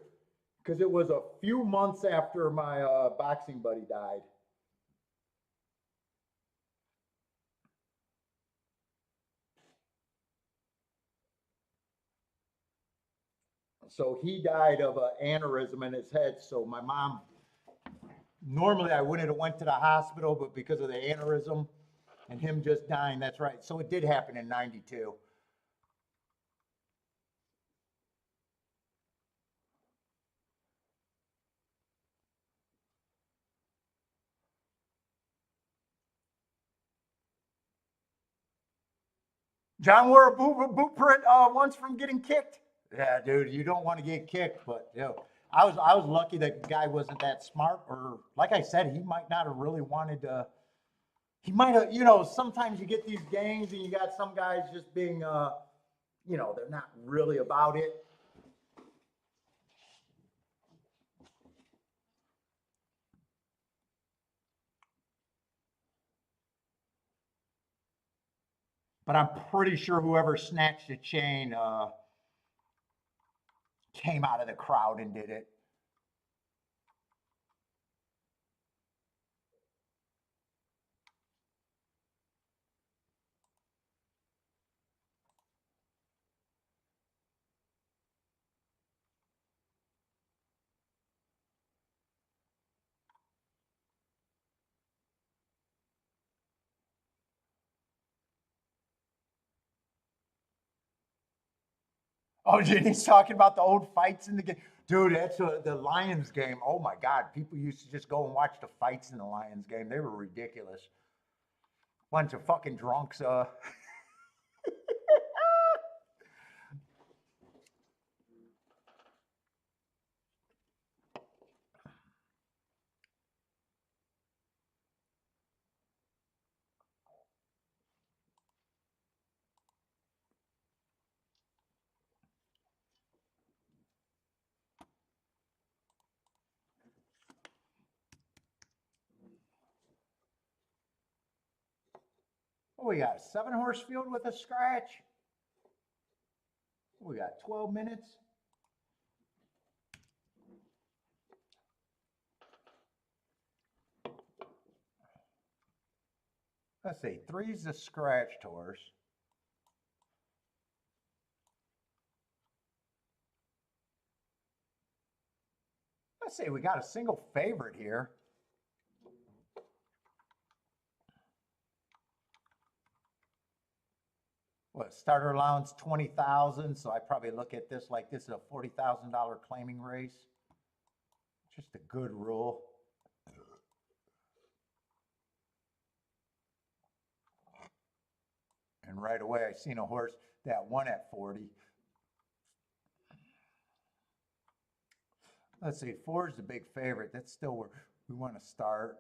[SPEAKER 1] because it was a few months after my boxing buddy died. So he died of an aneurysm in his head. So my mom, normally I wouldn't have went to the hospital, but because of the aneurysm and him just dying, that's right. So it did happen in '92. John wore a boot print once from getting kicked. Yeah, dude, you don't want to get kicked, but you know, I was lucky that the guy wasn't that smart, or like I said, he might not have really wanted to. He might have, you know, sometimes you get these gangs and you got some guys just being, you know, they're not really about it. But I'm pretty sure whoever snatched the chain came out of the crowd and did it. Oh, Jenny's talking about the old fights in the game. Dude, that's the Lions game. Oh my God. People used to just go and watch the fights in the Lions game. They were ridiculous. Bunch of fucking drunks. What we got? 7-horse field with a scratch. We got 12 minutes. Let's see. 3's the scratched horse. Let's see. We got a single favorite here. What, starter allowance 20,000, so I probably look at this like this is a $40,000 claiming race. Just a good rule. And right away I seen a horse that won at 40. Let's see, 4 is the big favorite. That's still where we want to start.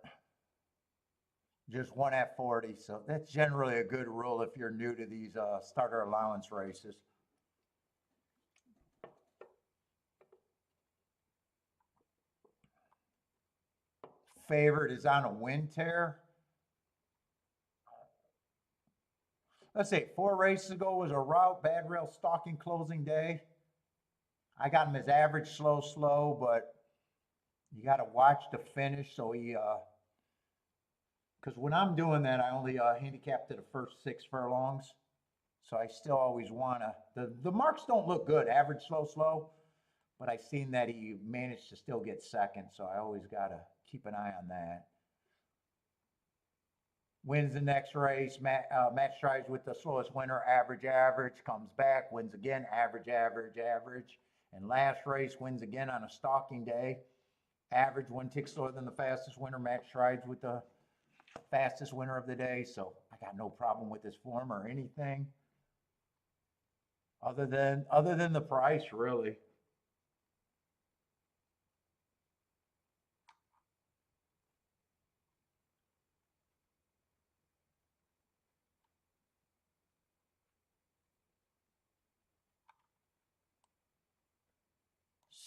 [SPEAKER 1] Just one at 40. So that's generally a good rule if you're new to these starter allowance races. Favorite is on a wind tear. Let's see, 4 races ago was a route, bad rail stalking closing day. I got him as average, slow, but you got to watch the finish. So he, because when I'm doing that, I only handicap to the first 6 furlongs. So I still always want to, the marks don't look good, average, slow, but I seen that he managed to still get second. So I always got to keep an eye on that. Wins the next race, match strides with the slowest winner, average, comes back, wins again, average. And last race wins again on a stalking day. Average, 1 tick slower than the fastest winner, match strides with the fastest winner of the day. So I got no problem with this form or anything. Other than the price, really.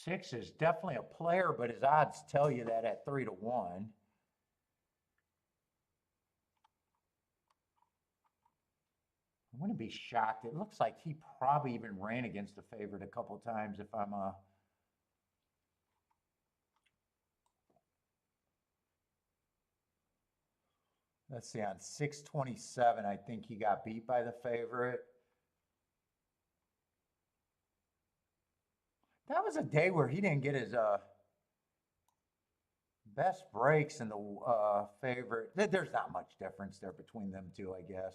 [SPEAKER 1] Six is definitely a player, but his odds tell you that at 3-1. I wouldn't be shocked. It looks like he probably even ran against the favorite a couple times if I'm let's see, on 627, I think he got beat by the favorite. That was a day where he didn't get his best breaks in the favorite. There's not much difference there between them two, I guess.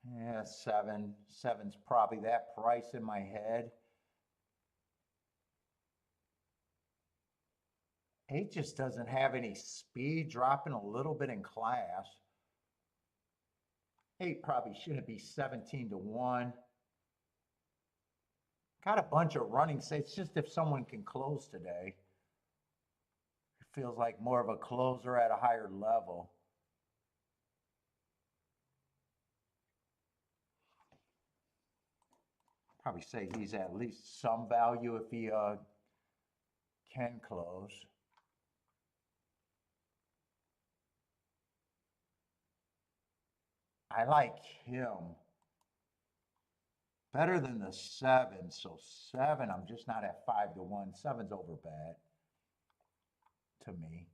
[SPEAKER 1] Yeah, 7. 7's probably that price in my head. 8 just doesn't have any speed, dropping a little bit in class. 8 probably shouldn't be 17-1. Got a bunch of running. It's just if someone can close today. It feels like more of a closer at a higher level. Probably say he's at least some value if he can close. I like him better than the 7. So 7, I'm just not at 5-1. 7's over bet to me.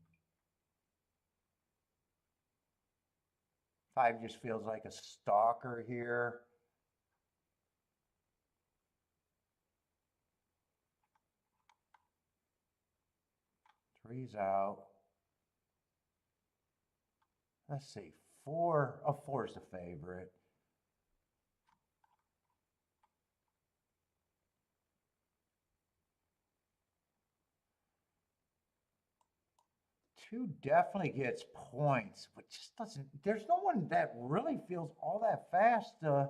[SPEAKER 1] 5 just feels like a stalker here. Three's out. Let's see. 4. Oh, 4's the favorite. Two definitely gets points, but just doesn't. There's no one that really feels all that fast to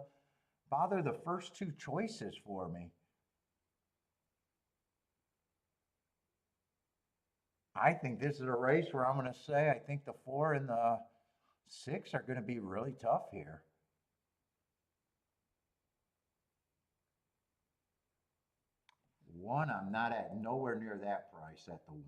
[SPEAKER 1] bother the first 2 choices for me. I think this is a race where I'm going to say I think the 4 and the 6 are going to be really tough here. 1, I'm not at nowhere near that price at the 1.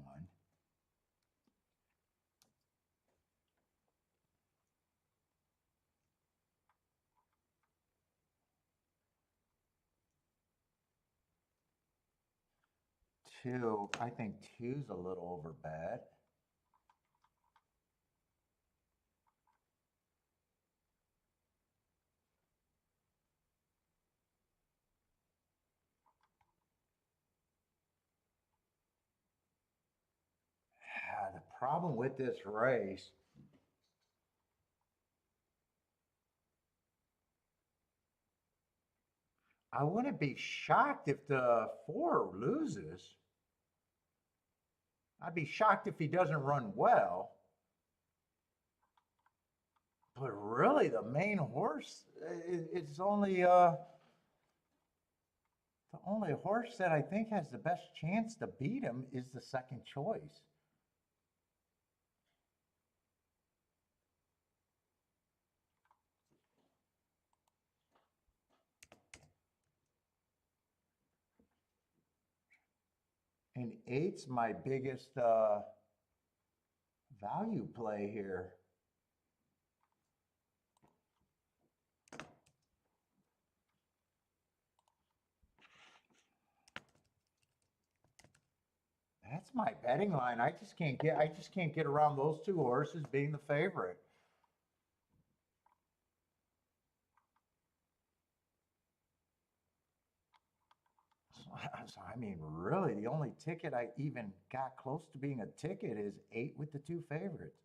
[SPEAKER 1] 2, I think 2's a little over bet. The problem with this race, I wouldn't be shocked if the 4 loses. I'd be shocked if he doesn't run well. But really, the main horse, it's only the only horse that I think has the best chance to beat him is the second choice. And eight's my biggest value play here. That's my betting line. I just can't get around those two horses being the favorite. So, I mean, really, the only ticket I even got close to being a ticket is 8 with the two favorites.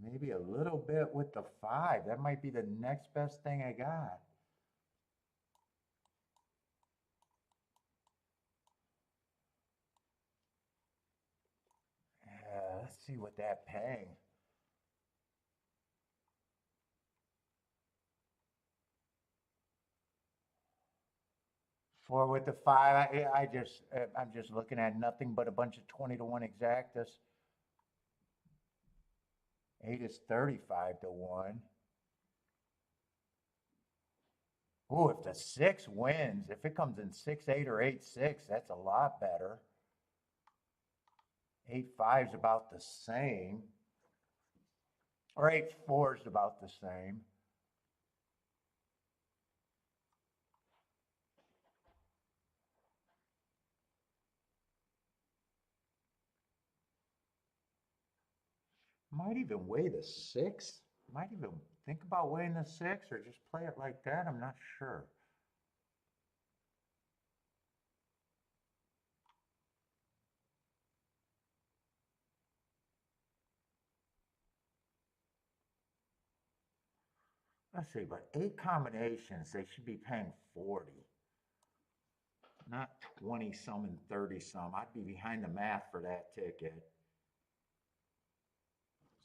[SPEAKER 1] Maybe a little bit with the 5. That might be the next best thing I got. Let's see what that paying. Four with the 5. I'm just looking at nothing but a bunch of 20 to 1 exactas. 8 is 35 to 1. Oh, if the 6 wins, if it comes in 6-8 or 8-6, that's a lot better. 8-5 is about the same. Or 8-4 is about the same. Might even weigh the 6. Might even think about weighing the 6 or just play it like that. I'm not sure. Let's see, but 8 combinations, they should be paying 40. Not 20 some and 30 some. I'd be behind the math for that ticket.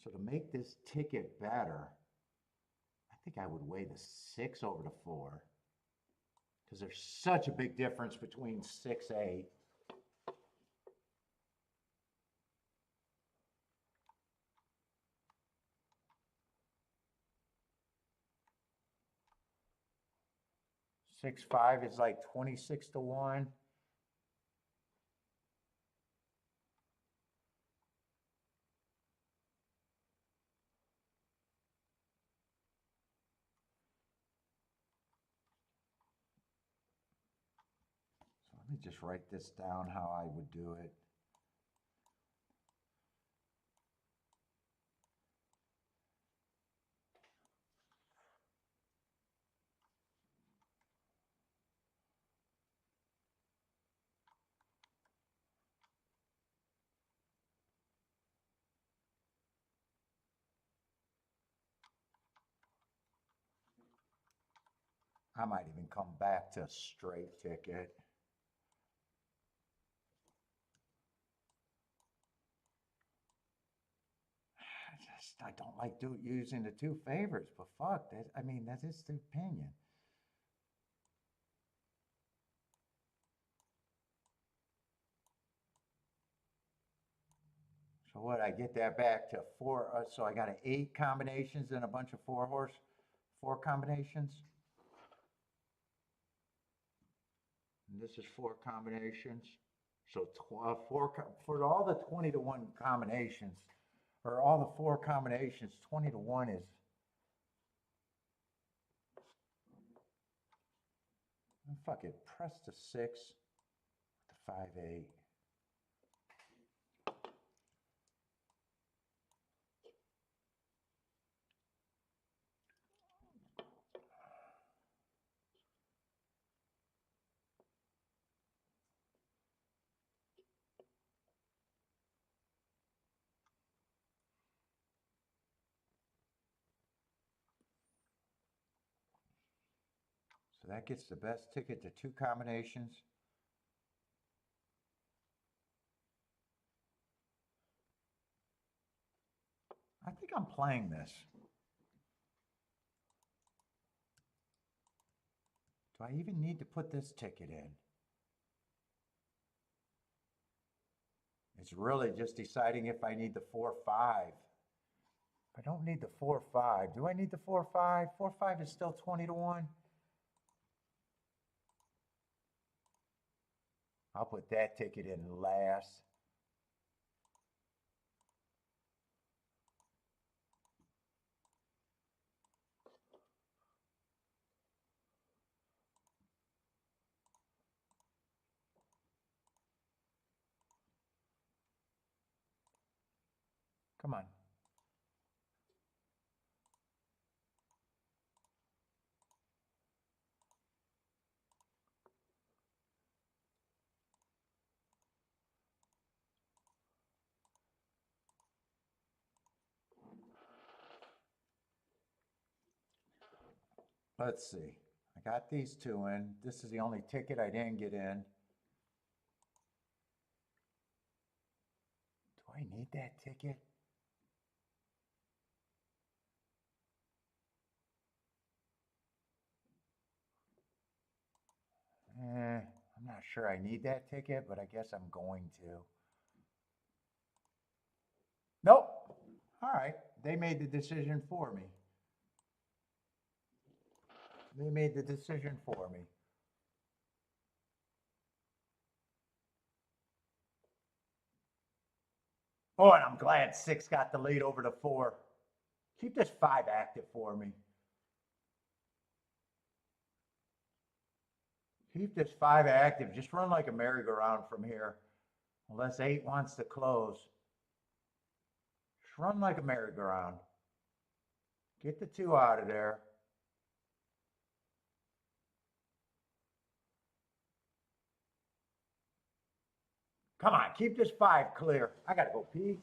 [SPEAKER 1] So to make this ticket better, I think I would weigh the 6 over the 4. Because there's such a big difference between 6-8. Six five is like 26 to 1. So let me just write this down how I would do it. I might even come back to a straight ticket. I don't like using the two favorites, but fuck that. I mean, that is the opinion. So what, I get that back to 4, so I got an 8 combinations and a bunch of 4 combinations. And this is 4 combinations. So for all the 20 to 1 combinations, or all the 4 combinations, 20 to 1 is, fuck it, press the 6, the 5-8. that gets the best ticket to 2 combinations. I think I'm playing this. Do I even need to put this ticket in? It's really just deciding if I need the 4-5. I don't need the 4-5. Do I need the 4-5? 4-5 is still 20 to 1. I'll put that ticket in last. Come on. Let's see. I got these 2 in. This is the only ticket I didn't get in. Do I need that ticket? I'm not sure I need that ticket, but I guess I'm going to. Nope. All right. They made the decision for me. They made the decision for me. Oh, and I'm glad 6 got the lead over the 4. Keep this 5 active for me. Keep this 5 active. Just run like a merry-go-round from here. Unless 8 wants to close. Just run like a merry-go-round. Get the 2 out of there. Come on, keep this 5 clear. I gotta go pee.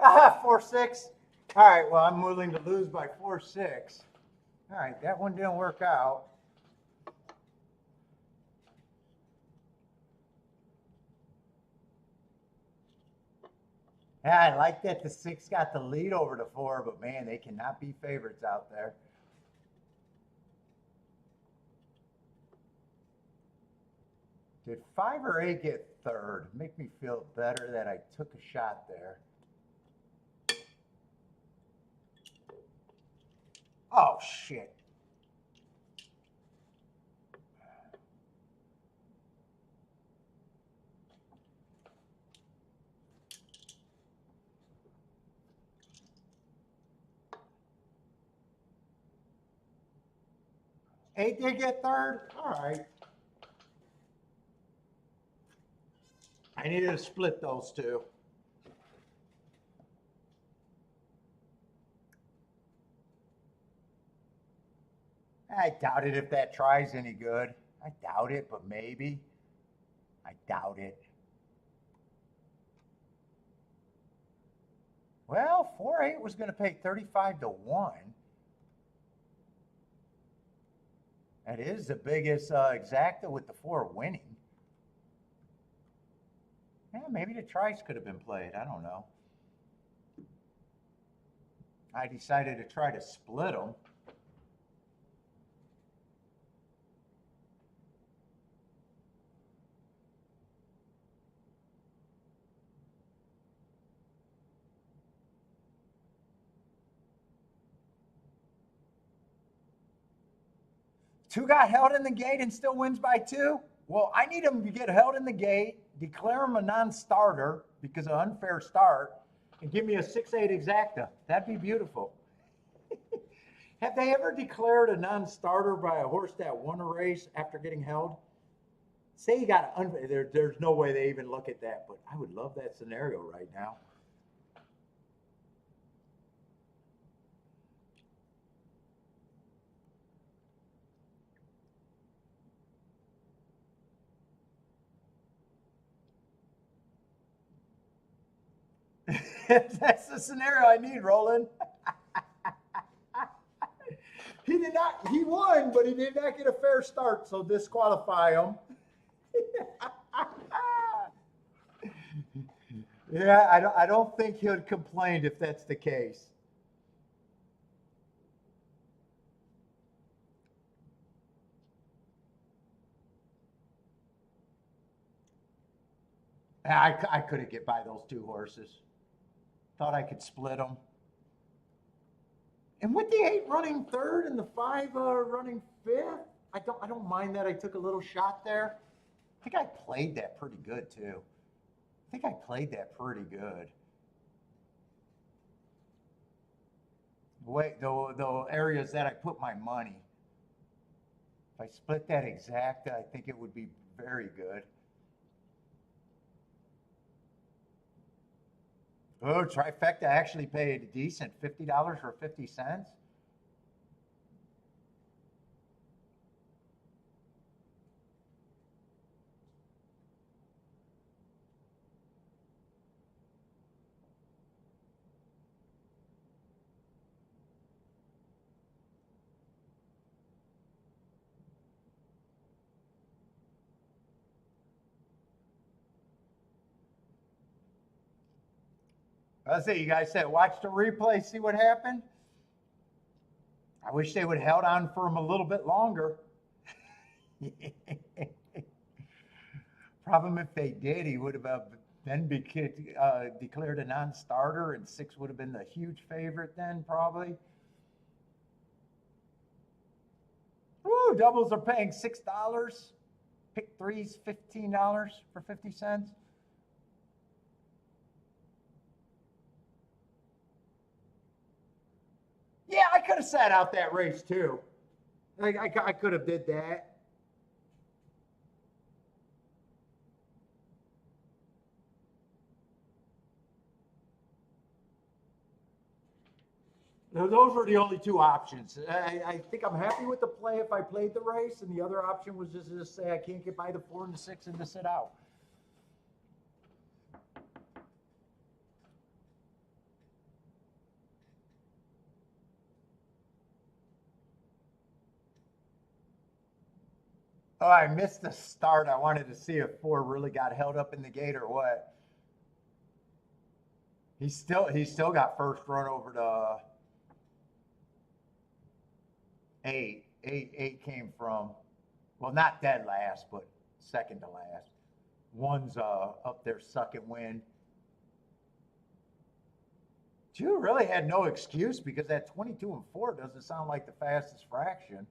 [SPEAKER 1] Ah, 4-6. All right, well, I'm willing to lose by 4-6. All right, that one didn't work out. Yeah, I like that the 6 got the lead over the 4, but man, they cannot be favorites out there. Did 5 or 8 get third? Make me feel better that I took a shot there. Oh, shit. Eight did get third? All right. I needed to split those 2. I doubt it if that tries any good. I doubt it, but maybe. I doubt it. Well, 4-8 was going to pay 35 to 1. That is the biggest exacta with the 4 winning. Yeah, maybe the tries could have been played. I don't know. I decided to try to split them. Two got held in the gate and still wins by 2? Well, I need him to get held in the gate, declare him a non-starter because of unfair start, and give me a 6-8 exacta. That'd be beautiful. Have they ever declared a non-starter by a horse that won a race after getting held? Say you got there's no way they even look at that, but I would love that scenario right now. That's the scenario I need, Roland. He won, but he did not get a fair start, so disqualify him. Yeah, I don't think he'll complain if that's the case. I couldn't get by those 2 horses. Thought I could split them. And with the 8 running 3rd and the 5 running 5th, I don't mind that. I took a little shot there. I think I played that pretty good too. Wait, the areas that I put my money. If I split that exacta, I think it would be very good. Oh, trifecta actually paid a decent $50 for 50 cents. That's it. You guys said watch the replay, see what happened. I wish they would have held on for him a little bit longer. Problem if they did, he would have then declared a non-starter, and 6 would have been the huge favorite then, probably. Woo, doubles are paying $6. Pick threes, $15 for 50 cents. Yeah, I could have sat out that race too. I could have did that. Those were the only 2 options. I think I'm happy with the play if I played the race, and the other option was just to say I can't get by the 4 and the 6 and to sit out. Oh, I missed the start. I wanted to see if 4 really got held up in the gate or what. He still got first run over to 8. 8 came from, well, not dead last, but second to last. 1's up there sucking wind. 2 really had no excuse because that 22 and 4 doesn't sound like the fastest fraction.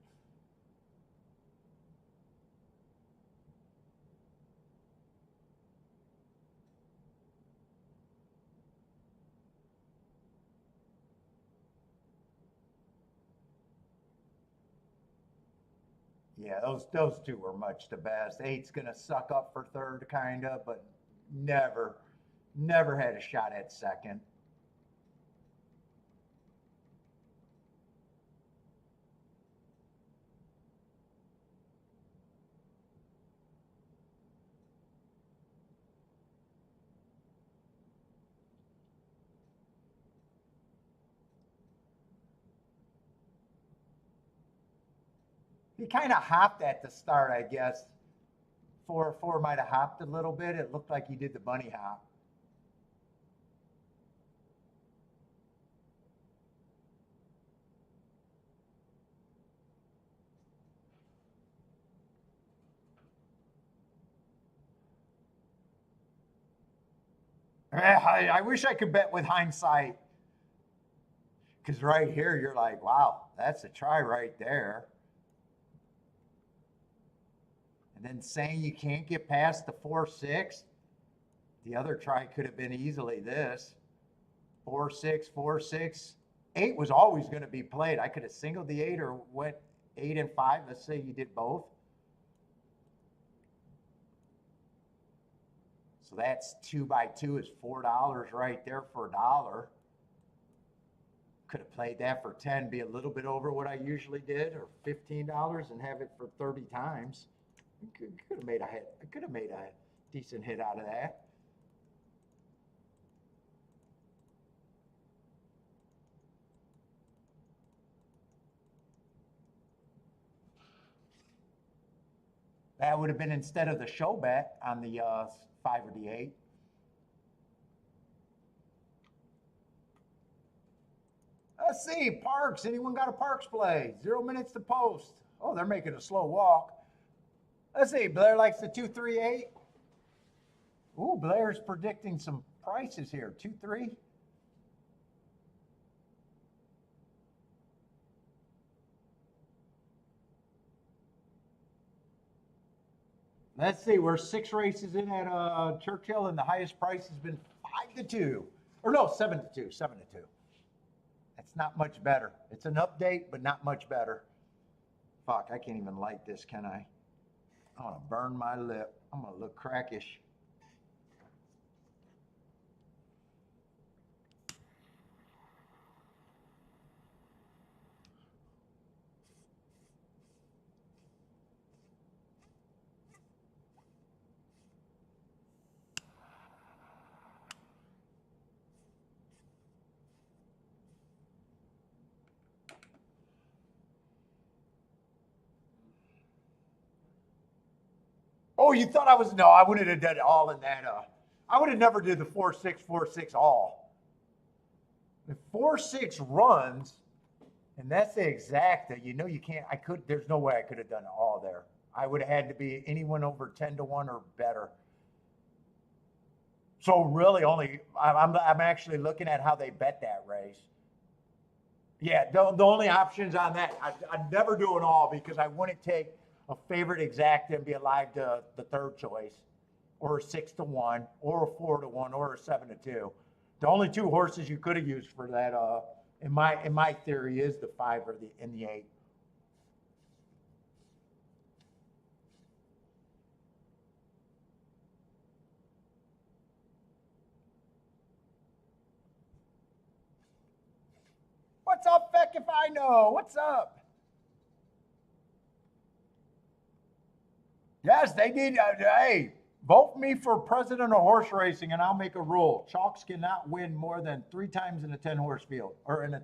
[SPEAKER 1] Yeah, those 2 were much the best. 8's gonna suck up for 3rd, kinda, but never had a shot at 2nd. He kind of hopped at the start, I guess. 4-4 might have hopped a little bit. It looked like he did the bunny hop. I wish I could bet with hindsight. Because right here, you're like, wow, that's a try right there. And then saying you can't get past the 4-6, the other try could have been easily this 4-6, 4-6. 8 was always going to be played. I could have singled the 8 or went 8 and 5. Let's say you did both. So that's 2 by 2 is $4 right there for $1. Could have played that for 10, be a little bit over what I usually did, or $15 and have it for 30 times. Could have made a hit. I could have made a decent hit out of that. That would have been instead of the show bet on the 5 or the 8. Let's see, Parks. Anyone got a Parks play? 0 minutes to post. Oh, they're making a slow walk. Let's see, Blair likes the 2-3-8. Ooh, Blair's predicting some prices here. 2-3. Let's see, we're 6 races in at Churchill, and the highest price has been 5-2. Or no, 7-2. 7-2. That's not much better. It's an update, but not much better. Fuck, I can't even light this, can I? I'm gonna burn my lip. I'm gonna look crackish. Oh, you thought I was? No, I wouldn't have done it all in that. I would have never did the 4-6, 4-6 all. The 4-6 runs, and that's the exacta. You know, you can't. I could. There's no way I could have done it all there. I would have had to be anyone over 10-1 or better. So really, only I'm actually looking at how they bet that race. Yeah, the only options on that, I'd never do it all because I wouldn't take a favorite exacta and be alive to the third choice, or a 6-1, or a 4-1, or a 7-2. The only 2 horses you could have used for that, in my theory, is the 5 or the 8. What's up, Feck? If I know, what's up? Yes, they need. Hey, vote me for president of horse racing, and I'll make a rule: chalks cannot win more than 3 times in a 10-horse field, or in a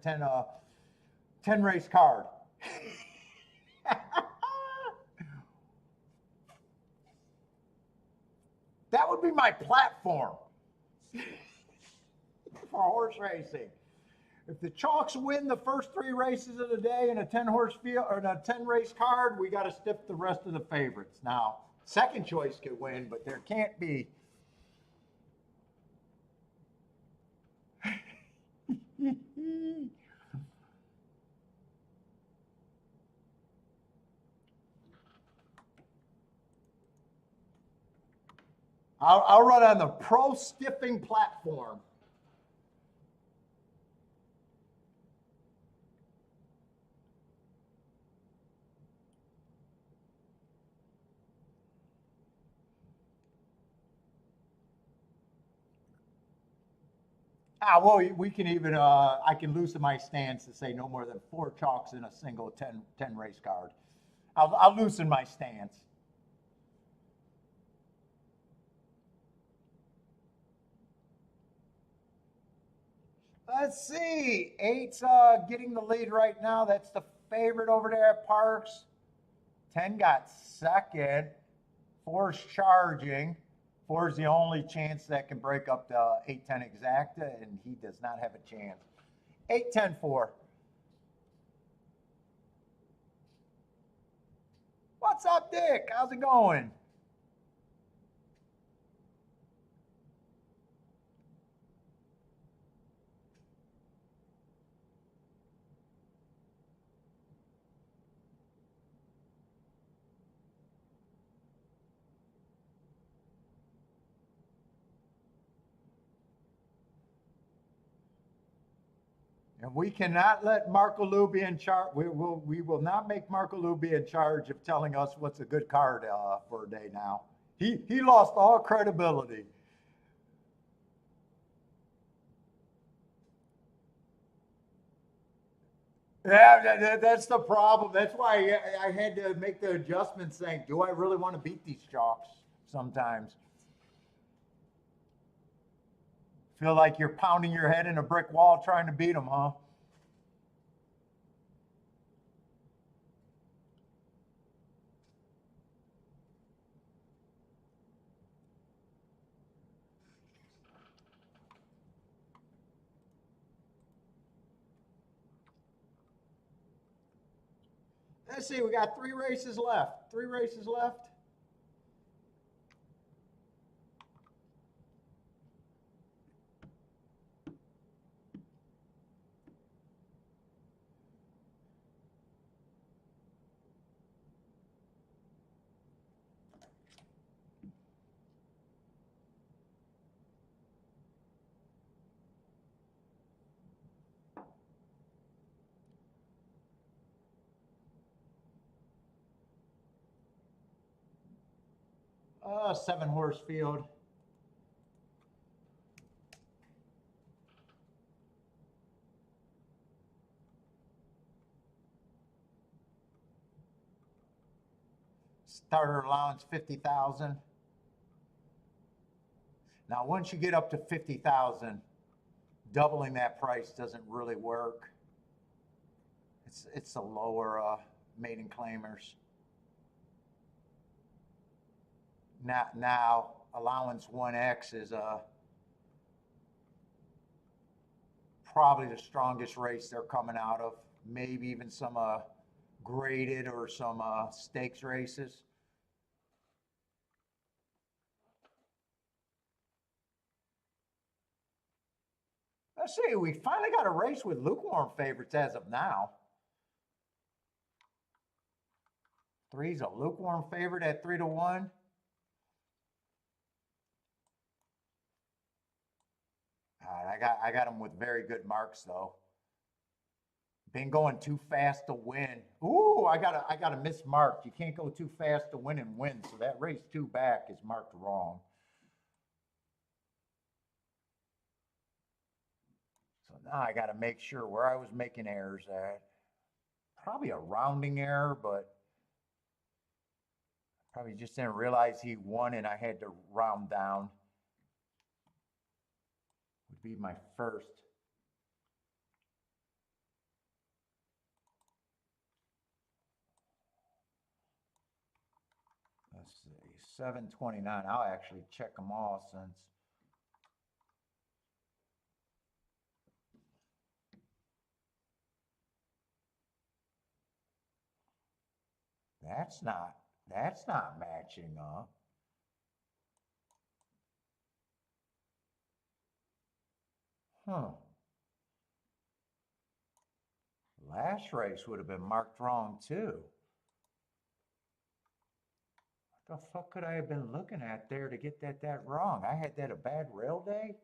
[SPEAKER 1] 10 race card. That would be my platform for horse racing. If the chalks win the first 3 races of the day in a 10-horse field or in a 10-race card, we got to stiff the rest of the favorites. Now, second choice could win, but there can't be. I'll run on the pro stiffing platform. Well, we can even, I can loosen my stance to say no more than 4 chalks in a single 10 race card. I'll loosen my stance. Let's see. 8's getting the lead right now. That's the favorite over there at Parks. 10 got second. 4's charging. 4's the only chance that can break up the 8-10 exacta, and he does not have a chance. 8-10-4. What's up, Dick? How's it going? And we cannot let Marco Lu be in charge. We will not make Marco Lu be in charge of telling us what's a good card for a day now. He lost all credibility. Yeah, that's the problem. That's why I had to make the adjustment saying, do I really want to beat these chalks sometimes? Feel like you're pounding your head in a brick wall trying to beat them, huh? Let's see, we got 3 races left. 3 races left. Oh, 7-horse field. Starter allowance 50,000. Now, once you get up to 50,000, doubling that price doesn't really work. It's the lower maiden claimers. Now allowance 1X is probably the strongest race they're coming out of. Maybe even some graded or some stakes races. Let's see, we finally got a race with lukewarm favorites as of now. 3's a lukewarm favorite at 3-1. All right, I got them with very good marks though. Been going too fast to win. Ooh, I got a mismarked. You can't go too fast to win and win. So that race 2 back is marked wrong. So now I got to make sure where I was making errors at. Probably a rounding error, but probably just didn't realize he won and I had to round down. Would be my first. Let's see, 729. I'll actually check them all since. That's not matching up. Huh. Last race would have been marked wrong too. What the fuck could I have been looking at there to get that wrong? I had that a bad rail day?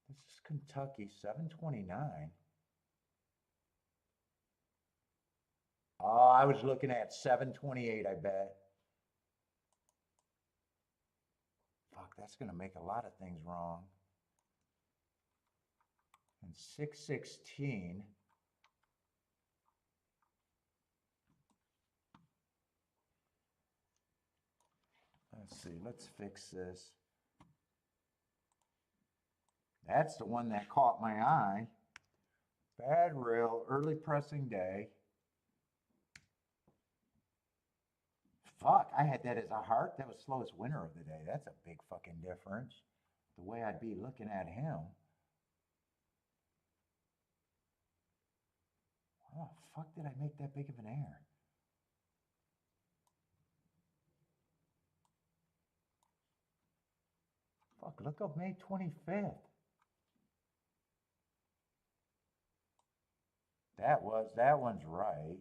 [SPEAKER 1] This is Kentucky, 729. Oh, I was looking at 728, I bet. Fuck, that's going to make a lot of things wrong. And 616. Let's see, let's fix this. That's the one that caught my eye. Bad rail, early pressing day. fuck, I had that as a heart. That was slowest winner of the day. That's a big fucking difference. The way I'd be looking at him. How the fuck did I make that big of an error? Fuck, look up May 25th. That one's right.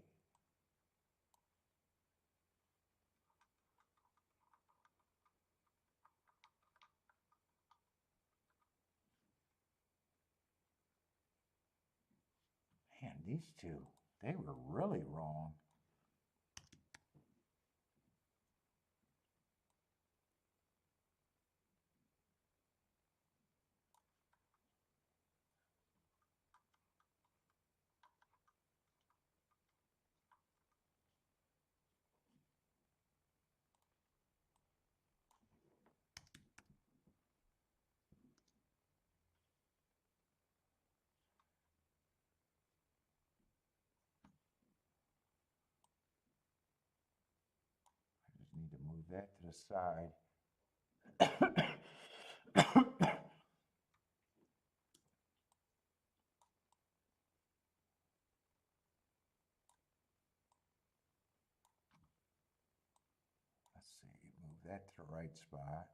[SPEAKER 1] Man, these two, they were really wrong. I just need to move that to the side. Let's see, move that to the right spot.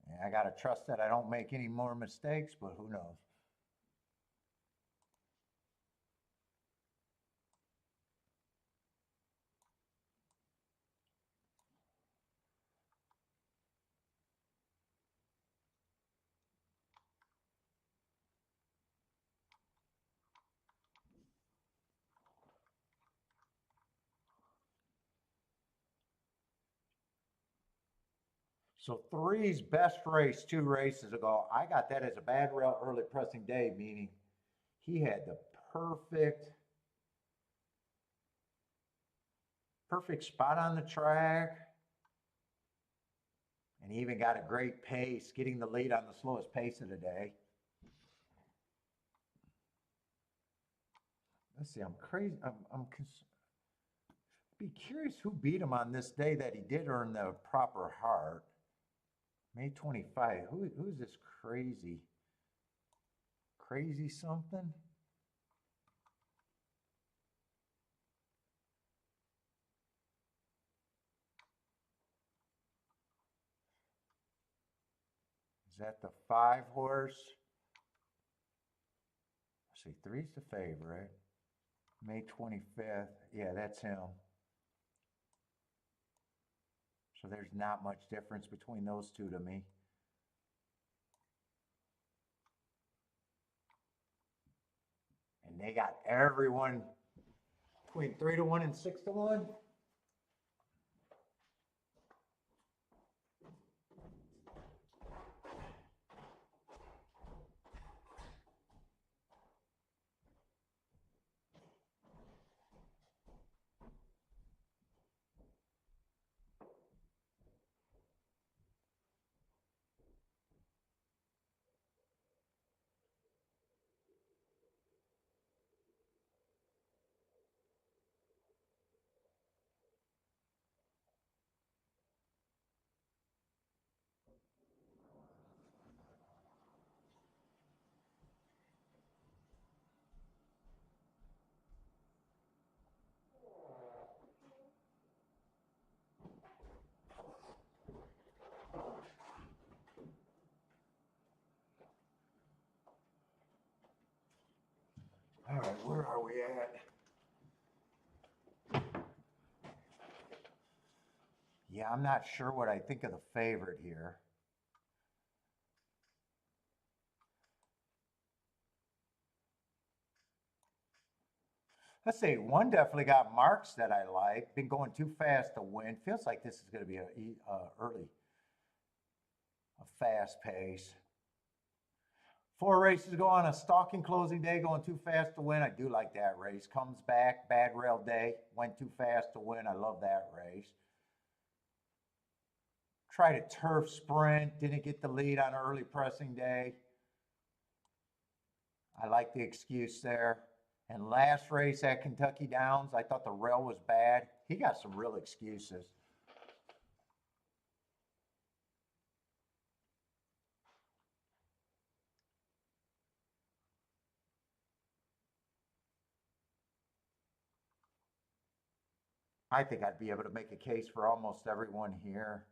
[SPEAKER 1] And I gotta trust that I don't make any more mistakes, but who knows? So three's best race 2 races ago. I got that as a bad rail early pressing day, meaning he had the perfect spot on the track. And he even got a great pace, getting the lead on the slowest pace of the day. Let's see, I'm crazy. Be curious who beat him on this day that he did earn the proper heart. May 25. Who's this crazy? Crazy something? Is that the 5 horse? Let's see, 3's the favorite. May 25th. Yeah, that's him. So there's not much difference between those two to me. And they got everyone between 3-1 and 6-1. All right, where are we at? Yeah, I'm not sure what I think of the favorite here. Let's see, one definitely got marks that I like. Been going too fast to win. Feels like this is going to be a fast pace. 4 races ago on a stalking closing day, going too fast to win. I do like that race. Comes back, bad rail day, went too fast to win. I love that race. Tried a turf sprint, didn't get the lead on early pressing day. I like the excuse there. And last race at Kentucky Downs, I thought the rail was bad. He got some real excuses. I think I'd be able to make a case for almost everyone here.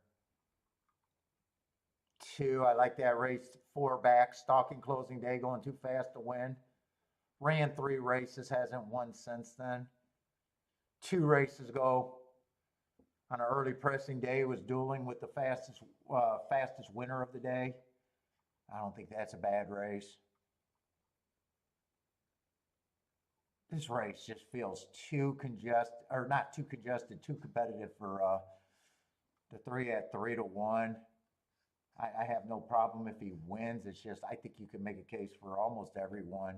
[SPEAKER 1] 2, I like that race. 4 back, stalking closing day, going too fast to win. Ran 3 races, hasn't won since then. 2 races ago, on an early pressing day, was dueling with the fastest winner of the day. I don't think that's a bad race. This race just feels too congested, or not too congested, too competitive for the 3 at 3-1. I have no problem if he wins. It's just I think you can make a case for almost everyone.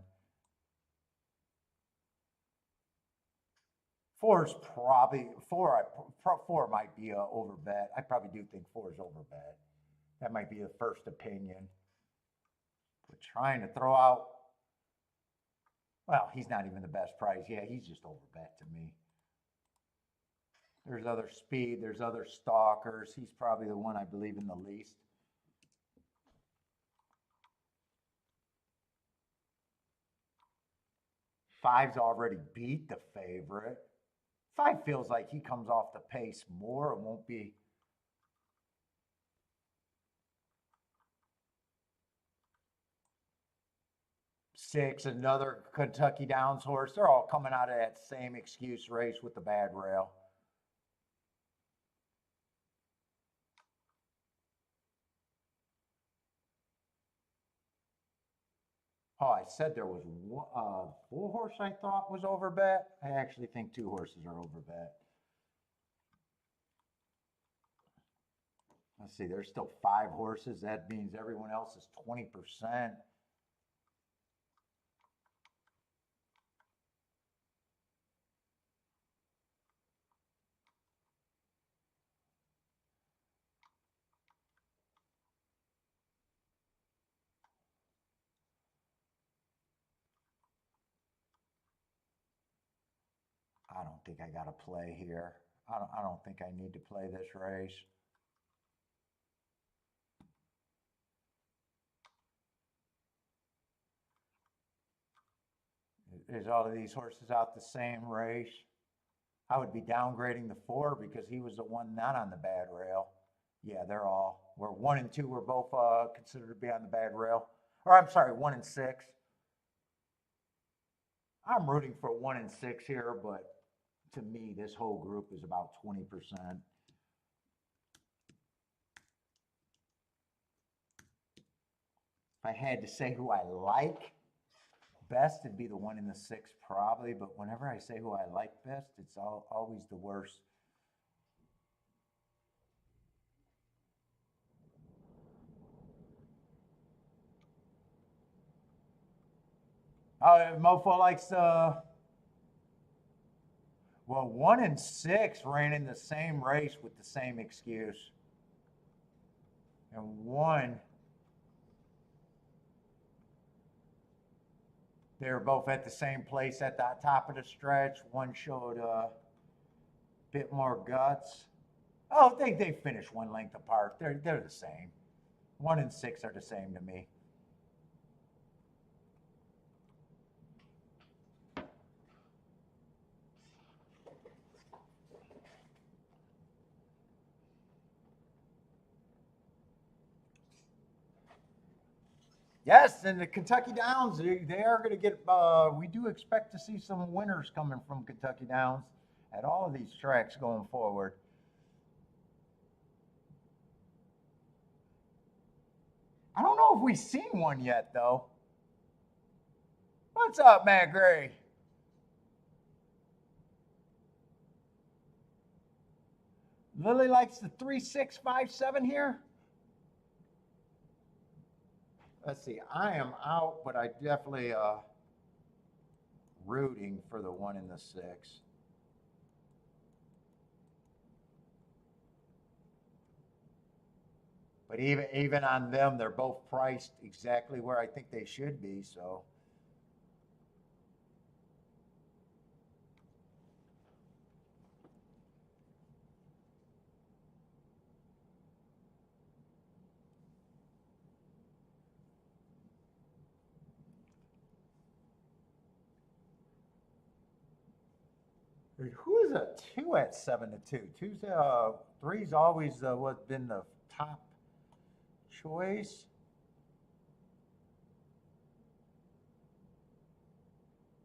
[SPEAKER 1] 4's probably 4. 4 might be a over bet. I probably do think 4 is over bet. That might be the first opinion. But trying to throw out, well, he's not even the best price. Yeah, he's just over bet to me. There's other speed. There's other stalkers. He's probably the one I believe in the least. 5's already beat the favorite. 5 feels like he comes off the pace more. It won't be. Six, another Kentucky Downs horse. They're all coming out of that same excuse race with the bad rail. Oh, I said there was 4 horse I thought was over bet. I actually think 2 horses are over bet. Let's see, there's still 5 horses. That means everyone else is 20%. I don't think I got to play here. I don't think I need to play this race. Is all of these horses out the same race? I would be downgrading the 4 because he was the one not on the bad rail. Yeah, they're all. Where 1 and 2 were both considered to be on the bad rail. Or I'm sorry, 1 and 6. I'm rooting for 1 and 6 here, but to me, this whole group is about 20%. If I had to say who I like best, it'd be the 1 in the 6 probably, but whenever I say who I like best, it's always the worst. Mofo likes well, 1 and 6 ran in the same race with the same excuse. And 1, they were both at the same place at the top of the stretch. 1 showed a bit more guts. Oh, they finished 1 length apart. They're the same. 1 and 6 are the same to me. Yes, and the Kentucky Downs, they are going to get, we do expect to see some winners coming from Kentucky Downs at all of these tracks going forward. I don't know if we've seen one yet, though. What's up, Matt Gray? Lily likes the 3-6-5-7 here. Let's see. I am out, but I definitely rooting for the 1 in the 6. But even on them, they're both priced exactly where I think they should be. So Who is a 2 at 7-2? Three's always what been the top choice.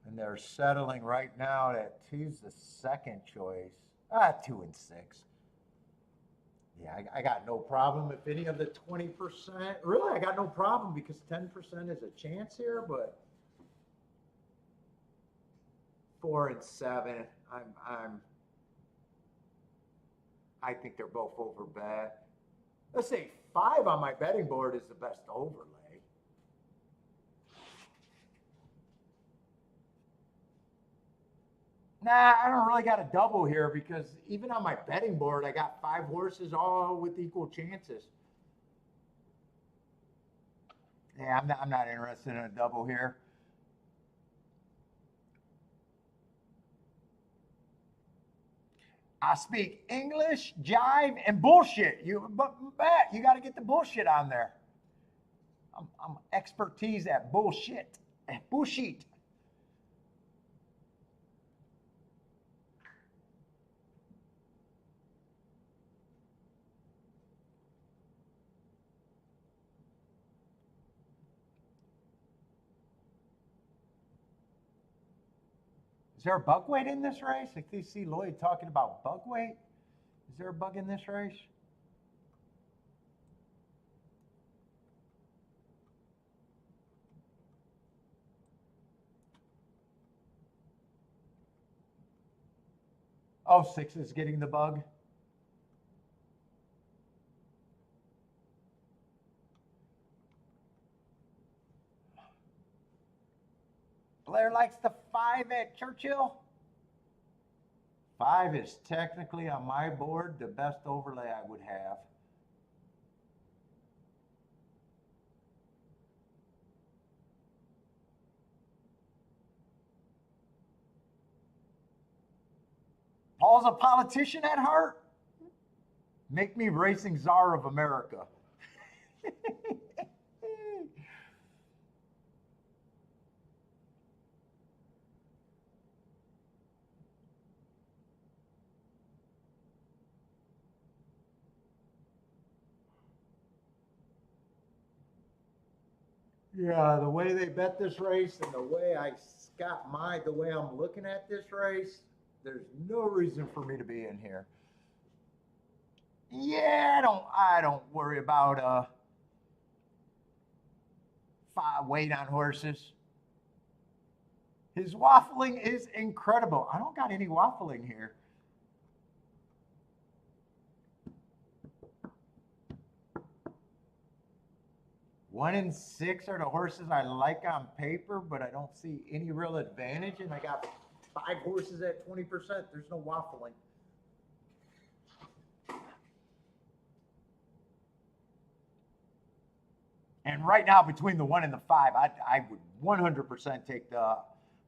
[SPEAKER 1] And they're settling right now that 2's the second choice. 2 and 6. Yeah, I got no problem if any of the 20%. Really, I got no problem because 10% is a chance here, but 4 and 7, I think they're both over bet. Let's say 5 on my betting board is the best overlay. Nah, I don't really got a double here because even on my betting board, I got 5 horses all with equal chances. Yeah, I'm not interested in a double here. I speak English, jive, and bullshit. But Matt, you got to get the bullshit on there. I'm expertise at bullshit. Bullshit. Is there a bug weight in this race? I can see Lloyd talking about bug weight. Is there a bug in this race? Oh, 6 is getting the bug. Blair likes the 5 at Churchill. 5 is technically on my board the best overlay I would have. Paul's a politician at heart. Make me racing czar of America. Yeah, the way they bet this race and the way the way I'm looking at this race, there's no reason for me to be in here. Yeah, I don't worry about weight on horses. His waffling is incredible. I don't got any waffling here. One and 6 are the horses I like on paper, but I don't see any real advantage. And I got 5 horses at 20%. There's no waffling. And right now, between the 1 and the 5, I would 100% take the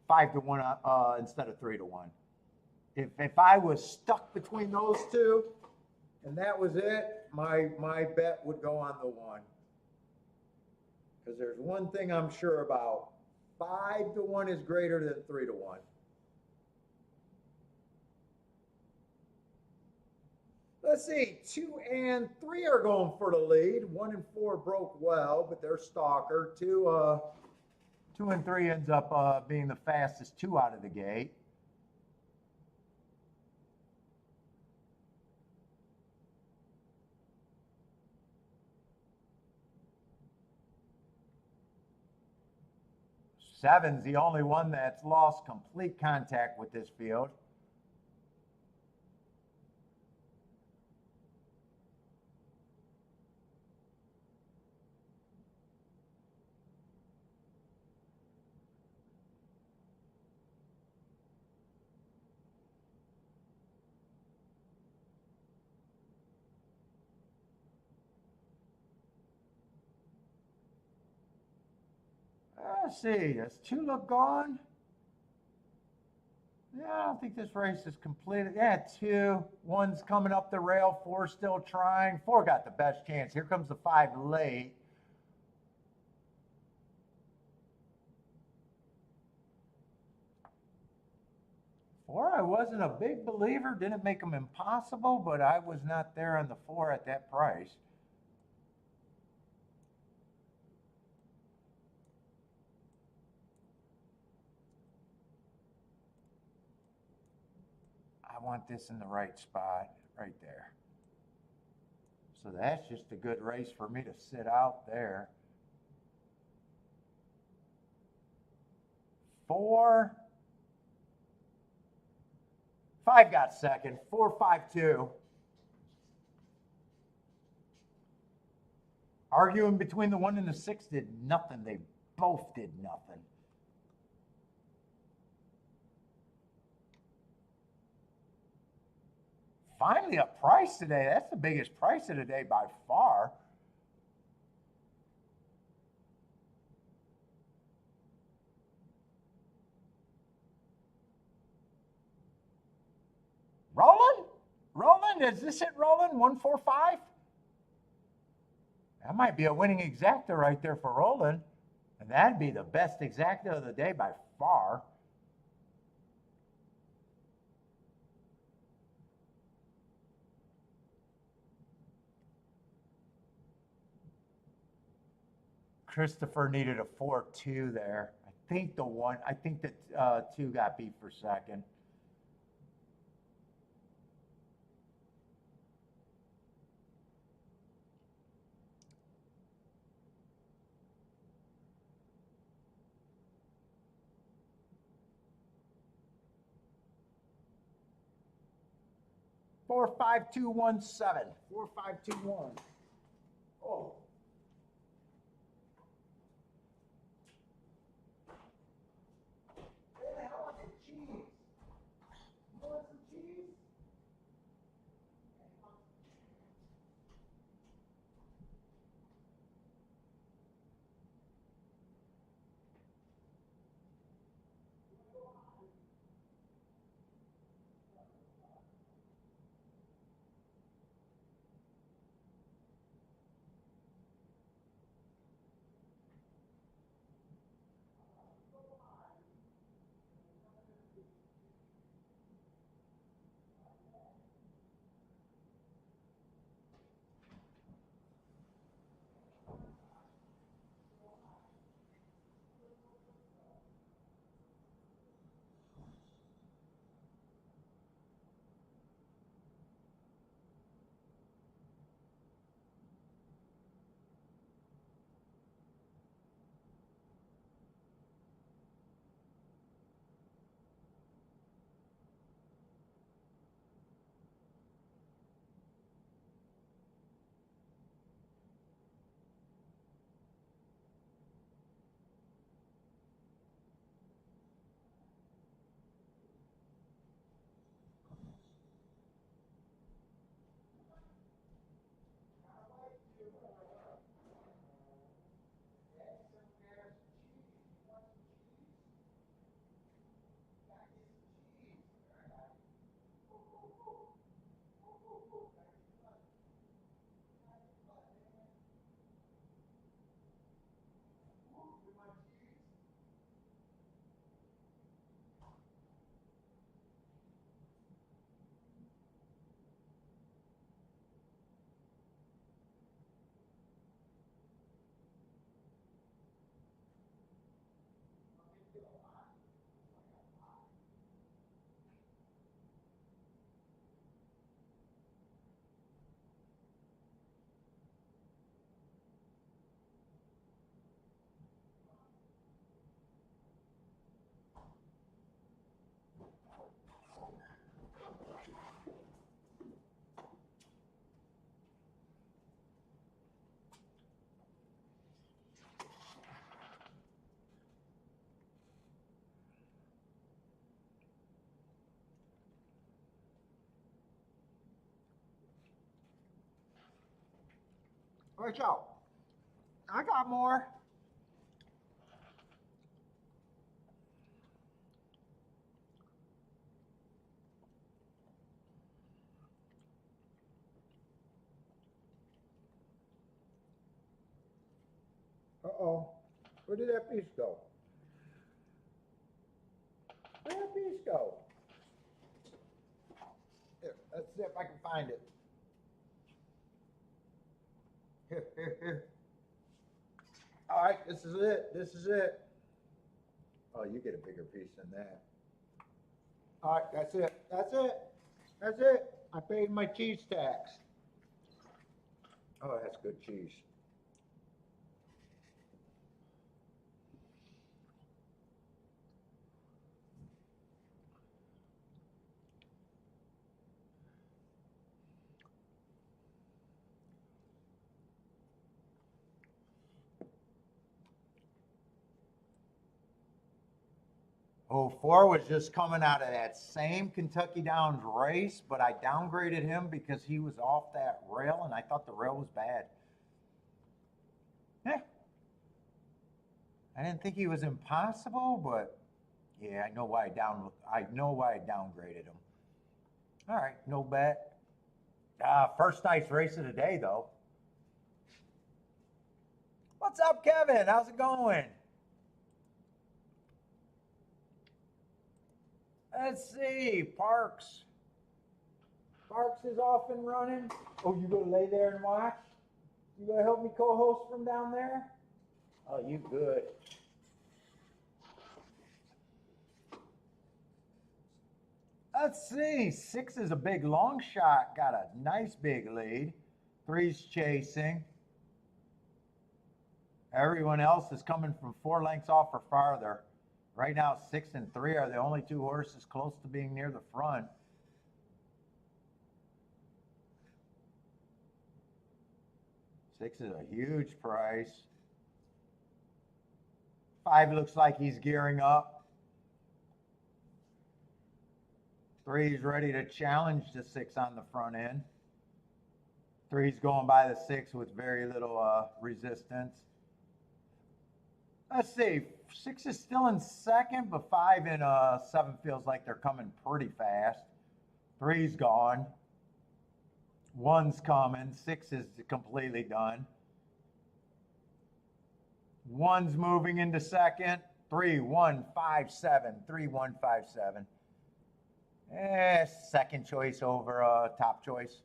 [SPEAKER 1] 5-1 instead of 3-1. If I was stuck between those two, and that was it, my bet would go on the 1. Because there's one thing I'm sure about: 5-1 is greater than 3-1. Let's see, 2 and 3 are going for the lead. 1 and 4 broke well, but they're stalker. 2 and 3 ends up being the fastest 2 out of the gate. Seven's the only one that's lost complete contact with this field. Let's see, does 2 look gone? Yeah, I don't think this race is completed. Yeah, 2. 1's coming up the rail. 4's still trying. 4 got the best chance. Here comes the 5 late. Four, I wasn't a big believer, didn't make them impossible, but I was not there on the 4 at that price. I want this in the right spot, right there. So that's just a good race for me to sit out there. 4, 5 got second, 4, 5, 2. Arguing between the 1 and the 6 did nothing. They both did nothing. Finally a price today. That's the biggest price of the day by far. Rolling? Rolling? Is this it rolling? 145? That might be a winning exacta right there for Roland. And that'd be the best exacta of the day by far. Christopher needed a 4-2 there. I think the 2 got beat for second. Four, 5, 2, 1, 7. 4, 5, 2, 1. Oh. Where the hell is the cheese? You want some cheese? 'Watch out. I got more. Uh-oh. Where did that piece go? Where did that piece go? find it. Here. All right, this is it. This is it. Oh, you get a bigger piece than that. All right, that's it. That's it. That's it. I paid my cheese tax. Oh, that's good cheese. Oh, 4 was just coming out of that same Kentucky Downs race, but I downgraded him because he was off that rail and I thought the rail was bad. Yeah. I didn't think he was impossible, but yeah, I know why I downgraded him. All right, no bet. First nice race of the day though. What's up, Kevin? How's it going? Let's see, Parks. Parks is off and running. Oh, you gonna lay there and watch? You gonna help me co-host from down there? Oh, you good. Let's see, 6 is a big long shot, got a nice big lead. 3's chasing. Everyone else is coming from 4 lengths off or farther. Right now, 6 and 3 are the only 2 horses close to being near the front. Six is a huge price. 5 looks like he's gearing up. 3 is ready to challenge the 6 on the front end. 3's going by the 6 with very little resistance. Let's see, 6 is still in second, but 5 and 7 feels like they're coming pretty fast. 3's gone. 1's coming. 6 is completely done. 1's moving into second. 3, 1, 5, 7. 3, 1, 5, 7. Second choice over top choice.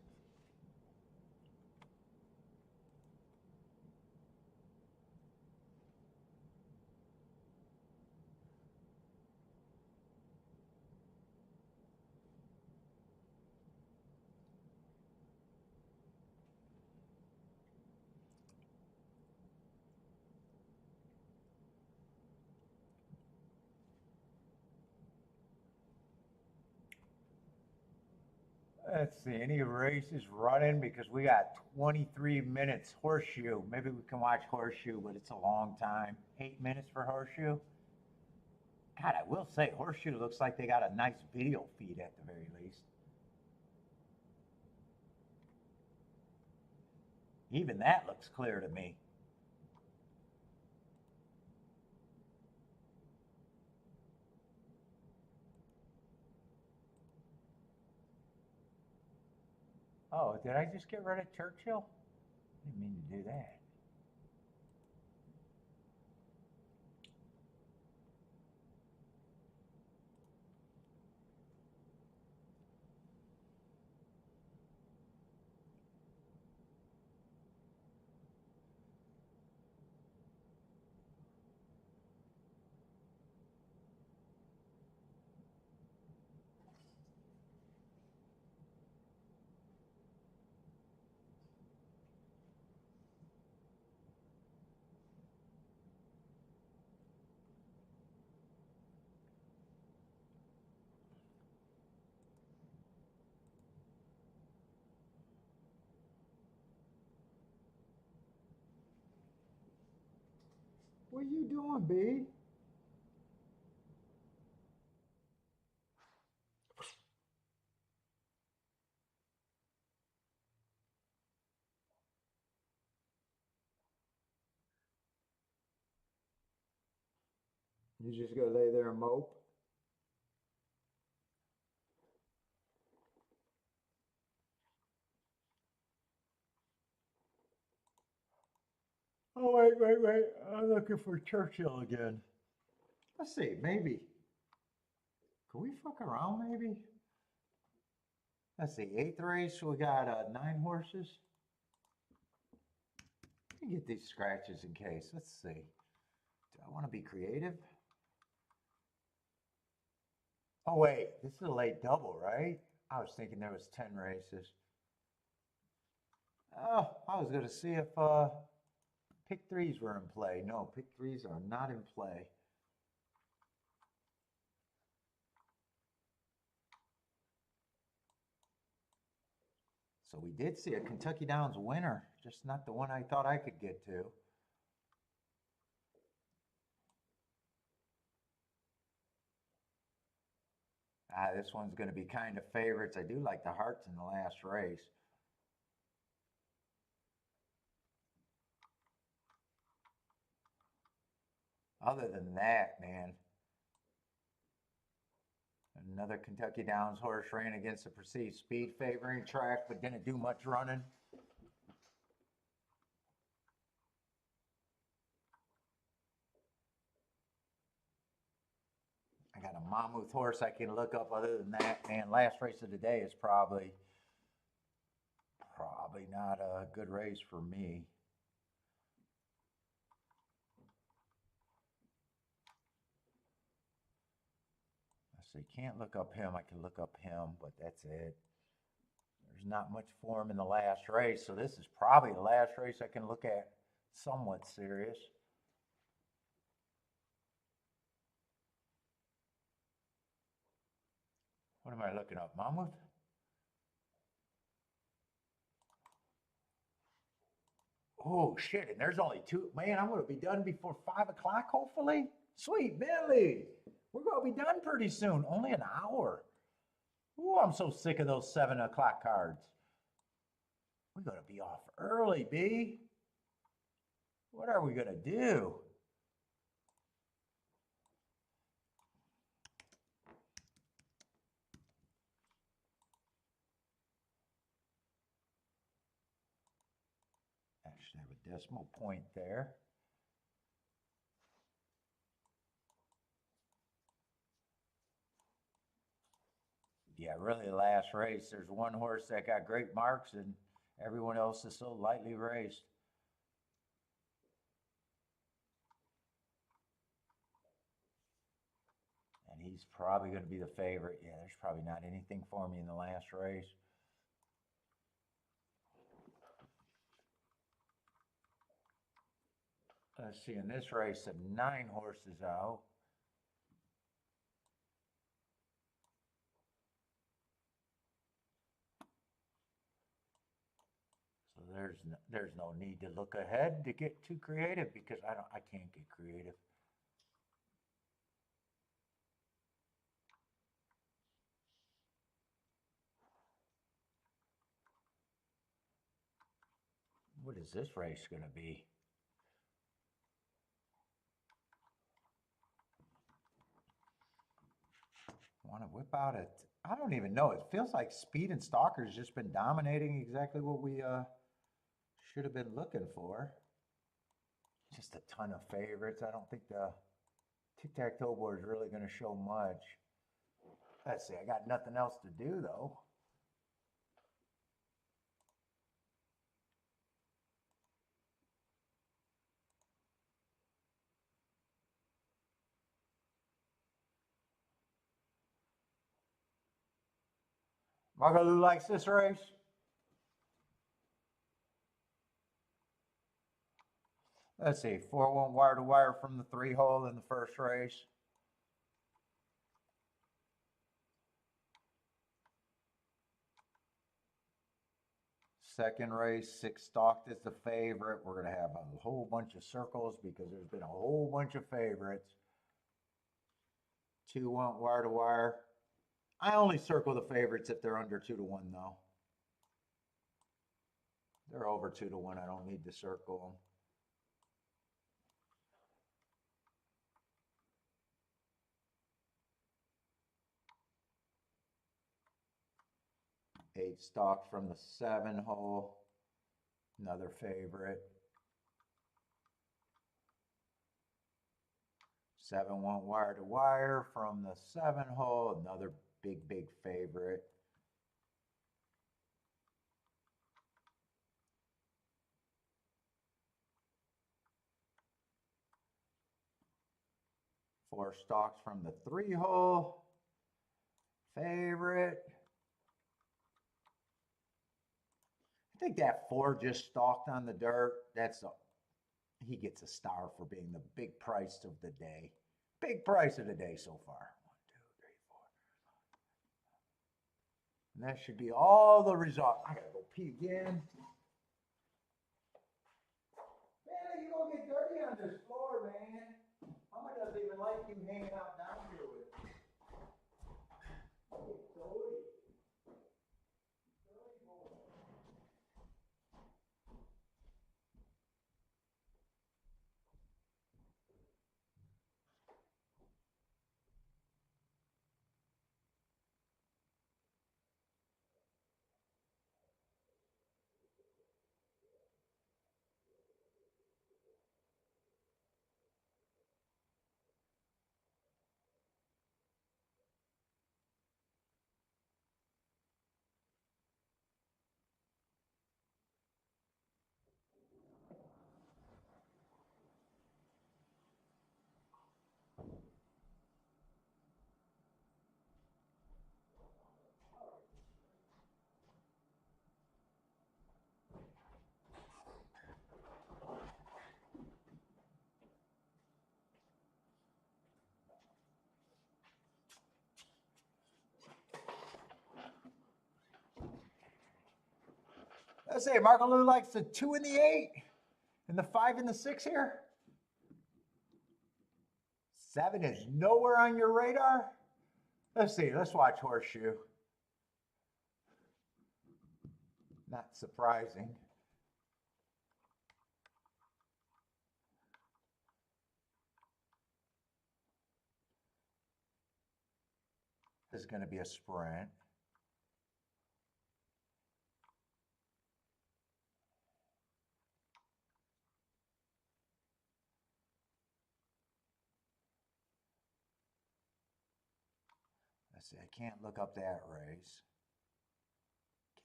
[SPEAKER 1] Let's see, any races running because we got 23 minutes horseshoe. Maybe we can watch horseshoe, but it's a long time. 8 minutes for horseshoe. God, I will say horseshoe looks like they got a nice video feed at the very least. Even that looks clear to me. Oh, did I just get rid of Churchill? Didn't mean to do that. What are you doing, B? You just gonna lay there and mope? Oh, wait. I'm looking for Churchill again. Let's see, maybe. Can we fuck around, maybe? Let's see, 8th race, we got 9 horses. Let me get these scratches in case. Let's see. Do I want to be creative? Oh wait, this is a late double, right? I was thinking there was 10 races. Oh, I was going to see if pick threes were in play. No, pick threes are not in play. So we did see a Kentucky Downs winner, just not the one I thought I could get to. This one's going to be kind of favorites. I do like the Hearts in the last race. Other than that, man, another Kentucky Downs horse ran against a perceived speed favoring track, but didn't do much running. I got a Mammoth horse I can look up. Other than that, man, last race of the day is probably not a good race for me. So you can't look up him. I can look up him, but that's it. There's not much for him in the last race, so this is probably the last race I can look at somewhat serious. What am I looking up? Mammoth? Oh, shit, and there's only 2. Man, I'm going to be done before 5 o'clock, hopefully. Sweet Billy. We're going to be done pretty soon. Only an hour. Ooh, I'm so sick of those 7 o'clock cards. We're going to be off early, B. What are we going to do? Actually, I have a decimal point there. Yeah, really, the last race, there's one horse that got great marks, and everyone else is so lightly raced. And he's probably going to be the favorite. Yeah, there's probably not anything for me in the last race. Let's see, in this race, the 9 horses out. So there's no need to look ahead to get too creative because I can't get creative. What is this race going to be? Want to whip out it? I don't even know. It feels like Speed and Stalker's just been dominating exactly what we should have been looking for. Just a ton of favorites. I don't think the tic-tac-toe board is really going to show much. Let's see. I got nothing else to do though. Margaloo likes this race. Let's see, 4-1 wire to wire from the 3 hole in the first race. Second race, 6 stalked is the favorite. We're going to have a whole bunch of circles because there's been a whole bunch of favorites. 2-1 wire to wire. I only circle the favorites if they're under 2-1 though. They're over 2-1. I don't need to circle them. 8 stalked from the 7 hole. Another favorite. 7-1 wire to wire from the 7 hole. Another big favorite. 4 stalks from the 3 hole. Favorite. I think that 4 just stalked on the dirt. He gets a star for being the big price of the day. Big price of the day so far. 1, 2, 3, 4. And that should be all the results. I gotta go pee again. Man, you gonna get dirty on this floor, man. Mama doesn't even like you hanging out down here with me. Get dirty. Dirty boy. Let's say Marco Lou likes the 2 and the 8 and the 5 and the 6 here. 7 is nowhere on your radar. Let's see. Let's watch horseshoe. Not surprising. This is going to be a sprint. Let's see, I can't look up that race.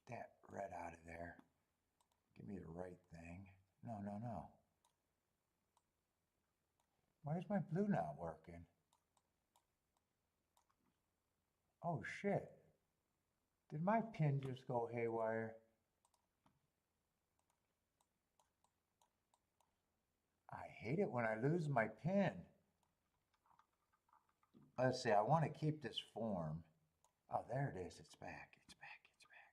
[SPEAKER 1] Get that red out of there. Give me the right thing. No, no, no. Why is my blue not working? Oh, shit. Did my pin just go haywire? I hate it when I lose my pin. Let's see, I want to keep this form. Oh, there it is. It's back. It's back. It's back.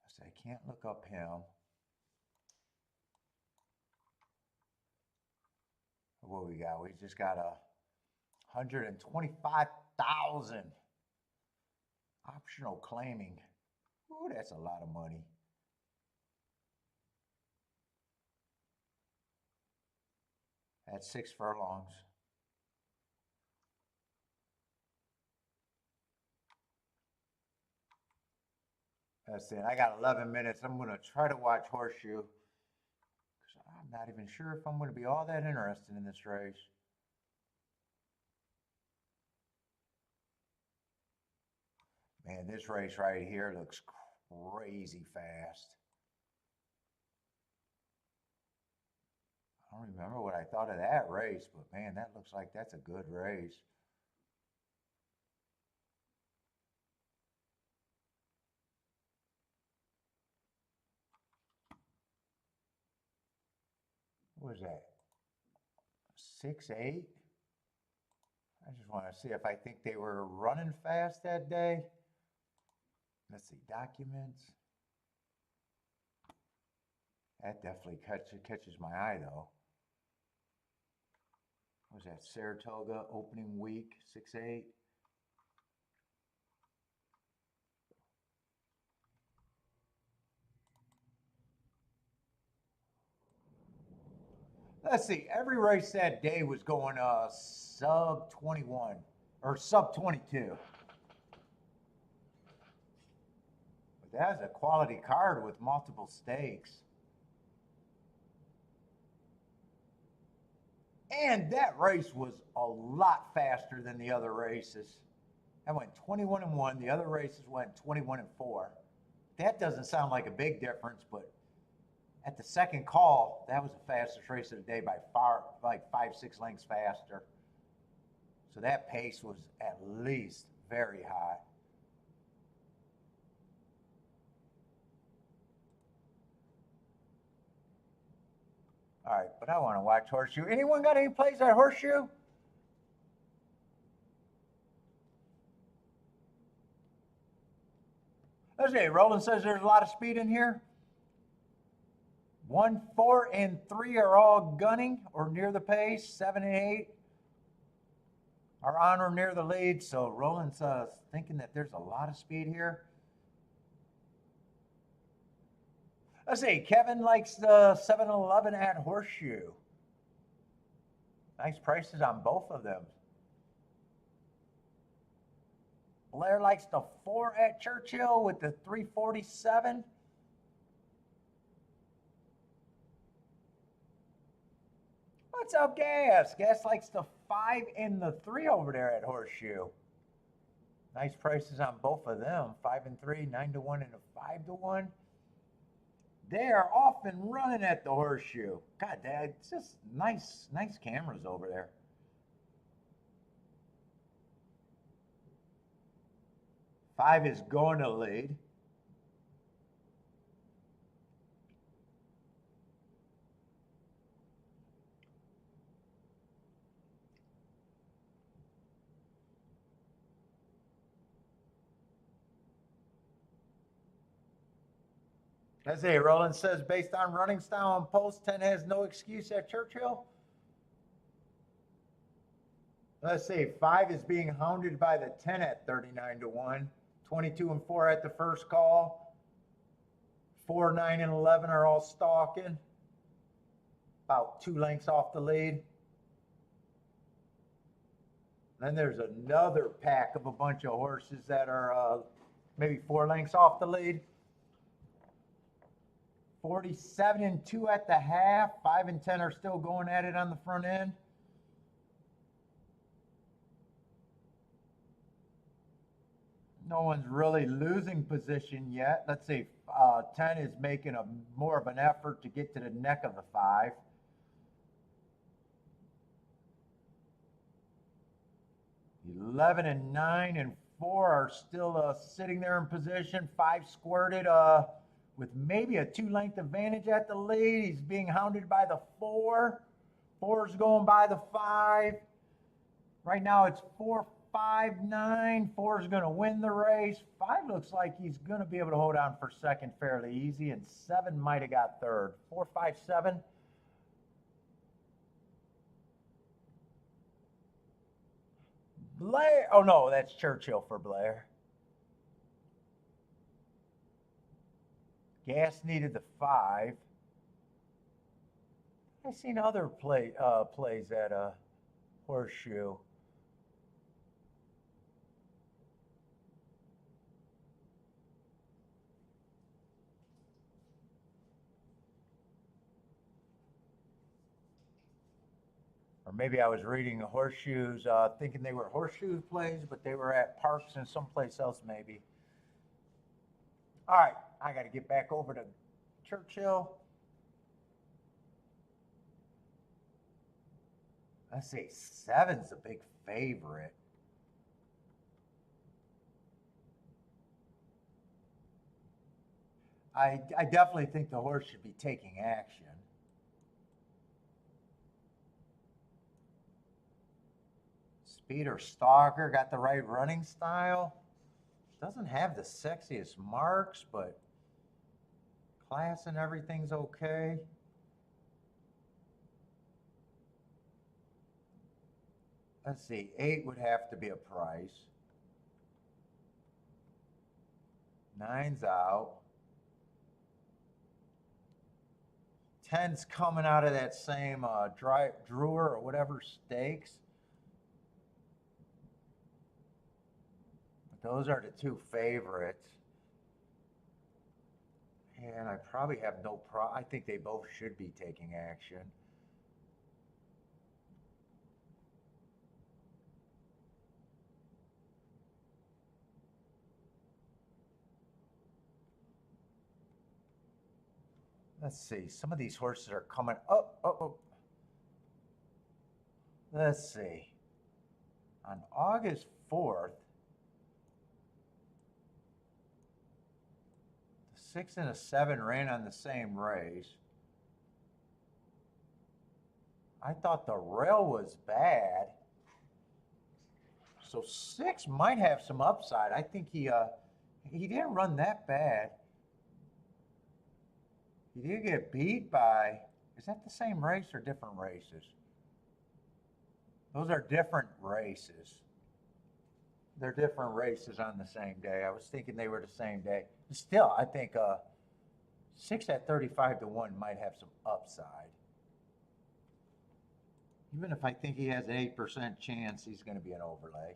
[SPEAKER 1] Let's see, I can't look up him. What we got? We just got a 125,000 optional claiming. Ooh, that's a lot of money. That's 6 furlongs. That's it. I got 11 minutes. I'm going to try to watch horseshoe. I'm not even sure if I'm going to be all that interested in this race. Man, this race right here looks crazy fast. I don't remember what I thought of that race, but man, that looks like that's a good race. What was that? 6-8? I just want to see if I think they were running fast that day. Let's see, documents. That definitely catches my eye, though. What was that? Saratoga opening week, 6-8. Let's see, every race that day was going sub 21 or sub 22. But that's a quality card with multiple stakes. And that race was a lot faster than the other races. That went 21-1. The other races went 21-4. that doesn't sound like a big difference, but at the second call, that was the fastest race of the day by far, like 5, 6 lengths faster. So that pace was at least very high. All right, but I want to watch Horseshoe. Anyone got any plays at Horseshoe? Let's see, Roland says there's a lot of speed in here. 1, 4, and 3 are all gunning or near the pace. 7 and 8 are on or near the lead. So Roland's thinking that there's a lot of speed here. Let's see, Kevin likes the 7-Eleven at Horseshoe. Nice prices on both of them. Blair likes the 4 at Churchill with the 347. What's up, Gas? Gas likes the 5 and the 3 over there at Horseshoe. Nice prices on both of them. 5 and 3, 9 to 1 and a 5 to 1. They are off and running at the Horseshoe. God, it's just nice cameras over there. Five is going to lead. Let's see, Roland says, based on running style and post, 10 has no excuse at Churchill. Let's see, 5 is being hounded by the 10 at 39 to 1. 22 and 4 at the first call. 4, 9, and 11 are all stalking. About 2 lengths off the lead. Then there's another pack of a bunch of horses that are maybe 4 lengths off the lead. 47 and 2 at the half. 5 and 10 are still going at it on the front end. No one's really losing position yet. Let's see, 10 is making more of an effort to get to the neck of the 5. (11 and 9 and 4 are still sitting there in position. 5 squirted with maybe a 2-length advantage at the lead. He's being hounded by the 4. 4 is going by the 5. Right now it's 4, 5, 9. 4 is going to win the race. 5 looks like he's going to be able to hold on for second fairly easy, and 7 might have got third. 4, 5, 7. Blair, oh no, that's Churchill for Blair. Gas needed the 5. I've seen other plays at Horseshoe. Or maybe I was reading Horseshoes, thinking they were Horseshoe plays, but they were at Parks and someplace else maybe. All right, I got to get back over to Churchill. Let's see, 7's a big favorite. I definitely think the horse should be taking action. Speed or Stalker got the right running style. Doesn't have the sexiest marks, but class and everything's okay. Let's see, 8 would have to be a price. 9's out. 10's coming out of that same Drewer or whatever stakes. Those are the 2 favorites. And I probably have no problem. I think they both should be taking action. Let's see. Some of these horses are coming up. Let's see. On August 4th, the 6 and a 7 ran on the same race. I thought the rail was bad. So 6 might have some upside. I think he didn't run that bad. He did get beat by, is that the same race or different races? Those are different races. They're different races on the same day. I was thinking they were the same day. Still, I think 6 at 35 to 1 might have some upside. Even if I think he has an 8% chance, he's going to be an overlay.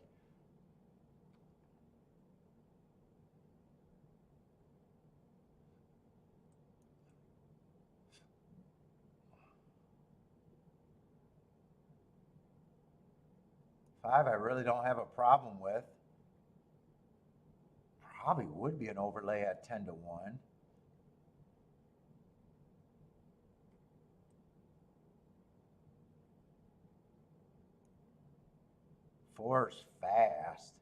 [SPEAKER 1] Five, I really don't have a problem with. Probably would be an overlay at 10 to 1. Four's fast.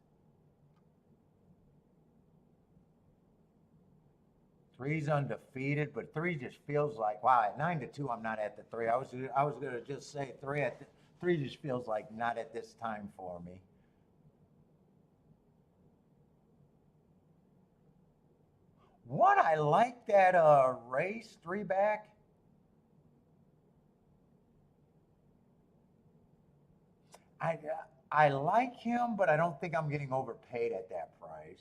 [SPEAKER 1] 3's undefeated, but 3 just feels like, wow, at 9 to 2, I'm not at the 3. I was gonna just say 3 just feels like not at this time for me. One, I like that race 3 back. I like him, but I don't think I'm getting overpaid at that price.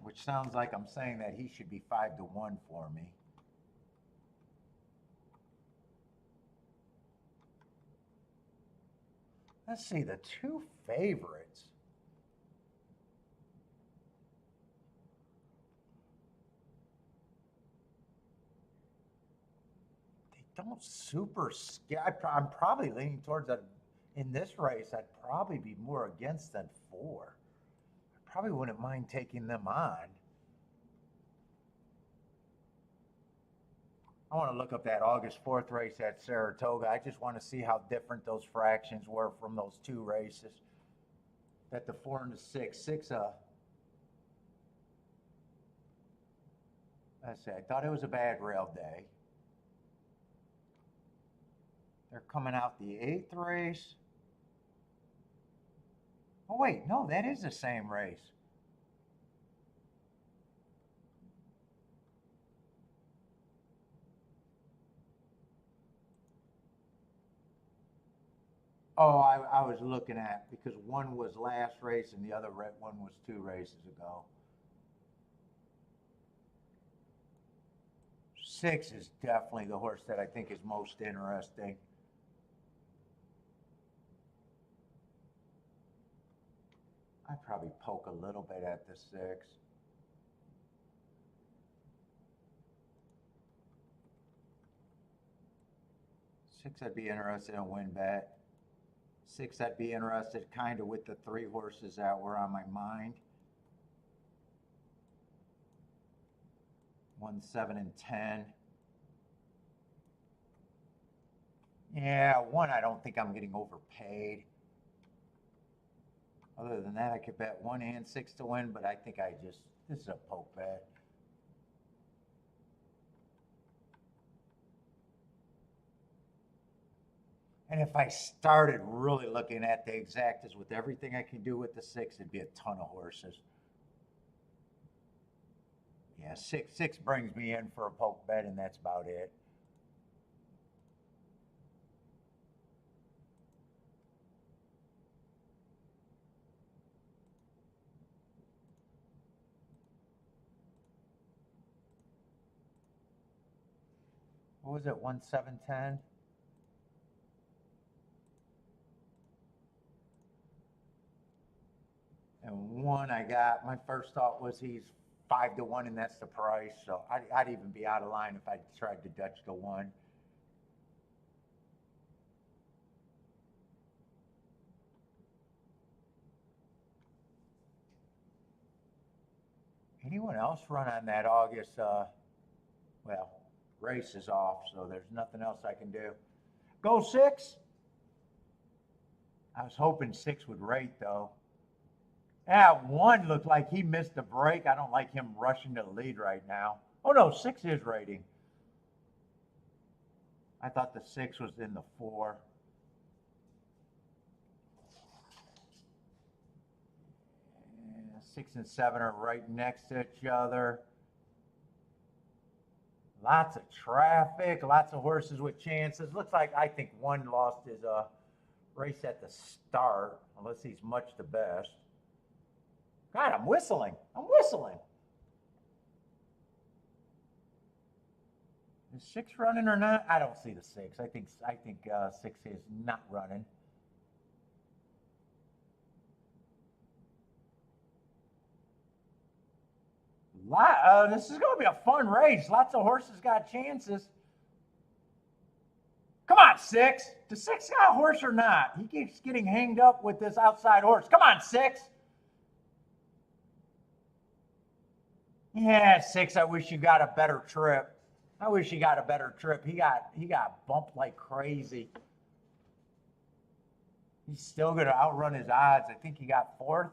[SPEAKER 1] Which sounds like I'm saying that he should be 5 to 1 for me. Let's see, the 2 favorites. They don't super scare. I'm probably leaning towards that. In this race, I'd probably be more against than 4. I probably wouldn't mind taking them on. I want to look up that August 4th race at Saratoga. I just want to see how different those fractions were from those 2 races. That the 4 and the 6. 6, let's see, I thought it was a bad rail day. They're coming out the 8th race. Oh, wait, no, that is the same race. Oh, I was looking at, because one was last race and the other one was 2 races ago. 6 is definitely the horse that I think is most interesting. I'd probably poke a little bit at the 6. Six, I'd be interested in a win bet. 6, I'd be interested kind of with the 3 horses that were on my mind. 1, 7, and 10. Yeah, 1, I don't think I'm getting overpaid. Other than that, I could bet 1 and 6 to win, but I think this is a poke bet. And if I started really looking at the exactas with everything I can do with the 6, it'd be a ton of horses. Yeah, 6 brings me in for a poke bet, and that's about it. What was it, 1, 7, 10? And 1 I got, my first thought was he's 5 to 1 and that's the price. So I'd even be out of line if I tried to Dutch the 1. Anyone else run on that August Well, race is off, so there's nothing else I can do. Go 6. I was hoping 6 would rate, though. Yeah, 1 looked like he missed a break. I don't like him rushing to the lead right now. Oh, no, 6 is rating. I thought the 6 was in the 4. 6 and 7 are right next to each other. Lots of traffic, lots of horses with chances. Looks like I think 1 lost his race at the start, unless he's much the best. God, I'm whistling. I'm whistling. Is 6 running or not? I don't see the 6. I think 6 is not running. This is going to be a fun race. Lots of horses got chances. Come on, 6. Does 6 got a horse or not? He keeps getting hanged up with this outside horse. Come on, 6. Yeah, 6. I wish you got a better trip. I wish he got a better trip. He got bumped like crazy. He's still going to outrun his odds. I think he got 4th.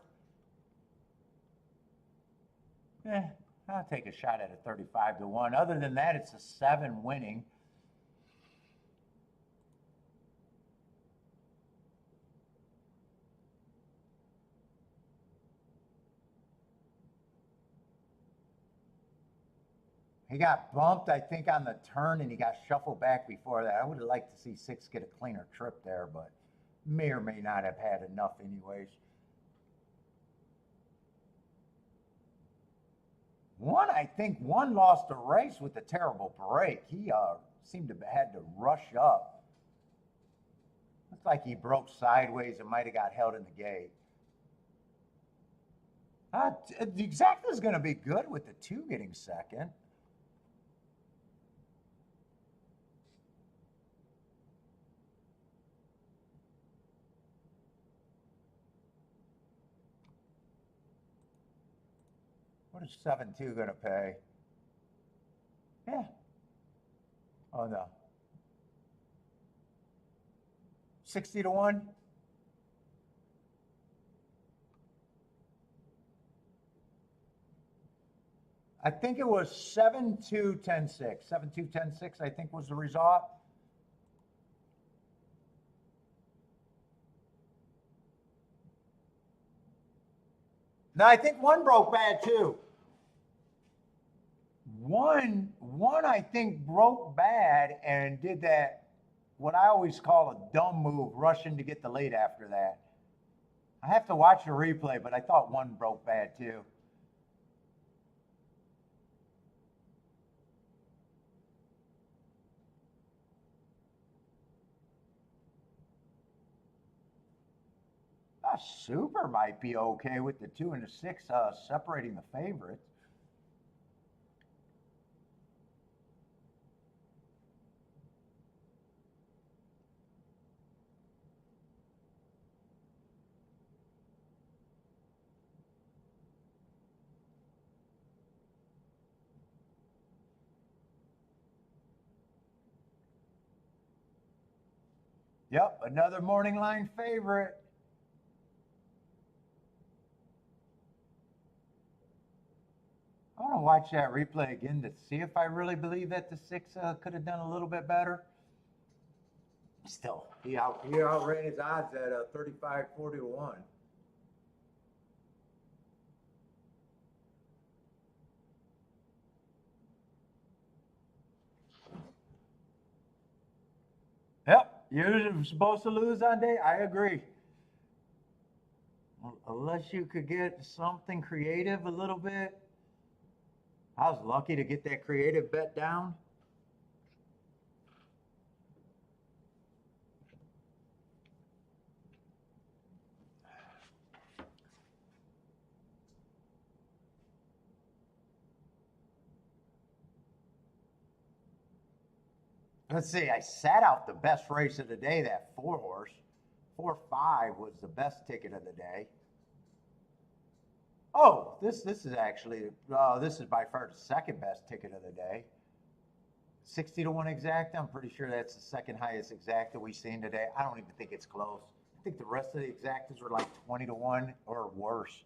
[SPEAKER 1] I'll take a shot at a 35-1. Other than that, it's a 7 winning. He got bumped, I think, on the turn, and he got shuffled back before that. I would have liked to see 6 get a cleaner trip there, but may or may not have had enough anyways. 1, I think 1 lost a race with a terrible break. He seemed to have had to rush up. Looks like he broke sideways and might have got held in the gate. The exacta is going to be good with the 2 getting second. What is 7-2 going to pay? Yeah. Oh, no. 60-1? I think it was 7-2, 10-6. 7-2, 10-6, I think was the result. No, I think 1 broke bad too. One, I think, broke bad and did that, what I always call a dumb move, rushing to get the lead after that. I have to watch the replay, but I thought 1 broke bad too. Super might be okay with the 2 and the 6 separating the favorites. Yep, another morning line favorite. I want to watch that replay again to see if I really believe that the 6 could have done a little bit better. Still, he outran his odds at 35-40-1. Yep, you're supposed to lose on day. I agree. Unless you could get something creative a little bit. I was lucky to get that creative bet down. Let's see, I sat out the best race of the day, that 4 horse. 4-5 was the best ticket of the day. Oh, this is actually, this is by far the second best ticket of the day. 60 to 1 exacta. I'm pretty sure that's the second highest exacta we've seen today. I don't even think it's close. I think the rest of the exactas are like 20 to 1 or worse.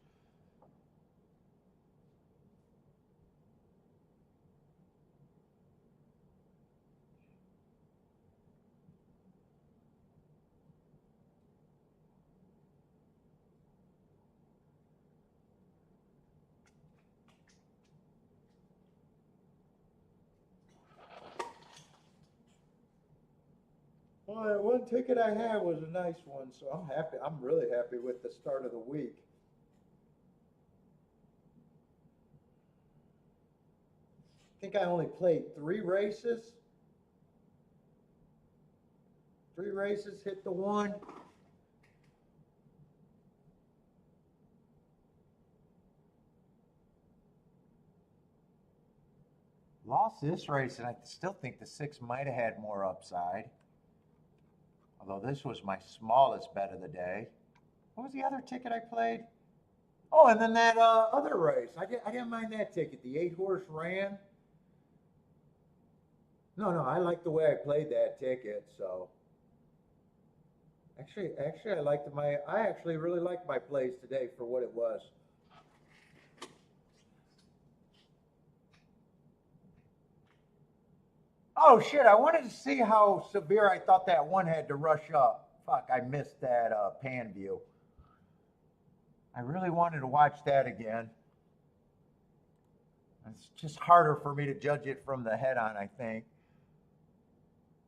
[SPEAKER 1] Well, that one ticket I had was a nice one, so I'm happy. I'm really happy with the start of the week. I think I only played 3 races. 3 races, hit the 1. Lost this race, and I still think the 6 might have had more upside. Although this was my smallest bet of the day. What was the other ticket I played? Oh, and then that other race. I didn't mind that ticket. The 8-horse ran. No, I like the way I played that ticket. So actually, I actually really liked my plays today for what it was. Oh shit! I wanted to see how severe I thought that one had to rush up. Fuck! I missed that pan view. I really wanted to watch that again. It's just harder for me to judge it from the head on, I think.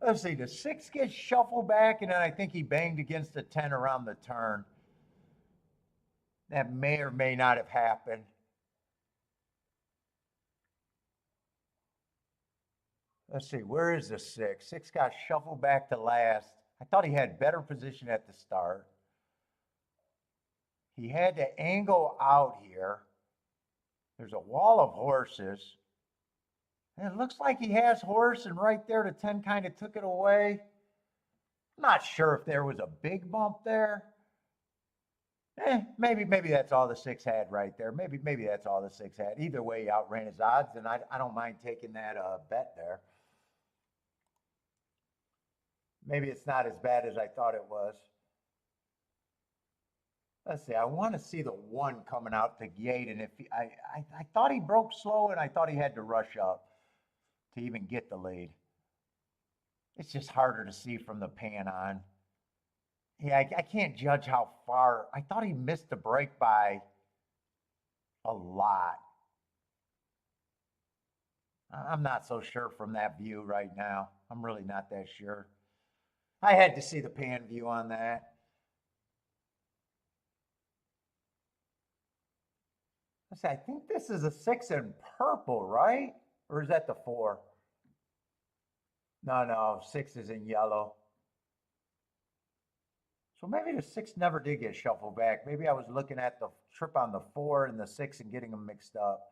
[SPEAKER 1] Let's see, the 6 gets shuffled back, and then I think he banged against the 10 around the turn. That may or may not have happened. Let's see, where is the 6? 6 got shuffled back to last. I thought he had better position at the start. He had to angle out here. There's a wall of horses. And it looks like he has horse, and right there, the 10 kind of took it away. I'm not sure if there was a big bump there. Maybe that's all the 6 had right there. Maybe that's all the 6 had. Either way, he outran his odds, and I don't mind taking that bet there. Maybe it's not as bad as I thought it was. Let's see, I want to see the 1 coming out the gate, and if I thought he broke slow, and I thought he had to rush up to even get the lead. It's just harder to see from the pan on. Yeah, I can't judge how far. I thought he missed the break by a lot. I'm not so sure from that view right now. I'm really not that sure. I had to see the pan view on that. Let's see, I think this is a 6 in purple, right? Or is that the 4? No, 6 is in yellow. So maybe the 6 never did get shuffled back. Maybe I was looking at the trip on the 4 and the 6 and getting them mixed up.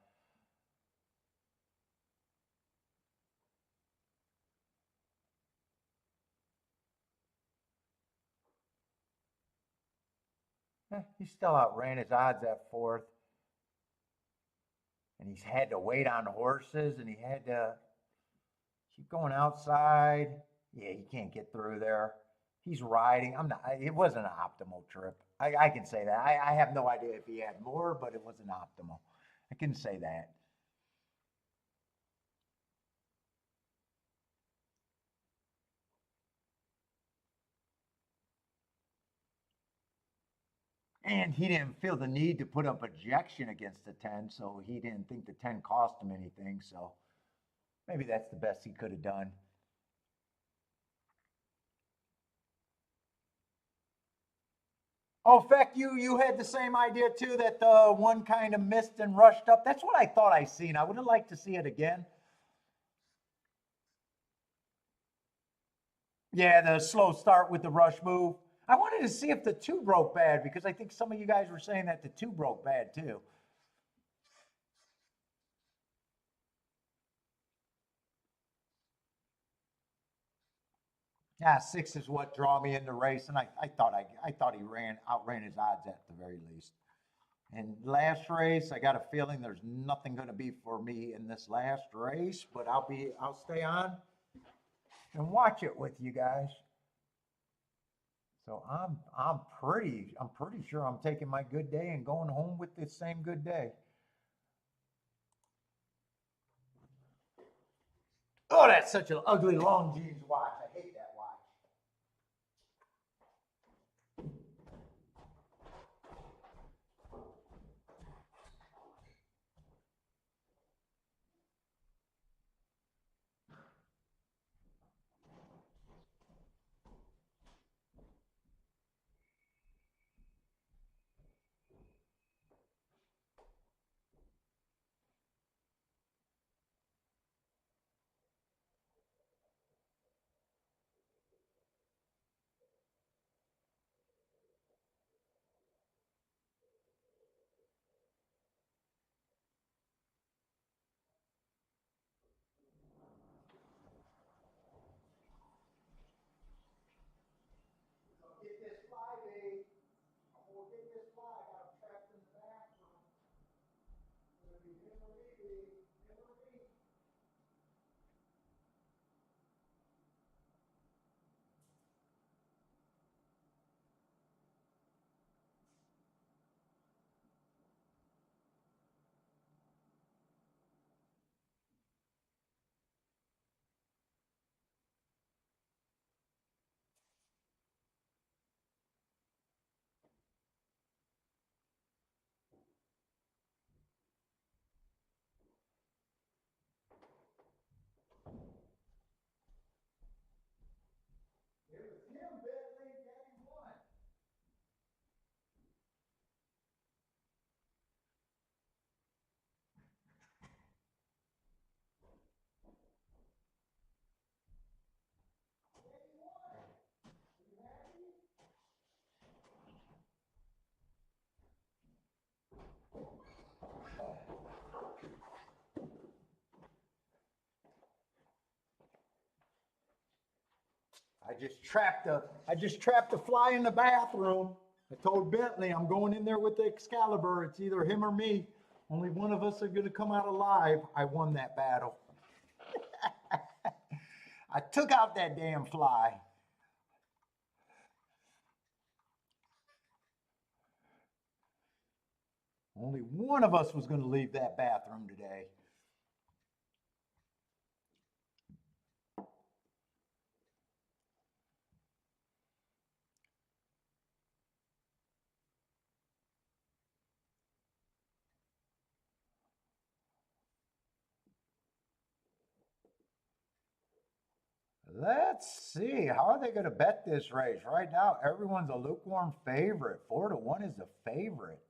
[SPEAKER 1] He still outran his odds at 4th. And he's had to wait on horses, and he had to keep going outside. Yeah, he can't get through there. He's riding. It wasn't an optimal trip. I can say that. I have no idea if he had more, but it wasn't optimal. I can say that. And he didn't feel the need to put up ejection against the 10, so he didn't think the 10 cost him anything. So maybe that's the best he could have done. Oh, Feck, you had the same idea too, that the 1 kind of missed and rushed up. That's what I thought I seen. I would have liked to see it again. Yeah, the slow start with the rush move. I wanted to see if the 2 broke bad, because I think some of you guys were saying that the 2 broke bad too. Yeah, 6 is what draw me in the race, and I thought he outran his odds at the very least. And last race, I got a feeling there's nothing going to be for me in this last race, but I'll stay on. and watch it with you guys. So I'm pretty sure I'm taking my good day and going home with this same good day. Oh, that's such an ugly long jeans watch. I hate that watch. Get this fly, babe. I'm gonna get this fly. I got him trapped in the bathroom. It's gonna be him or me, babe. Him or me. It was him, Bentley. Daddy won. Daddy won. Are you happy? I just trapped a fly in the bathroom. I told Bentley I'm going in there with the Excalibur. It's either him or me. Only one of us are going to come out alive. I won that battle. I took out that damn fly. Only one of us was going to leave that bathroom today. Let's see. How are they going to bet this race? Right now, everyone's a lukewarm favorite. 4-1 is the favorite.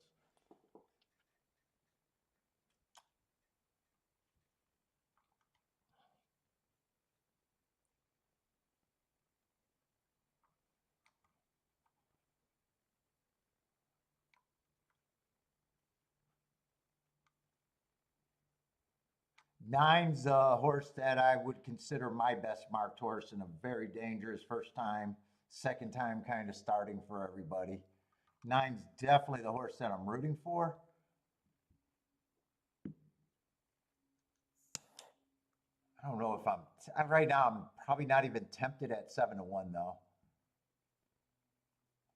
[SPEAKER 1] Nine's a horse that I would consider my best marked horse and a very dangerous first time, second time kind of starting for everybody. Nine's definitely the horse that I'm rooting for. I don't know if right now I'm probably not even tempted at 7-1 though.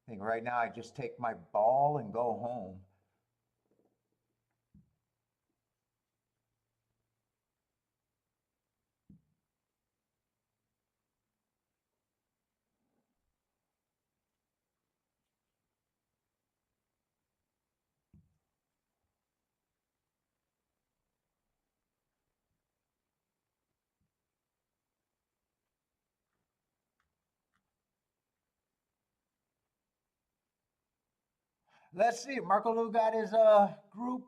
[SPEAKER 1] I think right now I just take my ball and go home. Let's see. Marco Lou got his group.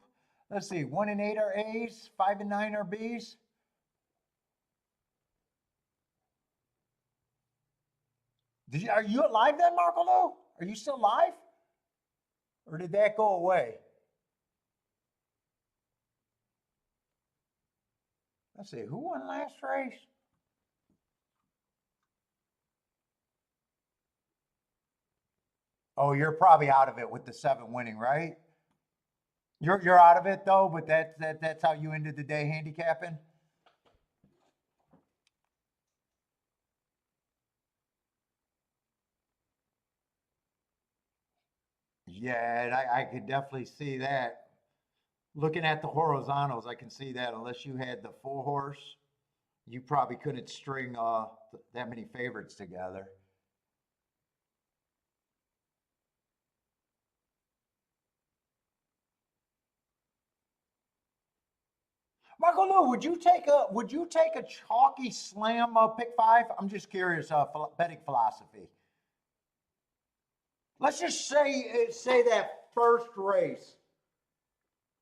[SPEAKER 1] Let's see. 1 and 8 are A's. 5 and 9 are B's. Are you alive then, Marco Lou? Are you still live? Or did that go away? Let's see. Who won last race? Oh, you're probably out of it with the 7 winning, right? You're out of it though, but that's how you ended the day handicapping. Yeah, and I could definitely see that. Looking at the horizontals, I can see that unless you had the full horse, you probably couldn't string that many favorites together. Michael Lou, would you take a chalky slam pick five? I'm just curious, betting philosophy. Let's just say that first race,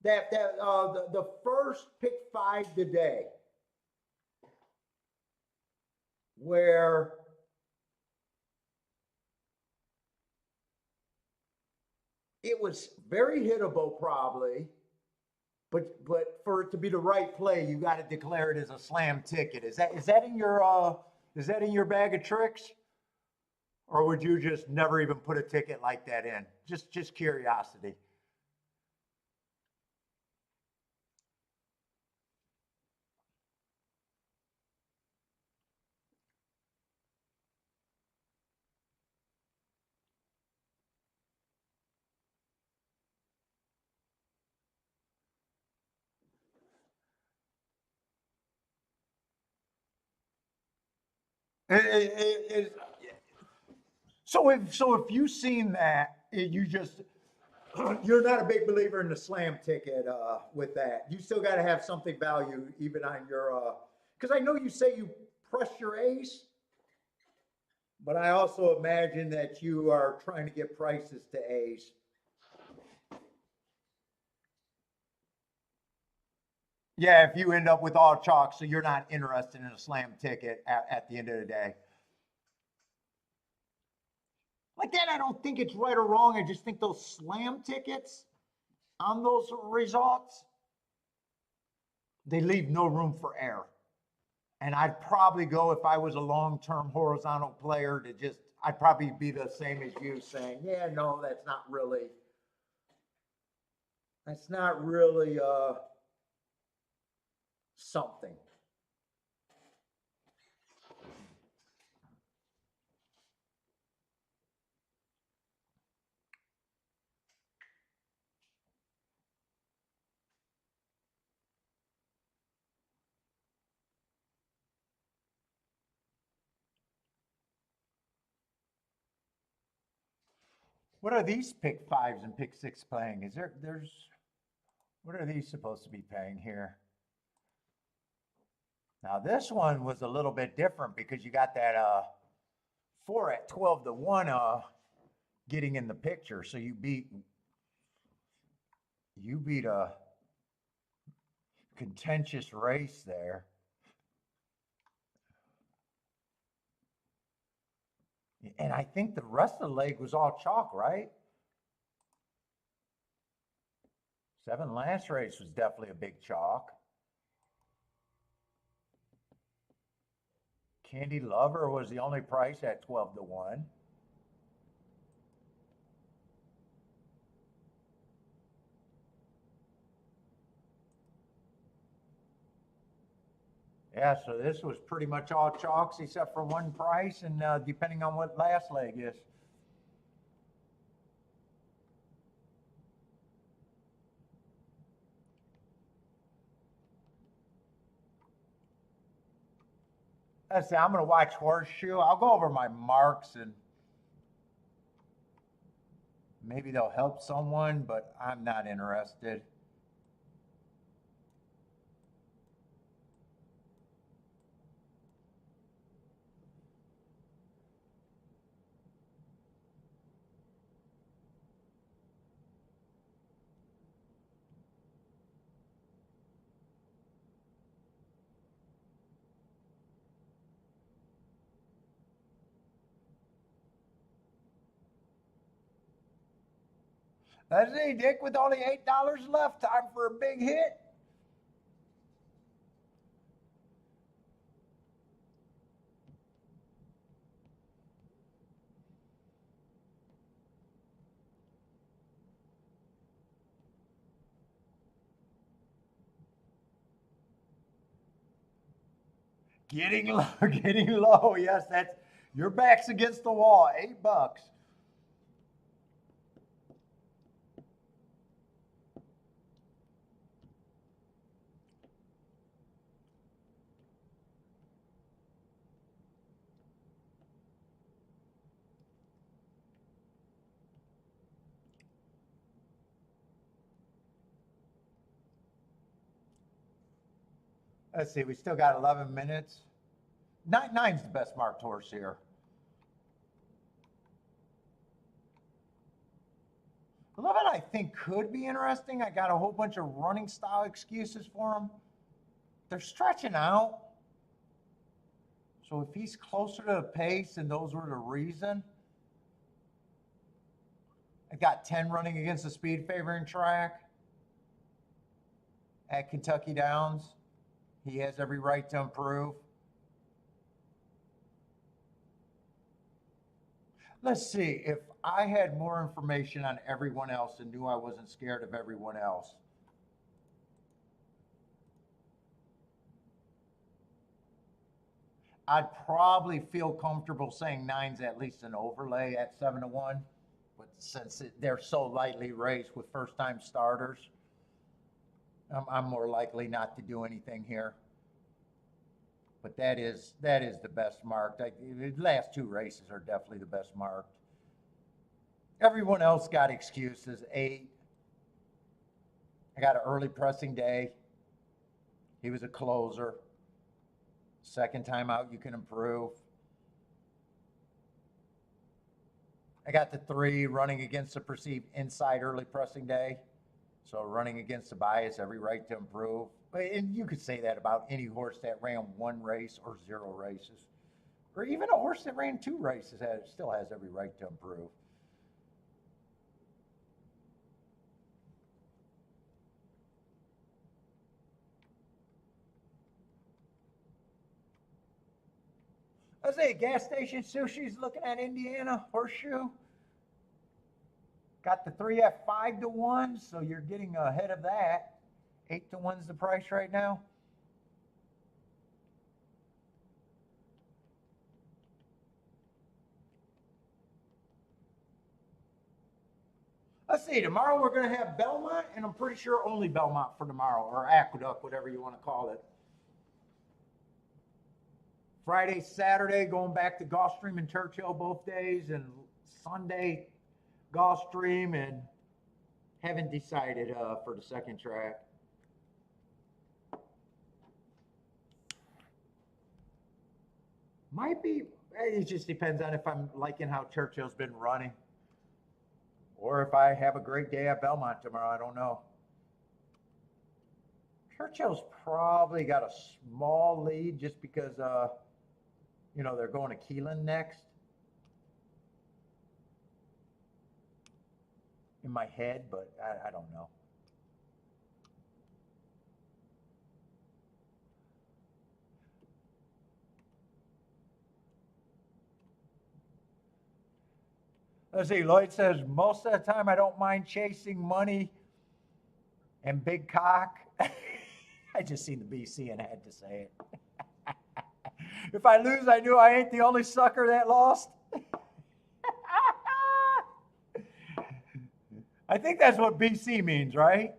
[SPEAKER 1] the first pick five today, where it was very hittable probably, but for it to be the right play, you got to declare it as a slam ticket. Is that in your bag of tricks? Or would you just never even put a ticket like that in? Just curiosity. So if you've seen that, you're not a big believer in the slam ticket with that. You still got to have something value even on your because I know you say you press your ace, but I also imagine that you are trying to get prices to ace. Yeah, if you end up with all chalk, so you're not interested in a slam ticket at the end of the day. Like that, I don't think it's right or wrong. I just think those slam tickets on those results, they leave no room for error. And I'd probably go if I was a long-term horizontal player to I'd probably be the same as you saying, yeah, no, that's not really something. What are these pick fives and pick six playing? What are these supposed to be paying here? Now this one was a little bit different because you got that four at 12 to one getting in the picture. So you beat a contentious race there. And I think the rest of the leg was all chalk, right? Seven last race was definitely a big chalk. Candy Lover was the only price at 12 to 1. Yeah, so this was pretty much all chalks except for one price, and depending on what last leg is. Let's see, I'm going to watch Horseshoe. I'll go over my marks and maybe they'll help someone, but I'm not interested. Let's see, Dick, with only $8 left, time for a big hit. Getting low, getting low. Yes, that's your back's against the wall. $8. Let's see, we still got 11 minutes. Nine's the best marked horse here. 11, I think, could be interesting. I got a whole bunch of running style excuses for him. They're stretching out. So if he's closer to the pace and those were the reason, I got 10 running against the speed favoring track at Kentucky Downs. He has every right to improve. Let's see, if I had more information on everyone else and knew I wasn't scared of everyone else, I'd probably feel comfortable saying 9's at least an overlay at 7-1. But since they're so lightly raced with first-time starters, I'm more likely not to do anything here. But that is the best marked. The last two races are definitely the best marked. Everyone else got excuses. 8. I got an early pressing day. He was a closer. Second time out, you can improve. I got the 3 running against the perceived inside early pressing day. So running against the bias, every right to improve. And you could say that about any horse that ran 1 race or 0 races. Or even a horse that ran 2 races still has every right to improve. Let's say gas station sushi's looking at Indiana Horseshoe. Got the 3 at 5-1, so you're getting ahead of that. 8-1's the price right now. Let's see, tomorrow we're going to have Belmont, and I'm pretty sure only Belmont for tomorrow, or Aqueduct, whatever you want to call it. Friday, Saturday, going back to Gulfstream and Churchill both days, and Sunday, Gulfstream, and haven't decided for the second track. Might be, it just depends on if I'm liking how Churchill's been running. Or if I have a great day at Belmont tomorrow, I don't know. Churchill's probably got a small lead just because, you know, they're going to Keelan next. In my head, but I don't know. Let's see, Lloyd says, most of the time I don't mind chasing money and big cock. I just seen the BC and had to say it. If I lose, I knew I ain't the only sucker that lost. I think that's what BC means, right?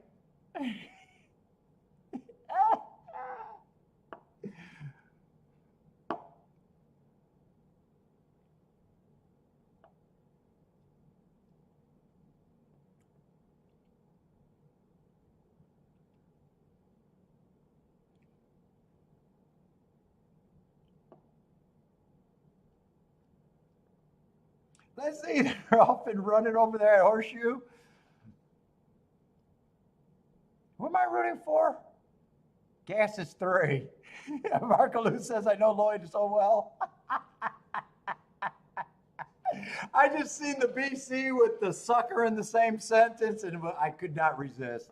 [SPEAKER 1] Let's see, they're off and running over there at Horseshoe. Who am I rooting for? Gas is 3. Marco Lou says, I know Lloyd so well. I just seen the BC with the sucker in the same sentence, and I could not resist.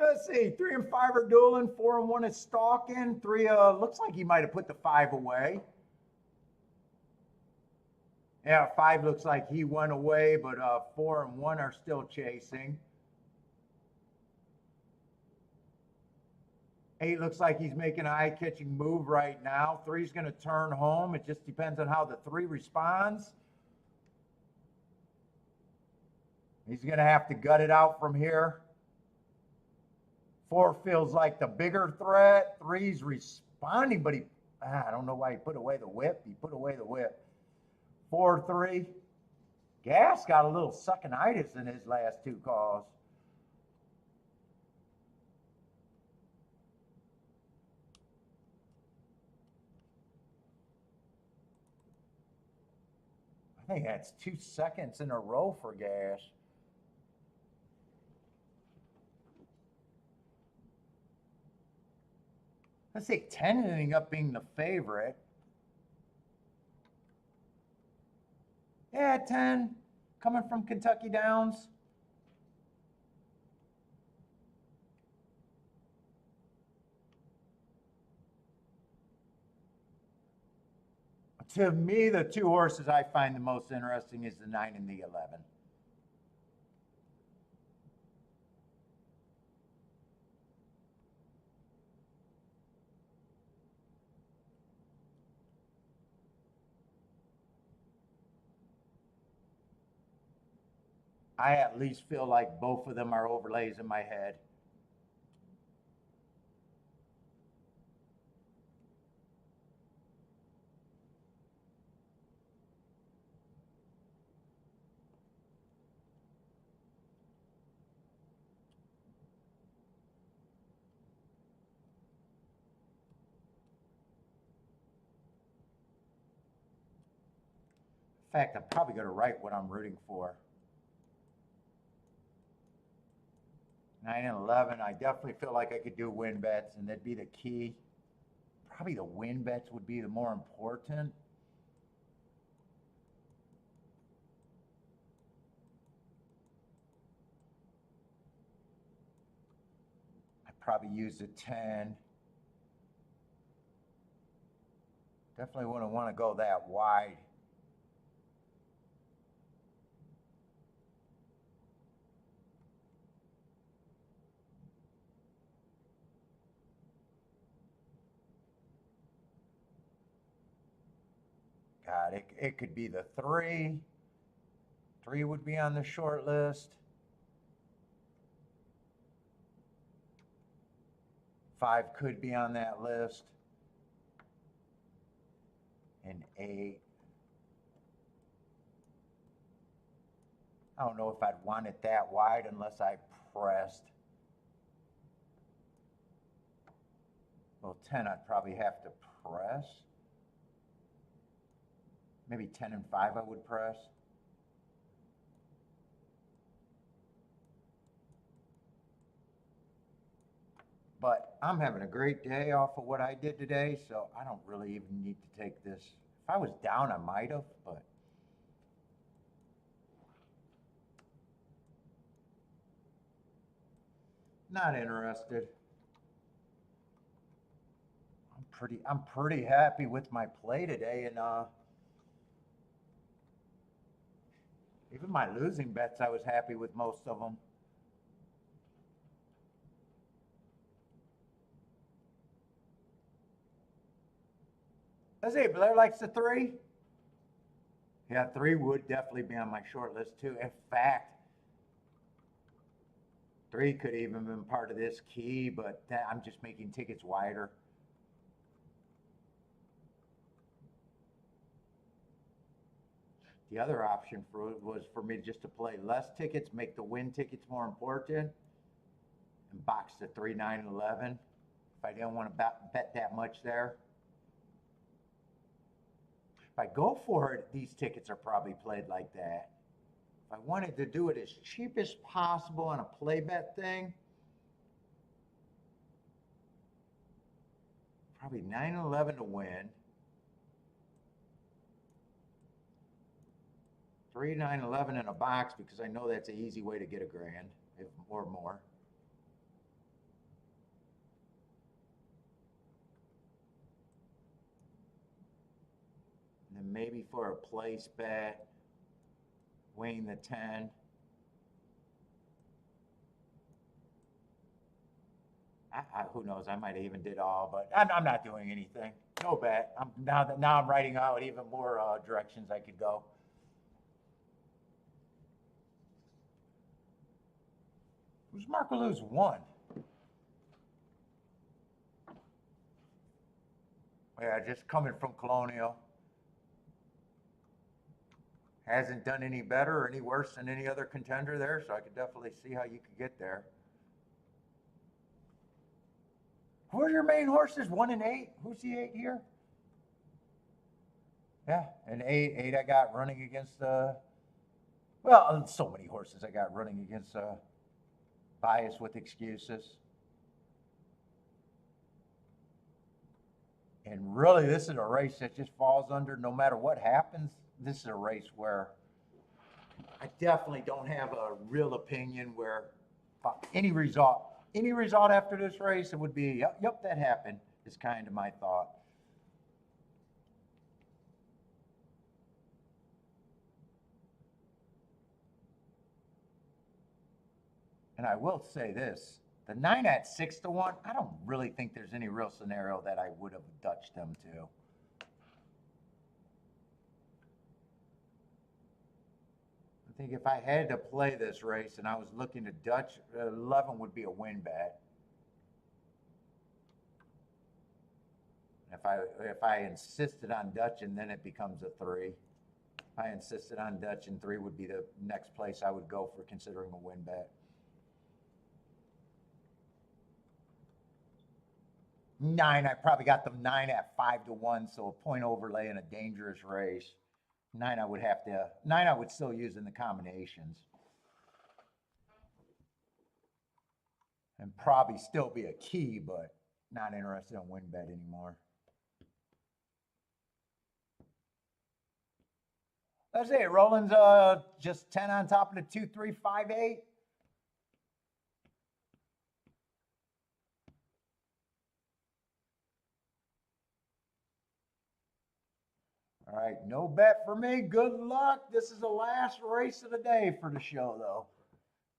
[SPEAKER 1] Let's see, 3 and 5 are dueling, 4 and 1 is stalking, 3 looks like he might have put the 5 away. Yeah, 5 looks like he went away, but 4 and 1 are still chasing. 8 looks like he's making an eye-catching move right now. 3's going to turn home. It just depends on how the 3 responds. He's going to have to gut it out from here. 4 feels like the bigger threat. 3's responding, but I don't know why he put away the whip. He put away the whip. 4-3. Gas got a little suckinitis in his last two calls. I think that's 2 seconds in a row for Gas. Let's say 10 ending up being the favorite. Yeah, 10 coming from Kentucky Downs. To me, the two horses I find the most interesting is the 9 and the 11. I at least feel like both of them are overlays in my head. In fact, I'm probably going to write what I'm rooting for. 9 and 11, I definitely feel like I could do win bets, and that'd be the key. Probably the win bets would be the more important. I'd probably use a 10. Definitely wouldn't want to go that wide. God, it could be the 3. 3 would be on the short list. 5 could be on that list. And 8. I don't know if I'd want it that wide unless I pressed. Well, 10 I'd probably have to press. Maybe 10 and 5 I would press. But I'm having a great day off of what I did today, so I don't really even need to take this. If I was down, I might have, but not interested. I'm pretty happy with my play today, and even my losing bets, I was happy with most of them. Let's see, Blair likes the 3. Yeah, 3 would definitely be on my short list too. In fact, 3 could even been part of this key, but I'm just making tickets wider. The other option was for me just to play less tickets, make the win tickets more important, and box the 3, 9, and 11 if I didn't want to bet that much there. If I go for it, these tickets are probably played like that. If I wanted to do it as cheap as possible on a play bet thing, probably 9 and 11 to win. 3, 9, 11 in a box because I know that's an easy way to get $1 grand, if or more. And then maybe for a place bet, weighing the 10. Who knows? I might have even did all, but I'm not doing anything. No bet. Now I'm writing out even more directions I could go. Who's Markaloos 1? Yeah, just coming from Colonial. Hasn't done any better or any worse than any other contender there, so I could definitely see how you could get there. Who are your main horses? 1 and 8? Who's the 8 here? Yeah, and 8 I got running against well, so many horses I got running against bias with excuses. And really, this is a race that just falls under, no matter what happens, this is a race where I definitely don't have a real opinion where any result after this race, it would be, yep, that happened, is kind of my thought. And I will say this, the 9 at 6 to 1, I don't really think there's any real scenario that I would have Dutched them to. I think if I had to play this race and I was looking to Dutch, 11 would be a win bet. If I insisted on Dutching, then it becomes a 3. If I insisted on Dutching, 3 would be the next place I would go for considering a win bet. 9, I probably got them 9 at 5 to 1, so a point overlay in a dangerous race. 9 I would still use in the combinations. And probably still be a key, but not interested in win bet anymore. Let's see, Roland's just 10 on top of the 2, 3, 5, 8. All right, no bet for me. Good luck. This is the last race of the day for the show, though.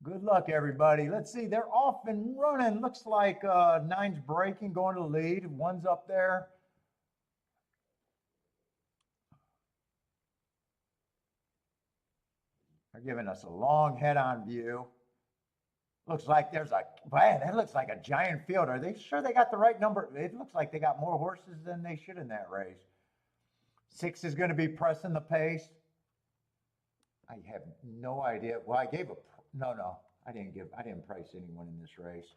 [SPEAKER 1] Good luck, everybody. Let's see, they're off and running. Looks like 9's breaking, going to the lead. 1's up there. They're giving us a long head-on view. Looks like there's man, that looks like a giant field. Are they sure they got the right number? It looks like they got more horses than they should in that race. 6 is going to be pressing the pace. I have no idea. Well, I gave no, I didn't price anyone in this race.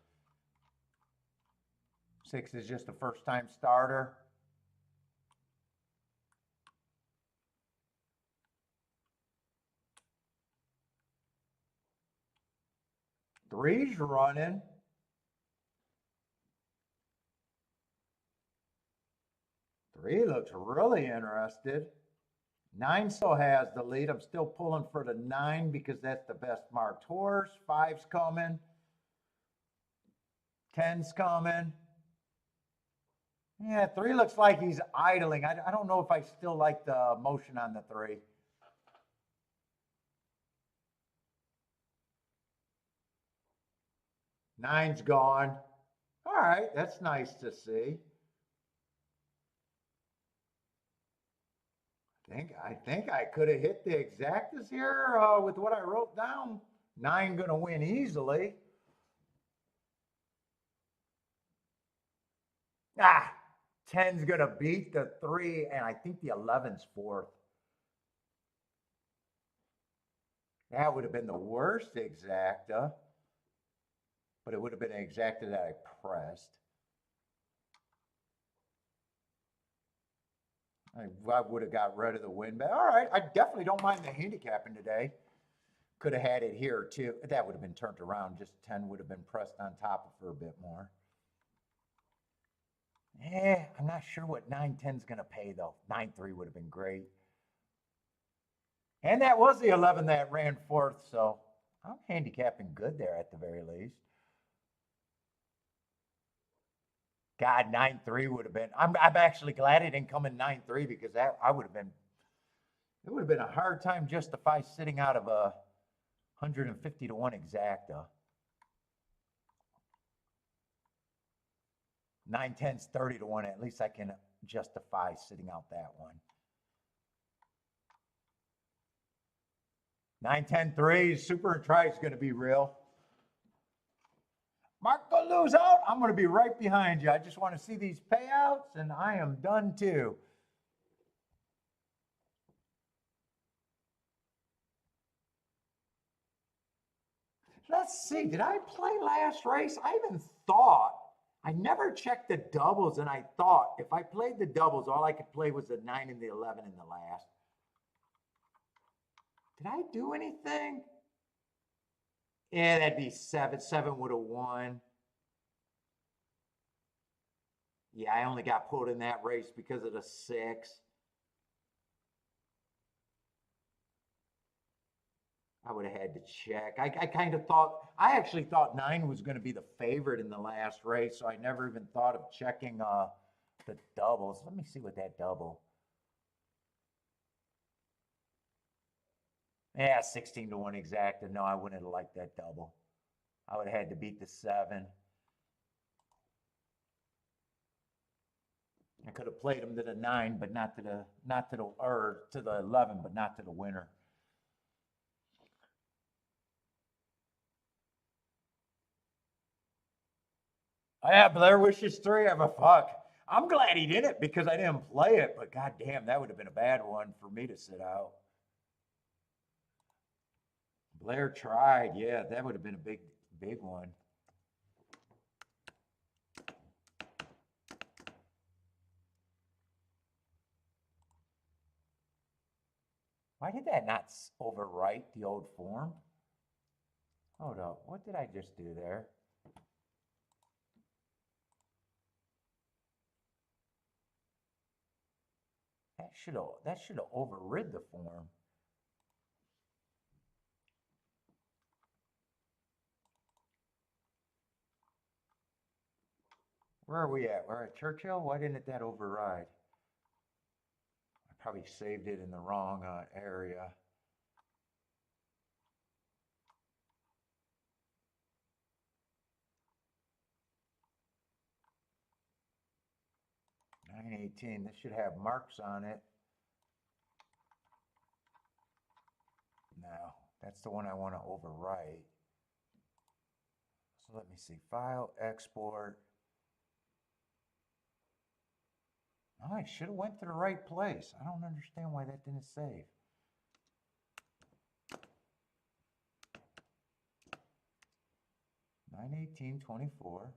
[SPEAKER 1] 6 is just a first-time starter. Three's running. 3 looks really interested. 9 still has the lead. I'm still pulling for the 9 because that's the best marked horse. 5's coming. 10's coming. Yeah, 3 looks like he's idling. I don't know if I still like the motion on the 3. Nine's gone. All right, that's nice to see. I think I could have hit the exactas here with what I wrote down. 9 going to win easily. 10's going to beat the 3, and I think the 11's 4th. That would have been the worst exacta, but it would have been an exacta that I pressed. I would have got rid of the win bet. All right, I definitely don't mind the handicapping today. Could have had it here too. That would have been turned around. Just 10 would have been pressed on top of her a bit more. I'm not sure what 9-10's going to pay though. 9-3 would have been great. And that was the 11 that ran 4th, so I'm handicapping good there at the very least. God, 9-3 would have been. I'm actually glad it didn't come in 9-3 because that it would have been a hard time justify sitting out of a 150 to 1 exacta. 9-10's 30 to 1. At least I can justify sitting out that one. 9-10-3, super and try is going to be real. Mark going to lose out. I'm going to be right behind you. I just want to see these payouts, and I am done too. Let's see, did I play last race? I even thought, I never checked the doubles, and I thought if I played the doubles, all I could play was the 9 and the 11 in the last. Did I do anything? Yeah, that'd be 7. 7 would have won. Yeah, I only got pulled in that race because of the 6. I would have had to check. I kind of thought, I actually thought 9 was going to be the favorite in the last race, so I never even thought of checking the doubles. Let me see what that double. Yeah, 16 to 1 exacta. No, I wouldn't have liked that double. I would have had to beat the 7. I could have played him to the 9, but not to the or to the 11, but not to the winner. Oh, yeah, Blair Wishes 3. I'm a fuck. I'm glad he did it because I didn't play it, but goddamn, that would have been a bad one for me to sit out. Blair tried. Yeah, that would have been a big one. Why did that not overwrite the old form? Hold up. What did I just do there? That should have overrid the form. Where are we at? We're at Churchill? Why didn't that override? I probably saved it in the wrong area. $9.18. This should have marks on it. No, that's the one I want to overwrite. So let me see. File, export. Oh, I should have went to the right place. I don't understand why that didn't save. $9.18.24.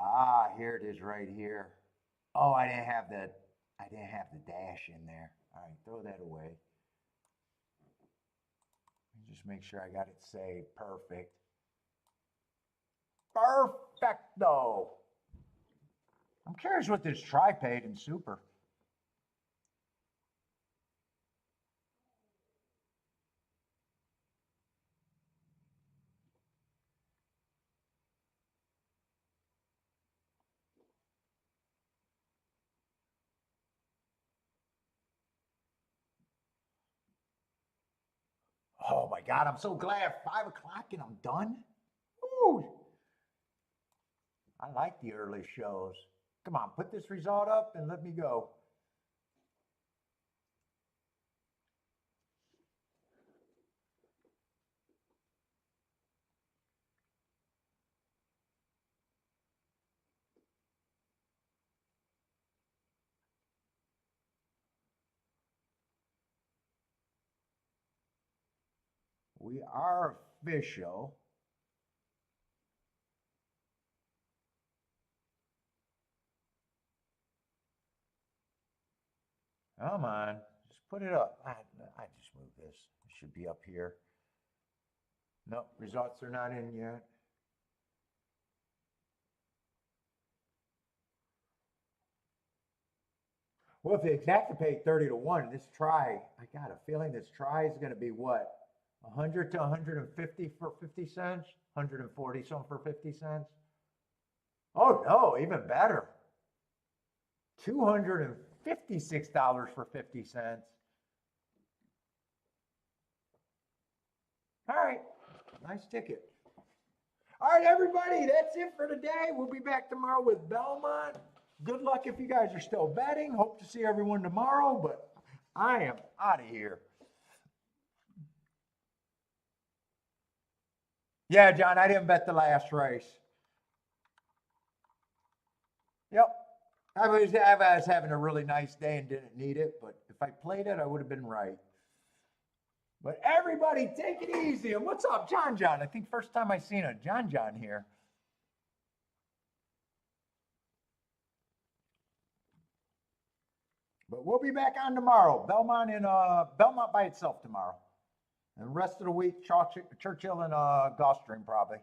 [SPEAKER 1] Ah, here it is right here. Oh, I didn't have the dash in there. All right, throw that away. Let me just make sure I got it saved. Perfect. Perfecto. I'm curious what this try paid in Super. Oh my God, I'm so glad 5 o'clock and I'm done. Ooh. I like the early shows. Come on, put this result up and let me go. We are official. Come on, just put it up. I just moved this. It should be up here. Nope, results are not in yet. Well, if the exacta paid 30 to 1, this try, I got a feeling this try is going to be what? 100 to 150 for 50 cents? 140 something for 50 cents? Oh no, even better. $256 for 50 cents. All right, nice ticket. All right, everybody, that's it for today. We'll be back tomorrow with Belmont. Good luck if you guys are still betting. Hope to see everyone tomorrow, but I am out of here. Yeah, John, I didn't bet the last race. Yep. I was having a really nice day and didn't need it, but if I played it, I would have been right. But everybody, take it easy. And what's up, John? I think first time I seen a John here. But we'll be back on tomorrow. Belmont by itself tomorrow. And the rest of the week, Churchill and Gulfstream probably.